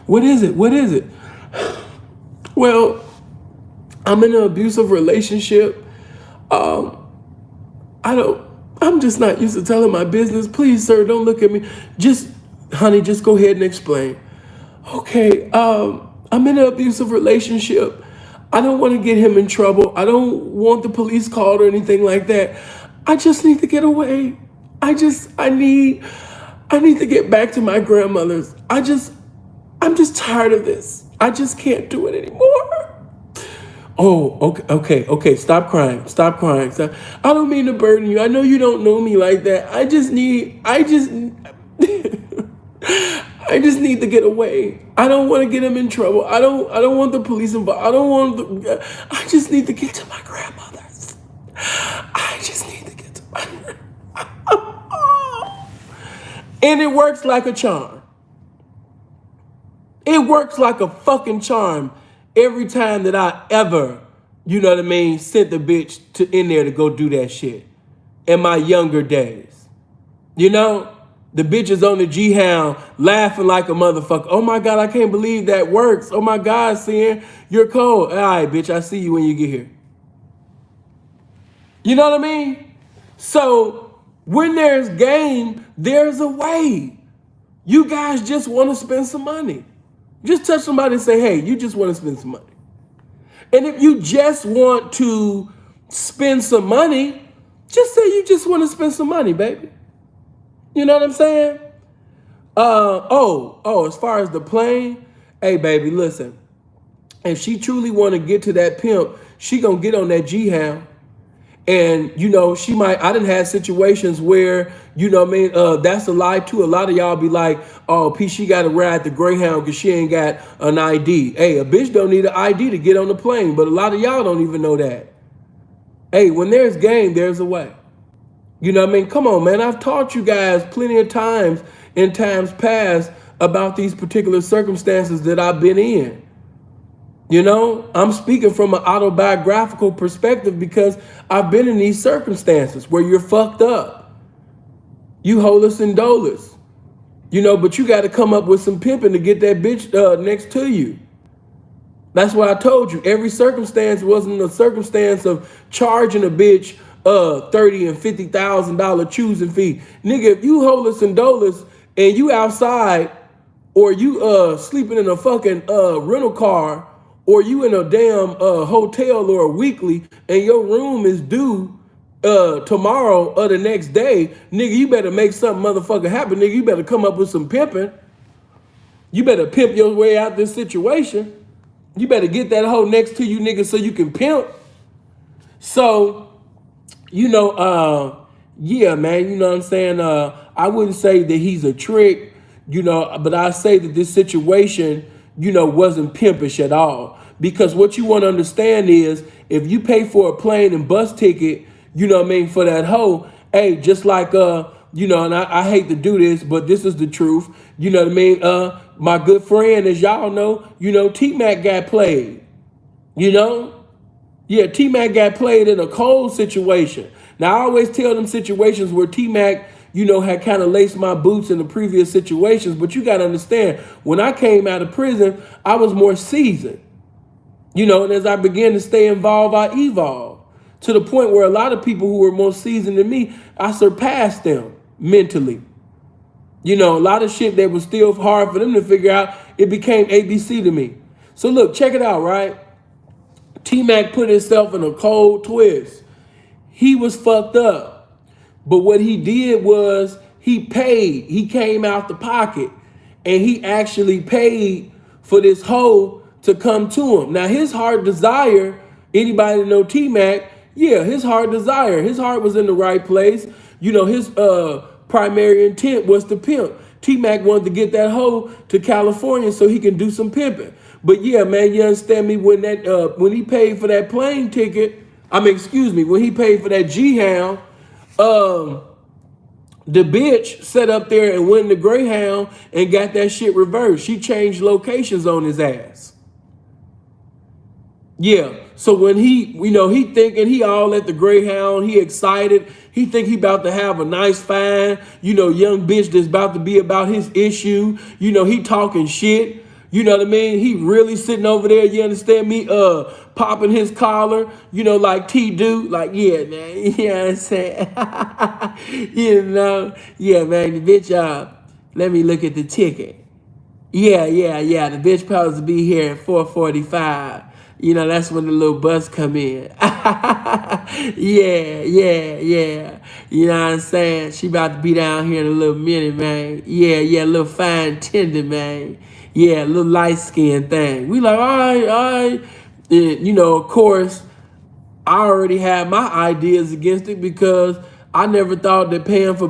what is it? What is it? Well, I'm in an abusive relationship. I'm just not used to telling my business. Please, sir, don't look at me. Honey, just go ahead and explain. Okay, I'm in an abusive relationship. I don't want to get him in trouble. I don't want the police called or anything like that. I just need to get away. I need I need to get back to my grandmother's. I'm just tired of this. I just can't do it anymore. Oh, okay. Stop crying. Stop. I don't mean to burden you. I know you don't know me like that. I just I just need to get away. I don't want to get him in trouble. I don't want the police involved. I just need to get to my grandmother's. I just need to get to my And it works like a charm. It works like a fucking charm every time that I ever, you know what I mean, sent the bitch in there to go do that shit in my younger days. You know? The bitches on the G-Hound laughing like a motherfucker. Oh my God, I can't believe that works. Oh my God, Sin, you're cold. All right, bitch, I see you when you get here. You know what I mean? So when there's game, there's a way. You guys just want to spend some money. Just touch somebody and say, hey, you just want to spend some money. And if you just want to spend some money, just say you just want to spend some money, baby. You know what I'm saying? As far as the plane, hey, baby, listen. If she truly want to get to that pimp, she gonna get on that G-Hound. And, you know, I done had situations where, you know what I mean, that's a lie too. A lot of y'all be like, oh, P, she got to ride the Greyhound because she ain't got an ID. Hey, a bitch don't need an ID to get on the plane, but a lot of y'all don't even know that. Hey, when there's game, there's a way. You know what I mean? Come on, man. I've taught you guys plenty of times in times past about these particular circumstances that I've been in. You know, I'm speaking from an autobiographical perspective because I've been in these circumstances where you're fucked up. You holus and dolus. You know, but you got to come up with some pimping to get that bitch next to you. That's why I told you every circumstance wasn't a circumstance of charging a bitch $30,000 and $50,000 choosing fee. Nigga, if you holus and dolus and you outside or you sleeping in a fucking rental car or you in a damn hotel or a weekly and your room is due tomorrow or the next day, nigga, you better make something motherfucker happen. Nigga, you better come up with some pimping. You better pimp your way out this situation. You better get that hoe next to you, nigga, so you can pimp. So, you know, yeah, man, you know what I'm saying? I wouldn't say that he's a trick, you know, but I say that this situation, you know, wasn't pimpish at all. Because what you want to understand is if you pay for a plane and bus ticket, you know what I mean, for that hoe, hey, just like, you know, and I hate to do this, but this is the truth. You know what I mean? My good friend, as y'all know, you know, T-Mac got played, you know? Yeah, T-Mac got played in a cold situation. Now, I always tell them situations where T-Mac, you know, had kind of laced my boots in the previous situations, but you got to understand, when I came out of prison, I was more seasoned. You know, and as I began to stay involved, I evolved to the point where a lot of people who were more seasoned than me, I surpassed them mentally. You know, a lot of shit that was still hard for them to figure out, it became ABC to me. So look, check it out, right? T-Mac put himself in a cold twist. He was fucked up. But what he did was he paid. He came out the pocket and he actually paid for this hoe to come to him. Now, his heart desire, anybody that know T-Mac, yeah, his heart desire. His heart was in the right place. You know, his primary intent was to pimp. T-Mac wanted to get that hoe to California so he can do some pimping. But yeah, man, you understand me, when that when he paid for that plane ticket, when he paid for that G-Hound, the bitch sat up there and went in the Greyhound and got that shit reversed. She changed locations on his ass. Yeah, so when he, you know, he thinking he all at the Greyhound, he excited, he think he about to have a nice, fine, you know, young bitch that's about to be about his issue, you know, he talking shit, you know what I mean? He really sitting over there, you understand me, popping his collar, you know, like T do, like, yeah, man, you know what I'm saying? You know, yeah, man, the bitch, let me look at the ticket. Yeah, the bitch supposed to be here at 4:45. You know, that's when the little bus come in. Yeah. You know what I'm saying? She about to be down here in a little minute, man. Yeah, little fine tender, man. Yeah, little light skinned thing. We like, all right. And, you know, of course, I already had my ideas against it because I never thought that paying for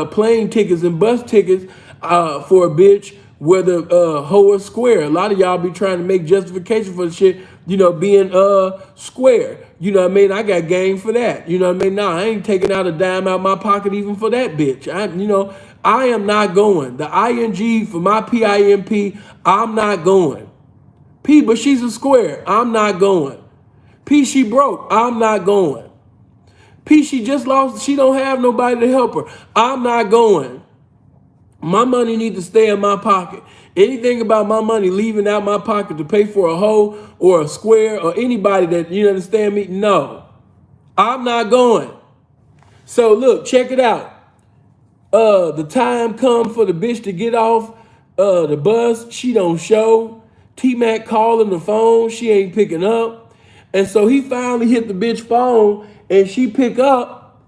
plane tickets and bus tickets for a bitch, whether hoe or square. A lot of y'all be trying to make justification for the shit, you know, being square. You know what I mean? I got game for that. You know what I mean? Nah, I ain't taking out a dime out my pocket even for that bitch. I am not going. The ing for my PIMP, I'm not going. P, but she's a square. I'm not going. P, she broke. I'm not going. P, she just lost. She don't have nobody to help her. I'm not going. My money needs to stay in my pocket. Anything about my money leaving out my pocket to pay for a hoe or a square or anybody that, you understand me? No, I'm not going. So look, check it out. The time come for the bitch to get off the bus. She don't show. T-Mac calling the phone. She ain't picking up. And so he finally hit the bitch phone and she pick up.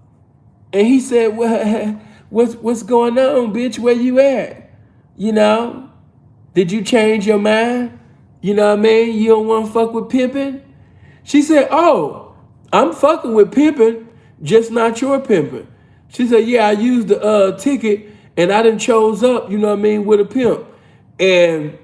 And he said, well, what's going on, bitch? Where you at? You know? Did you change your mind? You know what I mean? You don't want to fuck with pimping? She said, oh, I'm fucking with pimping, just not your pimping. She said, yeah, I used the ticket and I done chose up, you know what I mean, with a pimp. And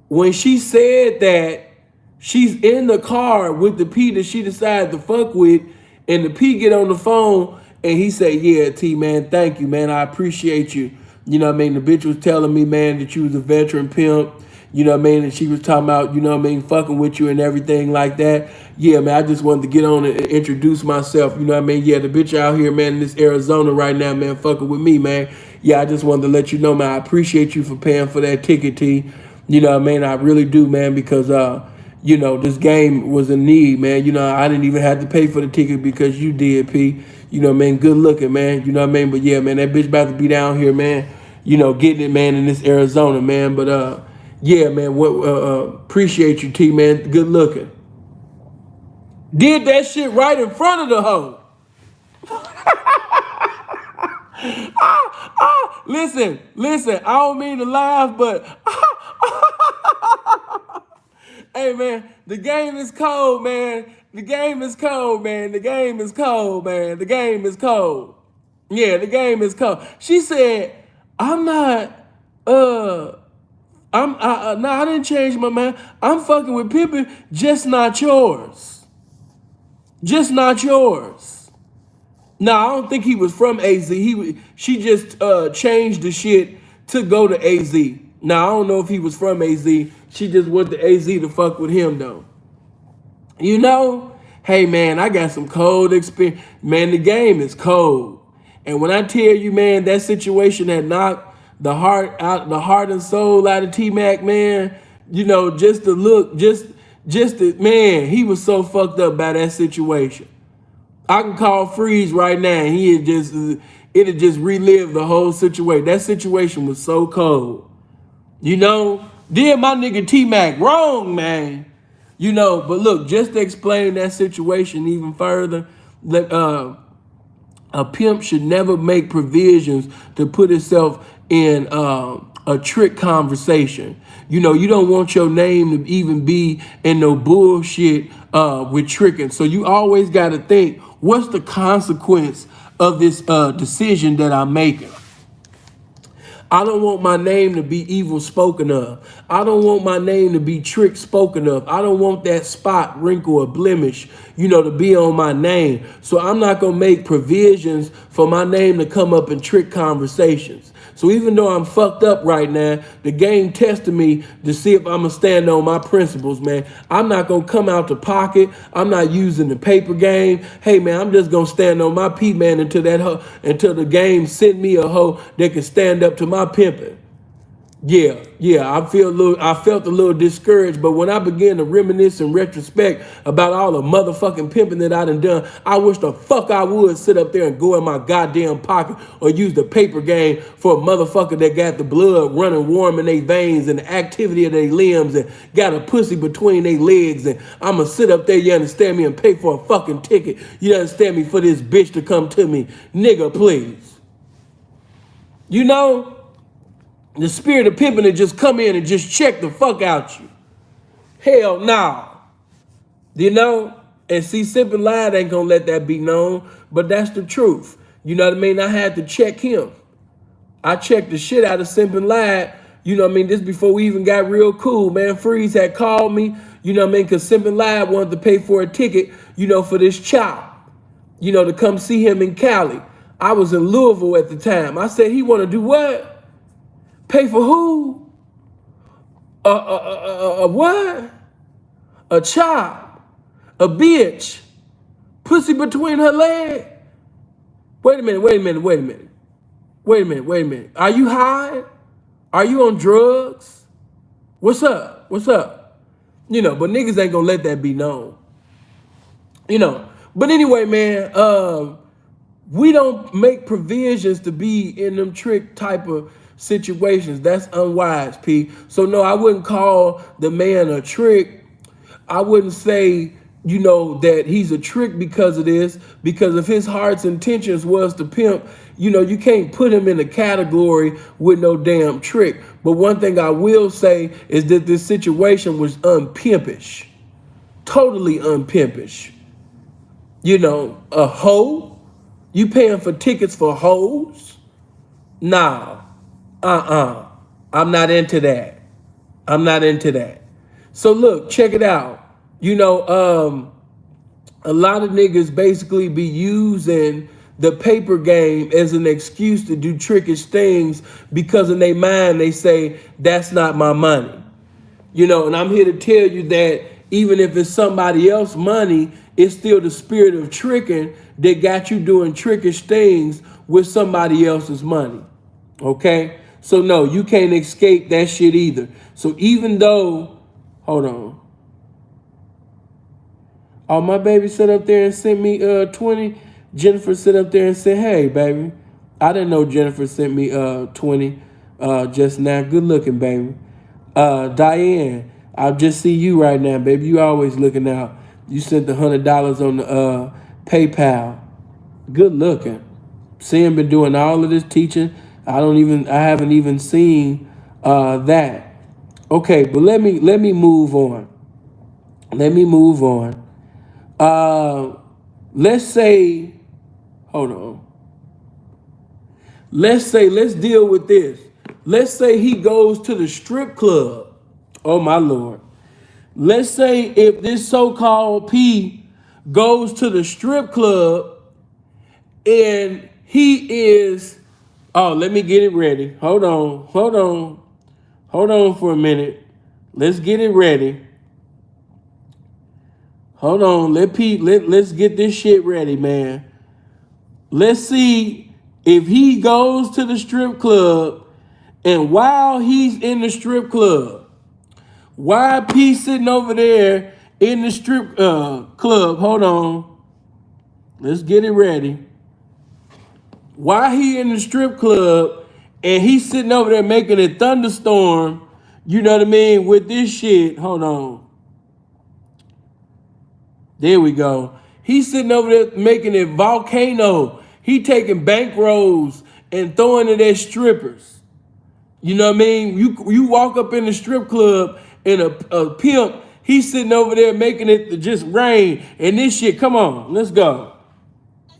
when she said that, she's in the car with the P that she decided to fuck with, and the P get on the phone and he said, yeah, T, man, thank you, man. I appreciate you. You know what I mean? The bitch was telling me, man, that you was a veteran pimp. You know what I mean? And she was talking about, you know what I mean, fucking with you and everything like that. Yeah, man, I just wanted to get on and introduce myself. You know what I mean? Yeah, the bitch out here, man, in this Arizona right now, man, fucking with me, man. Yeah, I just wanted to let you know, man, I appreciate you for paying for that ticket, T. You know what I mean? I really do, man, because, you know, this game was in need, man. You know, I didn't even have to pay for the ticket because you did, P. You know what I mean? Good looking, man. You know what I mean? But yeah, man, that bitch about to be down here, man. You know, getting it, man, in this Arizona, man. But yeah, man, appreciate you, T, man. Good looking. Did that shit right in front of the hoe. Listen, I don't mean to laugh, but hey, man, the game is cold, man. The game is cold, man. The game is cold, man. The game is cold. Yeah, the game is cold. She said, I didn't change my mind. I'm fucking with Pippin, just not yours. Just not yours. No, I don't think he was from AZ. She just changed the shit to go to AZ. Now, I don't know if he was from AZ. She just went to AZ to fuck with him, though. You know? Hey, man, I got some cold experience. Man, the game is cold. And when I tell you, man, that situation that knocked the heart and soul out of T-Mac, man, you know, just the look, man, he was so fucked up by that situation. I can call Freeze right now and it'd just relive the whole situation. That situation was so cold. You know, did my nigga T-Mac wrong, man. You know, but look, just to explain that situation even further, a pimp should never make provisions to put itself in a trick conversation. You know, you don't want your name to even be in no bullshit with tricking. So you always got to think, what's the consequence of this decision that I'm making? I don't want my name to be evil spoken of. I don't want my name to be trick spoken of. I don't want that spot, wrinkle, or blemish, you know, to be on my name. So I'm not going to make provisions for my name to come up in trick conversations. So even though I'm fucked up right now, the game tested me to see if I'm going to stand on my principles, man. I'm not going to come out the pocket. I'm not using the paper game. Hey, man, I'm just going to stand on my P, man, until the game send me a hoe that can stand up to my pimping. Yeah, I felt a little discouraged, but when I began to reminisce in retrospect about all the motherfucking pimping that I done, I wish the fuck I would sit up there and go in my goddamn pocket or use the paper game for a motherfucker that got the blood running warm in their veins and the activity of their limbs and got a pussy between their legs, and I'ma sit up there, you understand me, and pay for a fucking ticket, you understand me, for this bitch to come to me. Nigga, please. You know? The spirit of pimping to just come in and just check the fuck out you. Hell no. You know? And see, Simpin Live ain't gonna let that be known, but that's the truth. You know what I mean? I had to check him. I checked the shit out of Simpin Live. You know what I mean? This before we even got real cool, man. Freeze had called me, you know what I mean? Because Simpin Live wanted to pay for a ticket, you know, for this chop, you know, to come see him in Cali. I was in Louisville at the time. I said, he want to do what? Pay for who? What? A chop? A bitch? Pussy between her legs? Wait a minute. Are you high? Are you on drugs? What's up? You know, but niggas ain't gonna let that be known. You know, but anyway, man, we don't make provisions to be in them trick type of situations. That's unwise, P. So no, I wouldn't call the man a trick. I wouldn't say, you know, that he's a trick because of this, because if his heart's intentions was to pimp, you know, you can't put him in a category with no damn trick. But one thing I will say is that this situation was unpimpish. Totally unpimpish. You know, a hoe? You paying for tickets for hoes? Nah. I'm not into that. So look, check it out. You know, a lot of niggas basically be using the paper game as an excuse to do trickish things because in their mind they say, that's not my money. You know, and I'm here to tell you that even if it's somebody else's money, it's still the spirit of tricking that got you doing trickish things with somebody else's money. Okay? So no, you can't escape that shit either. So even though, hold on. Oh, my baby sat up there and sent me 20. Jennifer sat up there and said, hey, baby. I didn't know Jennifer sent me 20 just now. Good looking, baby. Diane, I just see you right now, baby. You always looking out. You sent the $100 on the PayPal. Good looking. Sam been doing all of this teaching. I haven't even seen that. Okay, but let me move on. Let's say, hold on. Let's deal with this. Let's say he goes to the strip club. Oh my Lord. Let's say if this so-called P goes to the strip club and he is, oh, let me get it ready. Hold on for a minute. Let's get it ready. Hold on, let's get this shit ready, man. Let's see if he goes to the strip club and while he's in the strip club, why P sitting over there in the strip club, hold on. Let's get it ready. Why he in the strip club and he's sitting over there making a thunderstorm, you know what I mean, with this shit. Hold on. There we go. He's sitting over there making a volcano. He taking bankrolls and throwing it at strippers. You know what I mean? You walk up in the strip club and a pimp, he's sitting over there making it to just rain. And this shit, come on, let's go.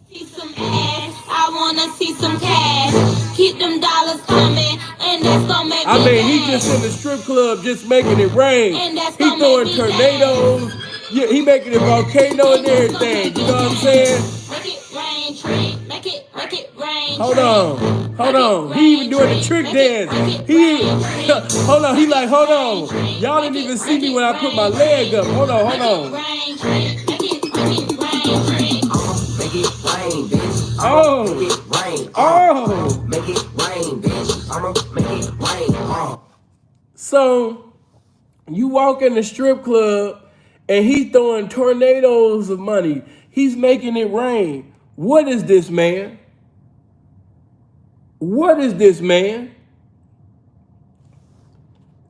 See some ass, I wanna see some cash. Keep them dollars coming, and that's gonna make
I
me
mean, he
mad.
just in the strip club just making it rain.
And that's
He
gonna
throwing
make me
tornadoes. Yeah, he making a volcano and everything. You know what I'm saying?
Make it rain, train. Make it rain.
Hold on. He even doing the trick dance. Hold on. He like, hold on. Y'all didn't even see me when I put my leg up. Hold on.
Make it rain, train.
Make it rain, bitch.
Oh.
Make it rain.
Oh.
Make it rain, bitch. I'ma make it rain.
So you walk in the strip club and he's throwing tornadoes of money. He's making it rain. What is this, man? What is this, man?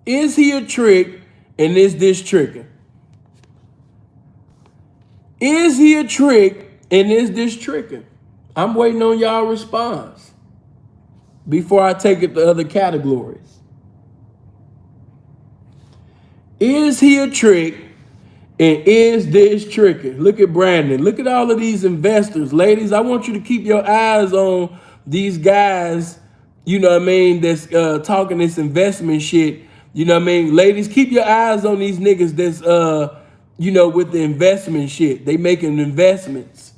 Is he a trick, and is this tricking? Is he a trick, and is this tricking? I'm waiting on y'all response before I take it to other categories. Is he a trick, and is this tricking? Look at Brandon. Look at all of these investors. Ladies, I want you to keep your eyes on these guys, you know what I mean, that's talking this investment shit. You know what I mean? Ladies, keep your eyes on these niggas that's, you know, with the investment shit. They making investments.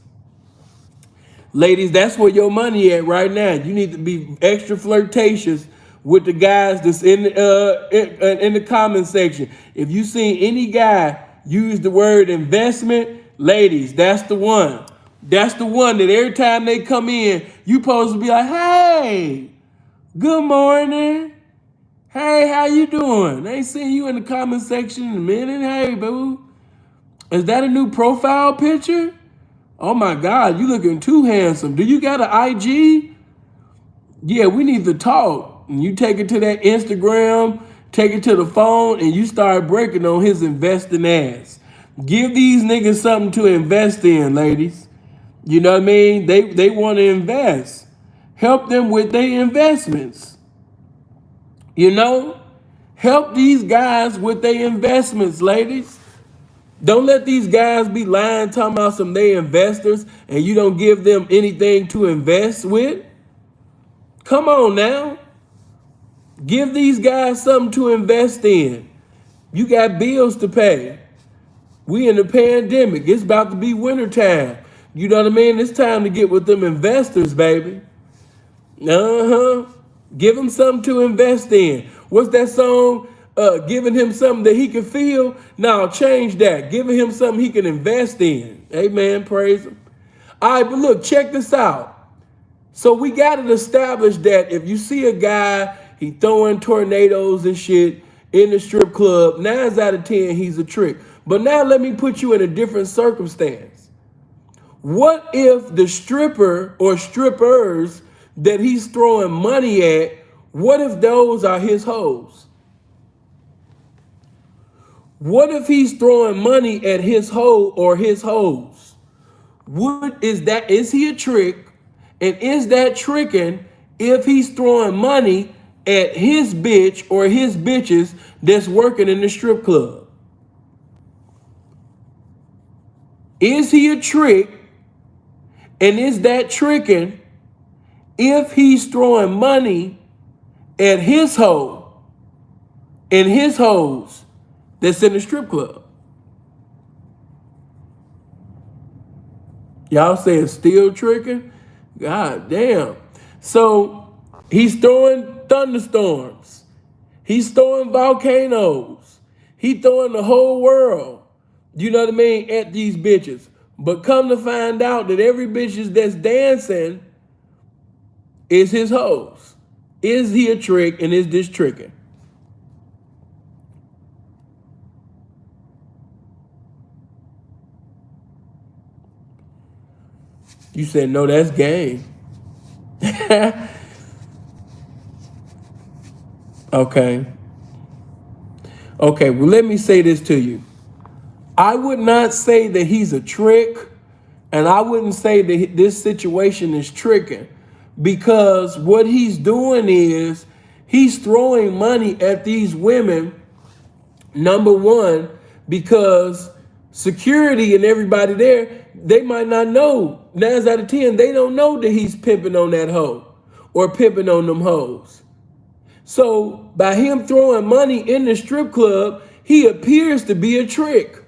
Ladies, that's where your money at right now. You need to be extra flirtatious with the guys that's in the comment section. If you see any guy use the word investment, ladies, that's the one. That's the one that every time they come in, you supposed to be like, hey, good morning. Hey, how you doing? I ain't seen you in the comment section in a minute. Hey, boo. Is that a new profile picture? Oh my God, you looking too handsome. Do you got an IG? Yeah, we need to talk. And you take it to that Instagram, take it to the phone, and you start breaking on his investing ass. Give these niggas something to invest in, ladies. You know what I mean? They want to invest. Help them with their investments. You know? Help these guys with their investments, ladies. Don't let these guys be lying, talking about some they investors, and you don't give them anything to invest with. Come on now. Give these guys something to invest in. You got bills to pay. We in the pandemic. It's about to be wintertime. You know what I mean? It's time to get with them investors, baby. Give them something to invest in. What's that song? Giving him something that he can feel? Now change that. Giving him something he can invest in. Amen. Praise him. All right, but look, check this out. So we got it established that if you see a guy, he throwing tornadoes and shit in the strip club, 9 out of 10, he's a trick. But now let me put you in a different circumstance. What if the stripper or strippers that he's throwing money at, what if those are his hoes? What if he's throwing money at his hoe or his hoes? What is that? Is he a trick? And is that tricking if he's throwing money at his bitch or his bitches that's working in the strip club? Is he a trick? And is that tricking if he's throwing money at his hoe and his hoes that's in the strip club? Y'all say it's still tricking? God damn. So he's throwing thunderstorms. He's throwing volcanoes. He throwing the whole world, you know what I mean, at these bitches. But come to find out that every bitch that's dancing is his hoes. Is he a trick, and is this tricking? You said, no, that's game. Okay. Okay, well, let me say this to you. I would not say that he's a trick, and I wouldn't say that this situation is tricking, because what he's doing is he's throwing money at these women, number one, because security and everybody there, they might not know. 9 out of 10, they don't know that he's pimping on that hoe or pimping on them hoes. So by him throwing money in the strip club, he appears to be a trick,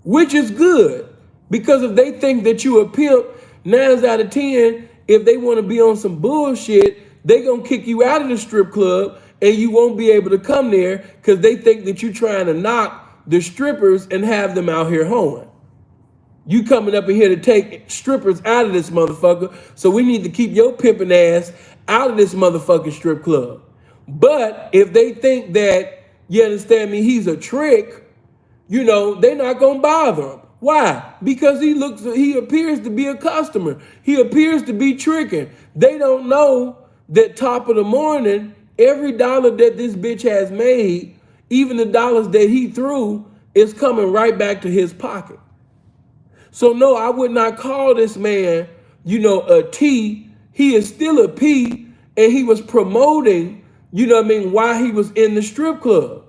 which is good, because if they think that you a pimp, 9 out of 10, if they want to be on some bullshit, they gonna kick you out of the strip club and you won't be able to come there because they think that you trying to knock the strippers and have them out here hoeing. You coming up in here to take strippers out of this motherfucker, so we need to keep your pimping ass out of this motherfucking strip club. But if they think that you understand me, he's a trick, you know, they're not gonna bother him. Why? Because he appears to be a customer. He appears to be tricking. They don't know that top of the morning, every dollar that this bitch has made, even the dollars that he threw, is coming right back to his pocket. So no, I would not call this man, you know, a T. He is still a P, and he was promoting, you know what I mean, while he was in the strip club.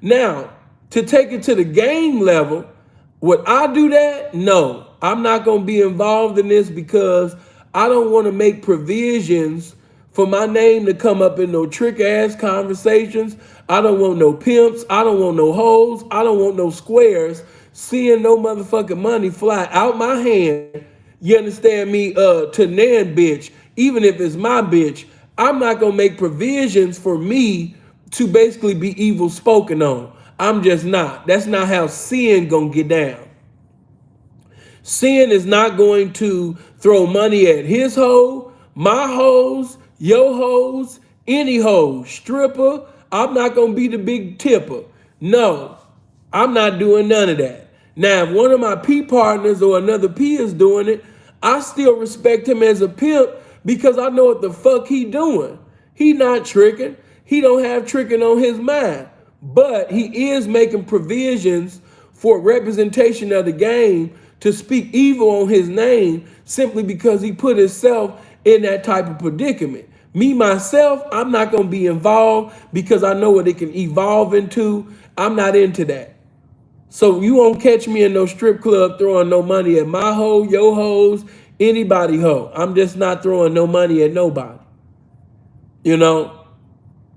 Now, to take it to the game level, would I do that? No, I'm not going to be involved in this because I don't want to make provisions for my name to come up in no trick ass conversations. I don't want no pimps. I don't want no hoes. I don't want no squares seeing no motherfucking money fly out my hand. You understand me? To Nan bitch, even if it's my bitch, I'm not going to make provisions for me to basically be evil spoken on. I'm just not. That's not how sin gonna get down. Sin is not going to throw money at his hoe, my hoes, your hoes, any hoe, stripper. I'm not gonna be the big tipper. No, I'm not doing none of that. Now, if one of my P partners or another P is doing it, I still respect him as a pimp because I know what the fuck he doing. He not tricking. He don't have tricking on his mind. But he is making provisions for representation of the game to speak evil on his name simply because he put himself in that type of predicament. Me, myself, I'm not going to be involved because I know what it can evolve into. I'm not into that. So you won't catch me in no strip club throwing no money at my hoe, your hoes, anybody hoe. I'm just not throwing no money at nobody. You know?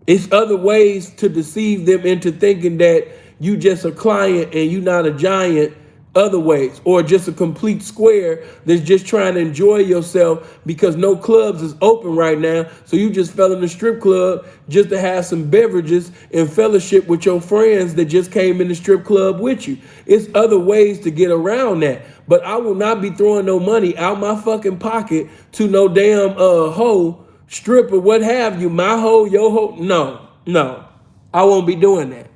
It's other ways to deceive them into thinking that you just a client and you not a giant other ways, or just a complete square that's just trying to enjoy yourself because no clubs is open right now. So you just fell in the strip club just to have some beverages and fellowship with your friends that just came in the strip club with you. It's other ways to get around that. But I will not be throwing no money out my fucking pocket to no damn hoe, stripper, what have you, my hoe, your hoe. No, I won't be doing that.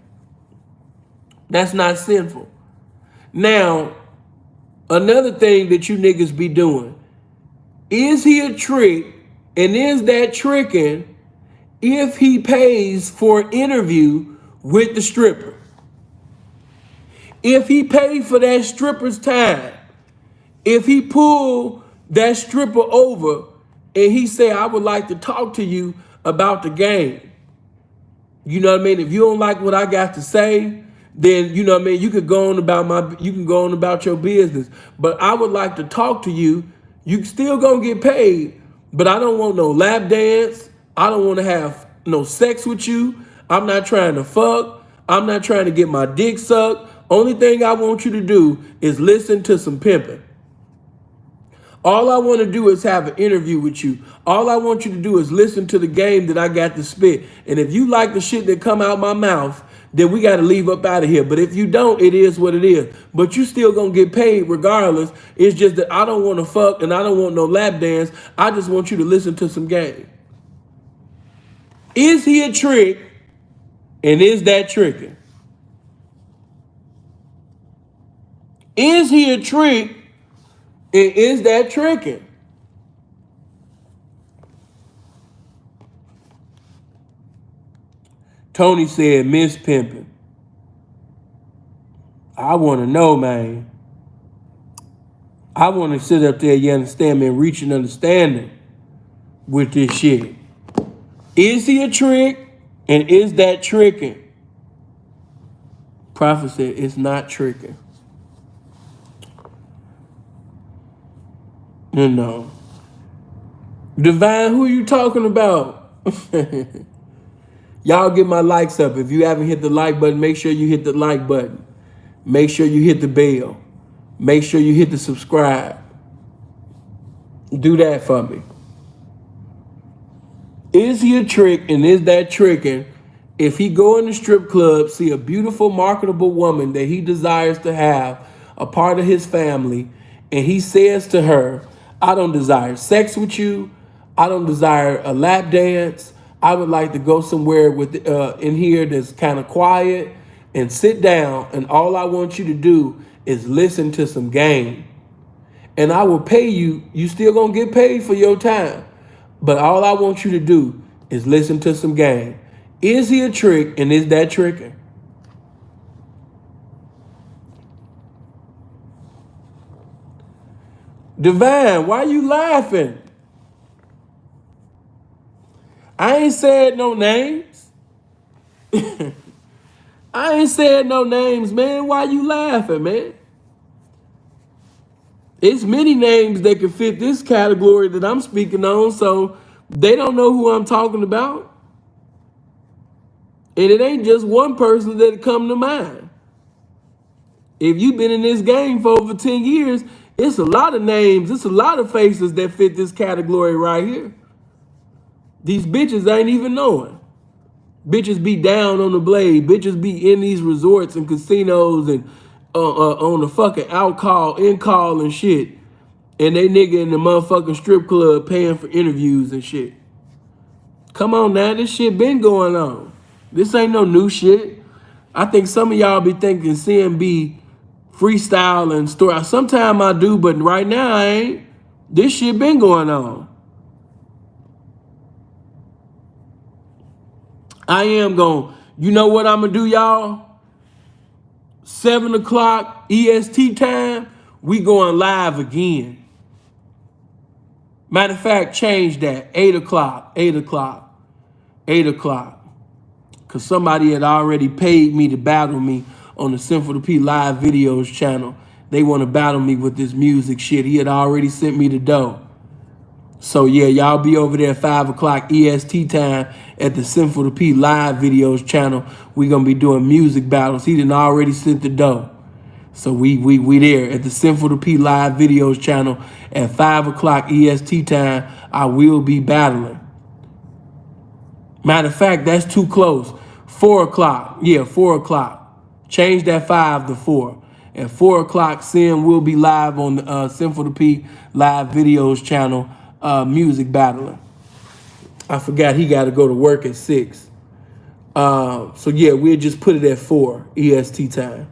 That's not sinful. Now, another thing that you niggas be doing, is he a trick, and is that tricking if he pays for an interview with the stripper? If he paid for that stripper's time, if he pulled that stripper over and he said, I would like to talk to you about the game. You know what I mean? If you don't like what I got to say, then you know what I mean, you can go on about your business. But I would like to talk to you. You still gonna get paid, but I don't want no lap dance. I don't want to have no sex with you. I'm not trying to fuck. I'm not trying to get my dick sucked. Only thing I want you to do is listen to some pimping. All I want to do is have an interview with you. All I want you to do is listen to the game that I got to spit. And if you like the shit that come out my mouth, then we got to leave up out of here. But if you don't, it is what it is. But you still going to get paid regardless. It's just that I don't want to fuck and I don't want no lap dance. I just want you to listen to some game. Is he a trick? And is that tricking? Is he a trick? And is that tricking? Tony said, Miss Pimpin'. I want to know, man. I want to sit up there, you understand me, and reach an understanding with this shit. Is he a trick? And is that tricking? Prophet said, it's not tricking. You know. Divine, who you talking about? Y'all get my likes up. If you haven't hit the like button, make sure you hit the like button. Make sure you hit the bell. Make sure you hit the subscribe. Do that for me. Is he a trick, and is that tricking if he go in the strip club, see a beautiful, marketable woman that he desires to have a part of his family, and he says to her, I don't desire sex with you. I don't desire a lap dance. I would like to go somewhere with in here that's kind of quiet and sit down, and all I want you to do is listen to some game. And I will pay you. You still gonna get paid for your time. But all I want you to do is listen to some game. Is he a trick, and is that tricking? Divine, why you laughing? I ain't said no names. I ain't said no names, man. Why you laughing, man? It's many names that can fit this category that I'm speaking on, so they don't know who I'm talking about. And it ain't just one person that come to mind. If you've been in this game for over 10 years, it's a lot of names, it's a lot of faces that fit this category right here. These bitches ain't even knowing. Bitches be down on the blade. Bitches be in these resorts and casinos and on the fucking out-call, in-call and shit. And they nigga in the motherfucking strip club paying for interviews and shit. Come on now, this shit been going on. This ain't no new shit. I think some of y'all be thinking CMB freestyle and story. Sometimes I do, but right now I ain't. This shit been going on. I am going, you know what I'm gonna do, y'all? 7 o'clock EST time, we going live again. Matter of fact, change that. 8 o'clock, 8 o'clock, 8 o'clock. Because somebody had already paid me to battle me on the Sinful to P live videos channel. They want to battle me with this music shit. He had already sent me the dough. So yeah, y'all be over there at 5 o'clock EST time at the Sinful to P live videos channel. We gonna be doing music battles. He done already sent the dough. So we there at the Sinful to P live videos channel at 5 o'clock EST time. I will be battling. Matter of fact, that's too close. 4 o'clock. Yeah, 4 o'clock. Change that 5 to 4. At 4 o'clock, Sim will be live on the Sinful to P live videos channel. Music battling. I forgot he got to go to work at 6. So yeah, we'll just put it at 4 EST time.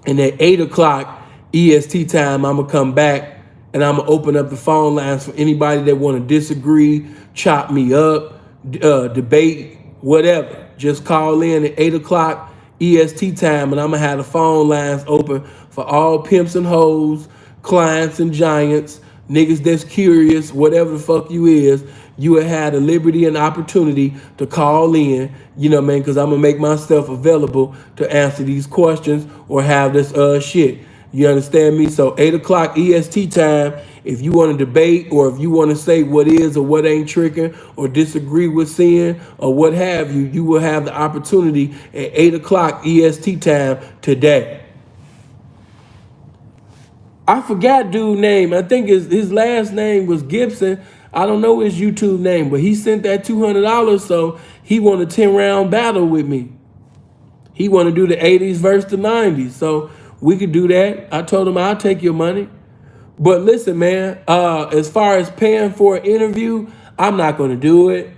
And at 8 o'clock EST time, I'm gonna come back and I'm gonna open up the phone lines for anybody that want to disagree, chop me up, debate, whatever. Just call in at 8 o'clock EST time, and I'm gonna have the phone lines open for all pimps and hoes, clients and giants, niggas that's curious, whatever the fuck you is. You have had the liberty and opportunity to call in, you know what I mean? Because I'm going to make myself available to answer these questions or have this shit. You understand me? So 8 o'clock EST time, if you want to debate or if you want to say what is or what ain't tricking or disagree with sin or what have you, you will have the opportunity at 8 o'clock EST time today. I forgot dude's name. I think his last name was Gibson. I don't know his YouTube name, but he sent that $200, so he want a 10-round battle with me. He want to do the 80s versus the 90s, so we could do that. I told him I'll take your money. But listen, man, as far as paying for an interview, I'm not going to do it.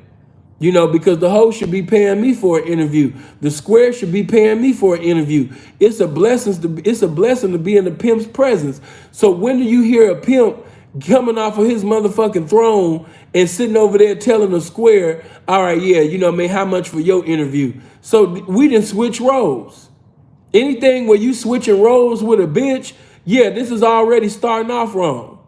You know, because the host should be paying me for an interview. The square should be paying me for an interview. It's a blessing to be in the pimp's presence. So when do you hear a pimp coming off of his motherfucking throne and sitting over there telling the square, all right, yeah, you know what I mean, how much for your interview? So we didn't switch roles. Anything where you switching roles with a bitch, yeah, this is already starting off wrong.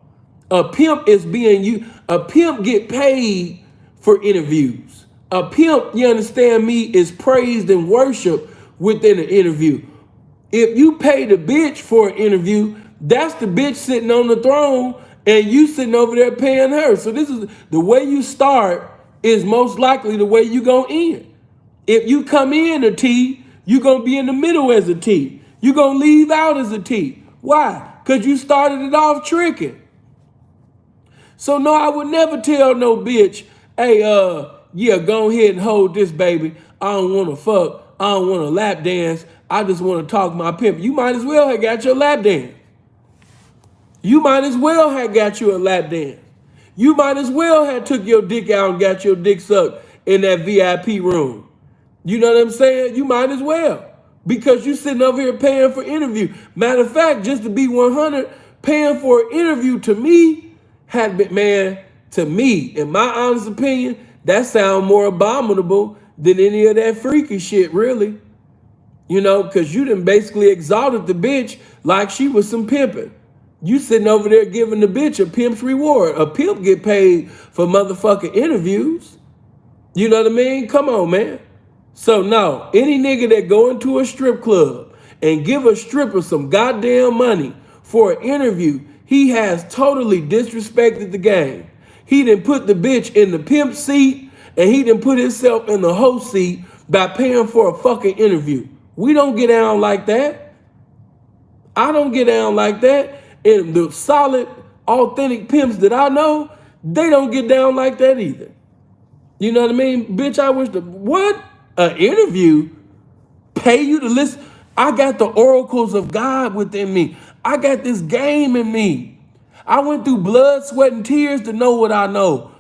A pimp get paid for interviews. A pimp, you understand me, is praised and worshiped within an interview. If you pay the bitch for an interview, that's the bitch sitting on the throne and you sitting over there paying her. So this is the way you start is most likely the way you go in. If you come in a T, you're going to be in the middle as a T. You're going to leave out as a T. Why? Because you started it off tricking. So no, I would never tell no bitch, hey, yeah, go ahead and hold this, baby. I don't want to fuck. I don't want to lap dance. I just want to talk my pimp. You might as well have got your lap dance. You might as well have got you a lap dance. You might as well have took your dick out and got your dick sucked in that VIP room. You know what I'm saying? You might as well. Because you sitting over here paying for interview. Matter of fact, just to be 100, paying for an interview to me had been, man, to me, in my honest opinion, that sound more abominable than any of that freaky shit, really. You know, because you done basically exalted the bitch like she was some pimping. You sitting over there giving the bitch a pimp's reward. A pimp get paid for motherfucking interviews. You know what I mean? Come on, man. So no, any nigga that go into a strip club and give a stripper some goddamn money for an interview, he has totally disrespected the game. He done put the bitch in the pimp seat and he done put himself in the host seat by paying for a fucking interview. We don't get down like that. I don't get down like that. And the solid, authentic pimps that I know, they don't get down like that either. You know what I mean? Bitch, I wish what? An interview? Pay you to listen? I got the oracles of God within me. I got this game in me. I went through blood, sweat, and tears to know what I know.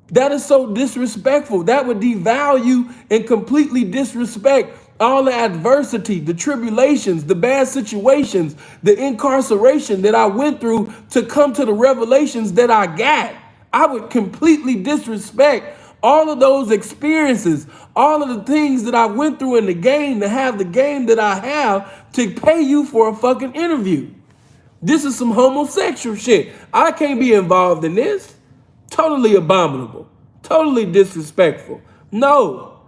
That is so disrespectful. That would devalue and completely disrespect all the adversity, the tribulations, the bad situations, the incarceration that I went through to come to the revelations that I got. I would completely disrespect all of those experiences, all of the things that I went through in the game to have the game that I have to pay you for a fucking interview. This is some homosexual shit. I can't be involved in this. Totally abominable. Totally disrespectful. No.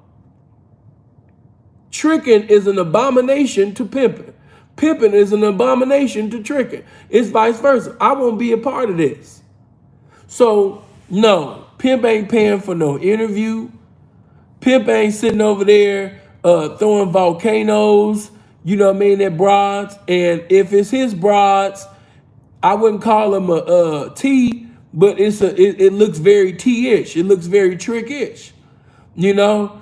Tricking is an abomination to pimping. Pimping is an abomination to tricking. It's vice versa. I won't be a part of this. So, no, pimp ain't paying for no interview. Pimp ain't sitting over there throwing volcanoes, you know what I mean, at broads. And if it's his broads, I wouldn't call him a T, but it looks very T-ish. It looks very trick-ish, you know.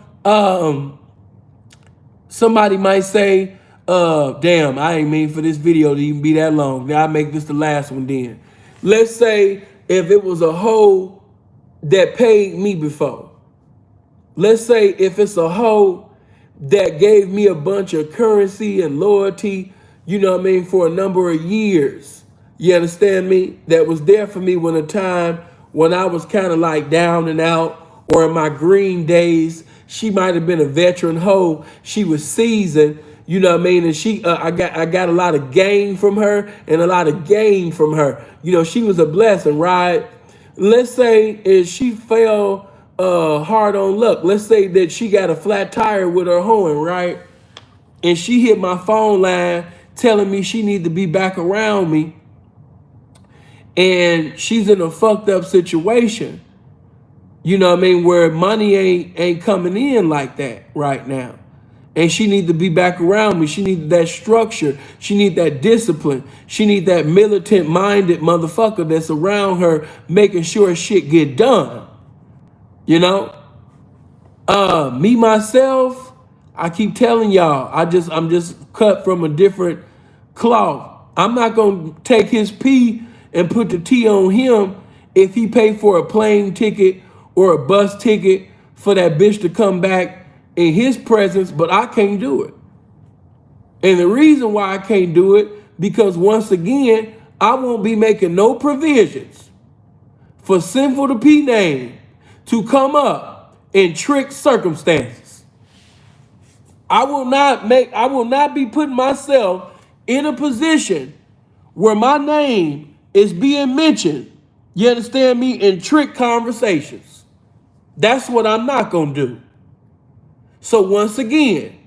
Somebody might say, damn, I ain't mean for this video to even be that long. I'll make this the last one then. Let's say if it was a hoe that paid me before. Let's say if it's a hoe that gave me a bunch of currency and loyalty, you know what I mean, for a number of years. You understand me? That was there for me when a time when I was kind of like down and out or in my green days. She might have been a veteran hoe. She was seasoned, you know what I mean? And she, I got a lot of gain from her and a lot of gain from her. You know, she was a blessing, right? Let's say if she fell hard on luck. Let's say that she got a flat tire with her hoeing, right? And she hit my phone line telling me she need to be back around me. And she's in a fucked up situation. You know what I mean? Where money ain't coming in like that right now. And she need to be back around me. She need that structure. She need that discipline. She need that militant-minded motherfucker that's around her making sure shit get done. You know? Me, myself, I keep telling y'all, I'm just cut from a different cloth. I'm not going to take his P and put the T on him if he paid for a plane ticket or a bus ticket for that bitch to come back in his presence, but I can't do it. And the reason why I can't do it, because once again, I won't be making no provisions for Sinful the P name to come up in trick circumstances. I will not be putting myself in a position where my name is being mentioned, you understand me, in trick conversations. That's what I'm not going to do. So once again,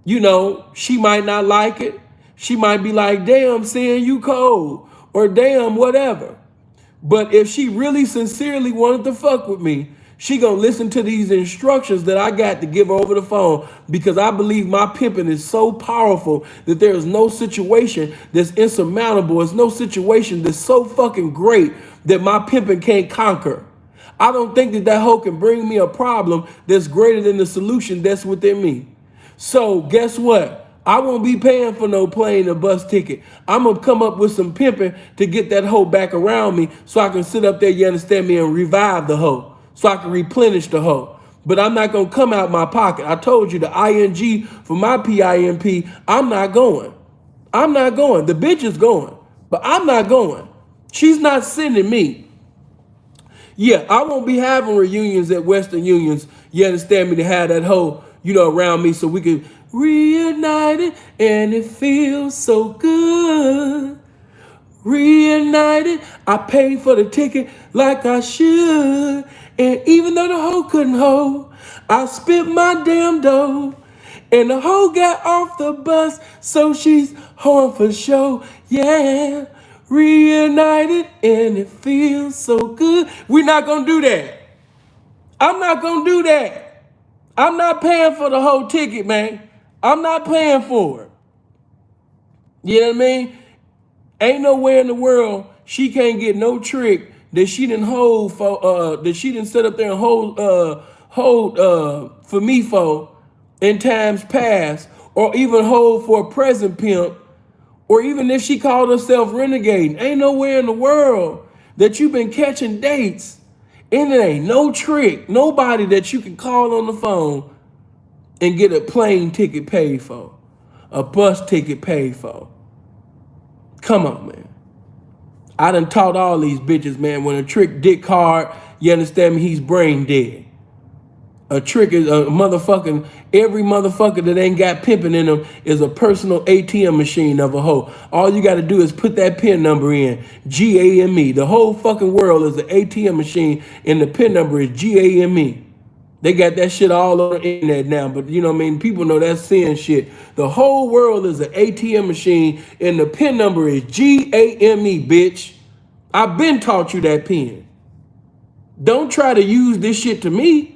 you know, she might not like it. She might be like, damn, saying you cold, or damn, whatever. But if she really sincerely wanted to fuck with me, she gonna listen to these instructions that I got to give her over the phone, because I believe my pimping is so powerful that there is no situation that's insurmountable. There's no situation that's so fucking great that my pimping can't conquer. I don't think that hoe can bring me a problem that's greater than the solution that's within me. So guess what? I won't be paying for no plane or bus ticket. I'm gonna come up with some pimping to get that hoe back around me so I can sit up there, you understand me, and revive the hoe. So I can replenish the hoe. But I'm not gonna come out my pocket. I told you the ING for my PIMP, I'm not going. I'm not going. The bitch is going, but I'm not going. She's not sending me. Yeah, I won't be having reunions at Western Unions, you understand me, to have that hoe, you know, around me so we can reunite it and it feels so good. Reunited, I paid for the ticket like I should. And even though the hoe couldn't hold, I spent my damn dough. And the hoe got off the bus, so she's hoeing for show. Yeah, reunited and it feels so good. We're not gonna do that. I'm not gonna do that. I'm not paying for the whole ticket, man. I'm not paying for it. You know what I mean? Ain't nowhere in the world she can't get no trick that she didn't hold for that she didn't sit up there and hold for me for in times past, or even hold for a present pimp, or even if she called herself renegading. Ain't nowhere in the world that you've been catching dates and it ain't no trick, nobody that you can call on the phone and get a plane ticket paid for, a bus ticket paid for. Come on, man. I done taught all these bitches, man, when a trick dick hard, you understand me, he's brain dead. A trick is a motherfucking, every motherfucker that ain't got pimping in them is a personal ATM machine of a hoe. All you gotta do is put that PIN number in, GAME. The whole fucking world is an ATM machine and the PIN number is GAME. They got that shit all over the internet now, but you know what I mean? People know that's sin shit. The whole world is an ATM machine and the PIN number is GAME, bitch. I've been taught you that PIN. Don't try to use this shit to me.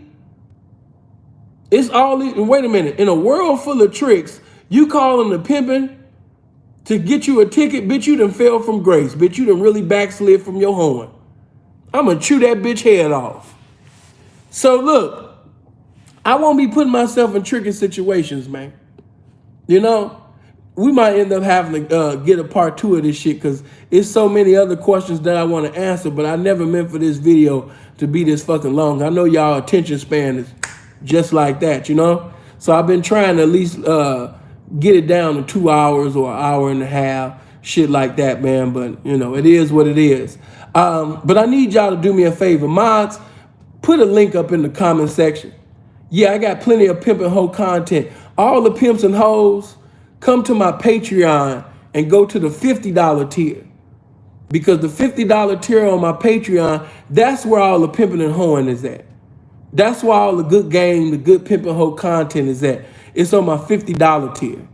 It's all, wait a minute, in a world full of tricks, you calling the pimping to get you a ticket, bitch, you done fell from grace. Bitch, you done really backslid from your horn. I'm gonna chew that bitch head off. So look, I won't be putting myself in tricky situations, man. You know, we might end up having to get a part 2 of this shit because it's so many other questions that I want to answer, but I never meant for this video to be this fucking long. I know y'all attention span is just like that, you know? So I've been trying to at least get it down to 2 hours or an hour and a half, shit like that, man. But, you know, it is what it is. But I need y'all to do me a favor. Mods, put a link up in the comment section. Yeah, I got plenty of pimp and hoe content. All the pimps and hoes, come to my Patreon and go to the $50 tier. Because the $50 tier on my Patreon, that's where all the pimping and hoeing is at. That's why all the good game, the good pimp and hoe content is at. It's on my $50 tier.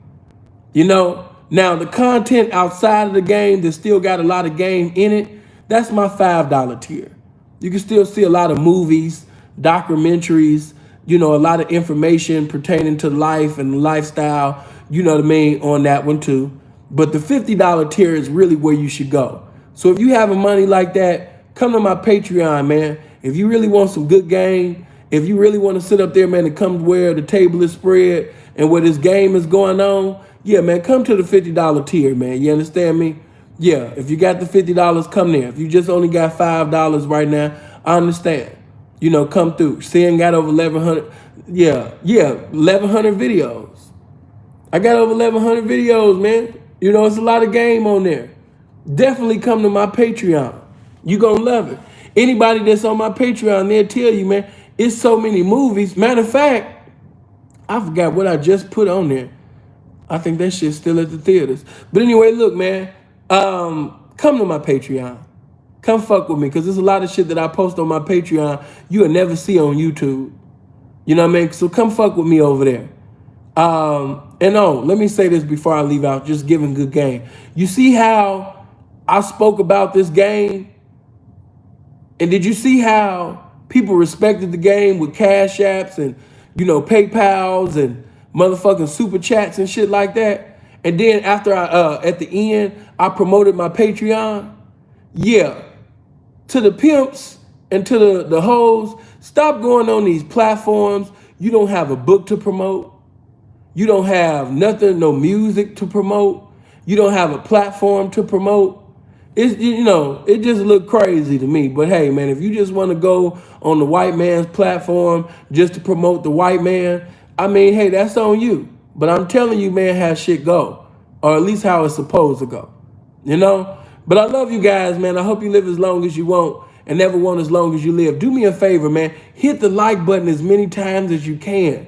You know, now the content outside of the game that still got a lot of game in it, that's my $5 tier. You can still see a lot of movies, documentaries, you know, a lot of information pertaining to life and lifestyle, you know what I mean, on that one too. But the $50 tier is really where you should go. So if you having money like that, come to my Patreon, man. If you really want some good game, if you really want to sit up there, man, and come where the table is spread and where this game is going on, yeah, man, come to the $50 tier, man. You understand me? Yeah, if you got the $50, come there. If you just only got $5 right now, I understand. You know, come through. Sin got over 1,100. Yeah, 1,100 videos. I got over 1,100 videos, man. You know, it's a lot of game on there. Definitely come to my Patreon. You gonna love it. Anybody that's on my Patreon, they'll tell you, man, it's so many movies. Matter of fact, I forgot what I just put on there. I think that shit's still at the theaters. But anyway, look, man, come to my Patreon. Come fuck with me, because there's a lot of shit that I post on my Patreon you'll never see on YouTube. You know what I mean? So come fuck with me over there. Let me say this before I leave out, just giving good game. You see how I spoke about this game? And did you see how people respected the game with Cash Apps and, you know, PayPals and motherfucking super chats and shit like that? And then after at the end, I promoted my Patreon. Yeah. To the pimps and to the hoes, stop going on these platforms. You don't have a book to promote. You don't have nothing, no music to promote. You don't have a platform to promote. It's, you know, it just looked crazy to me. But hey, man, if you just want to go on the white man's platform just to promote the white man, I mean, hey, that's on you. But I'm telling you, man, how shit go, or at least how it's supposed to go, you know? But I love you guys, man. I hope you live as long as you want and never want as long as you live. Do me a favor, man. Hit the like button as many times as you can.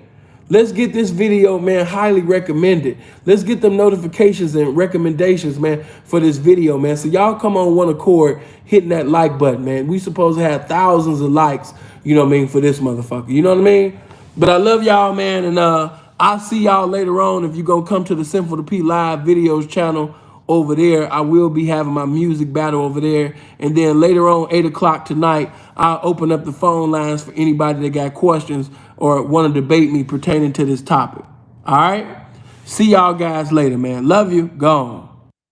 Let's get this video, man, highly recommended. Let's get them notifications and recommendations, man, for this video, man. So y'all come on one accord hitting that like button, man. We supposed to have thousands of likes, you know what I mean, for this motherfucker. You know what I mean? But I love y'all, man, and I'll see y'all later on if you're going to come to the Sinful to P Live videos channel over there. I will be having my music battle over there. And then later on, 8 o'clock tonight, I'll open up the phone lines for anybody that got questions or want to debate me pertaining to this topic. All right? See y'all guys later, man. Love you. Gone.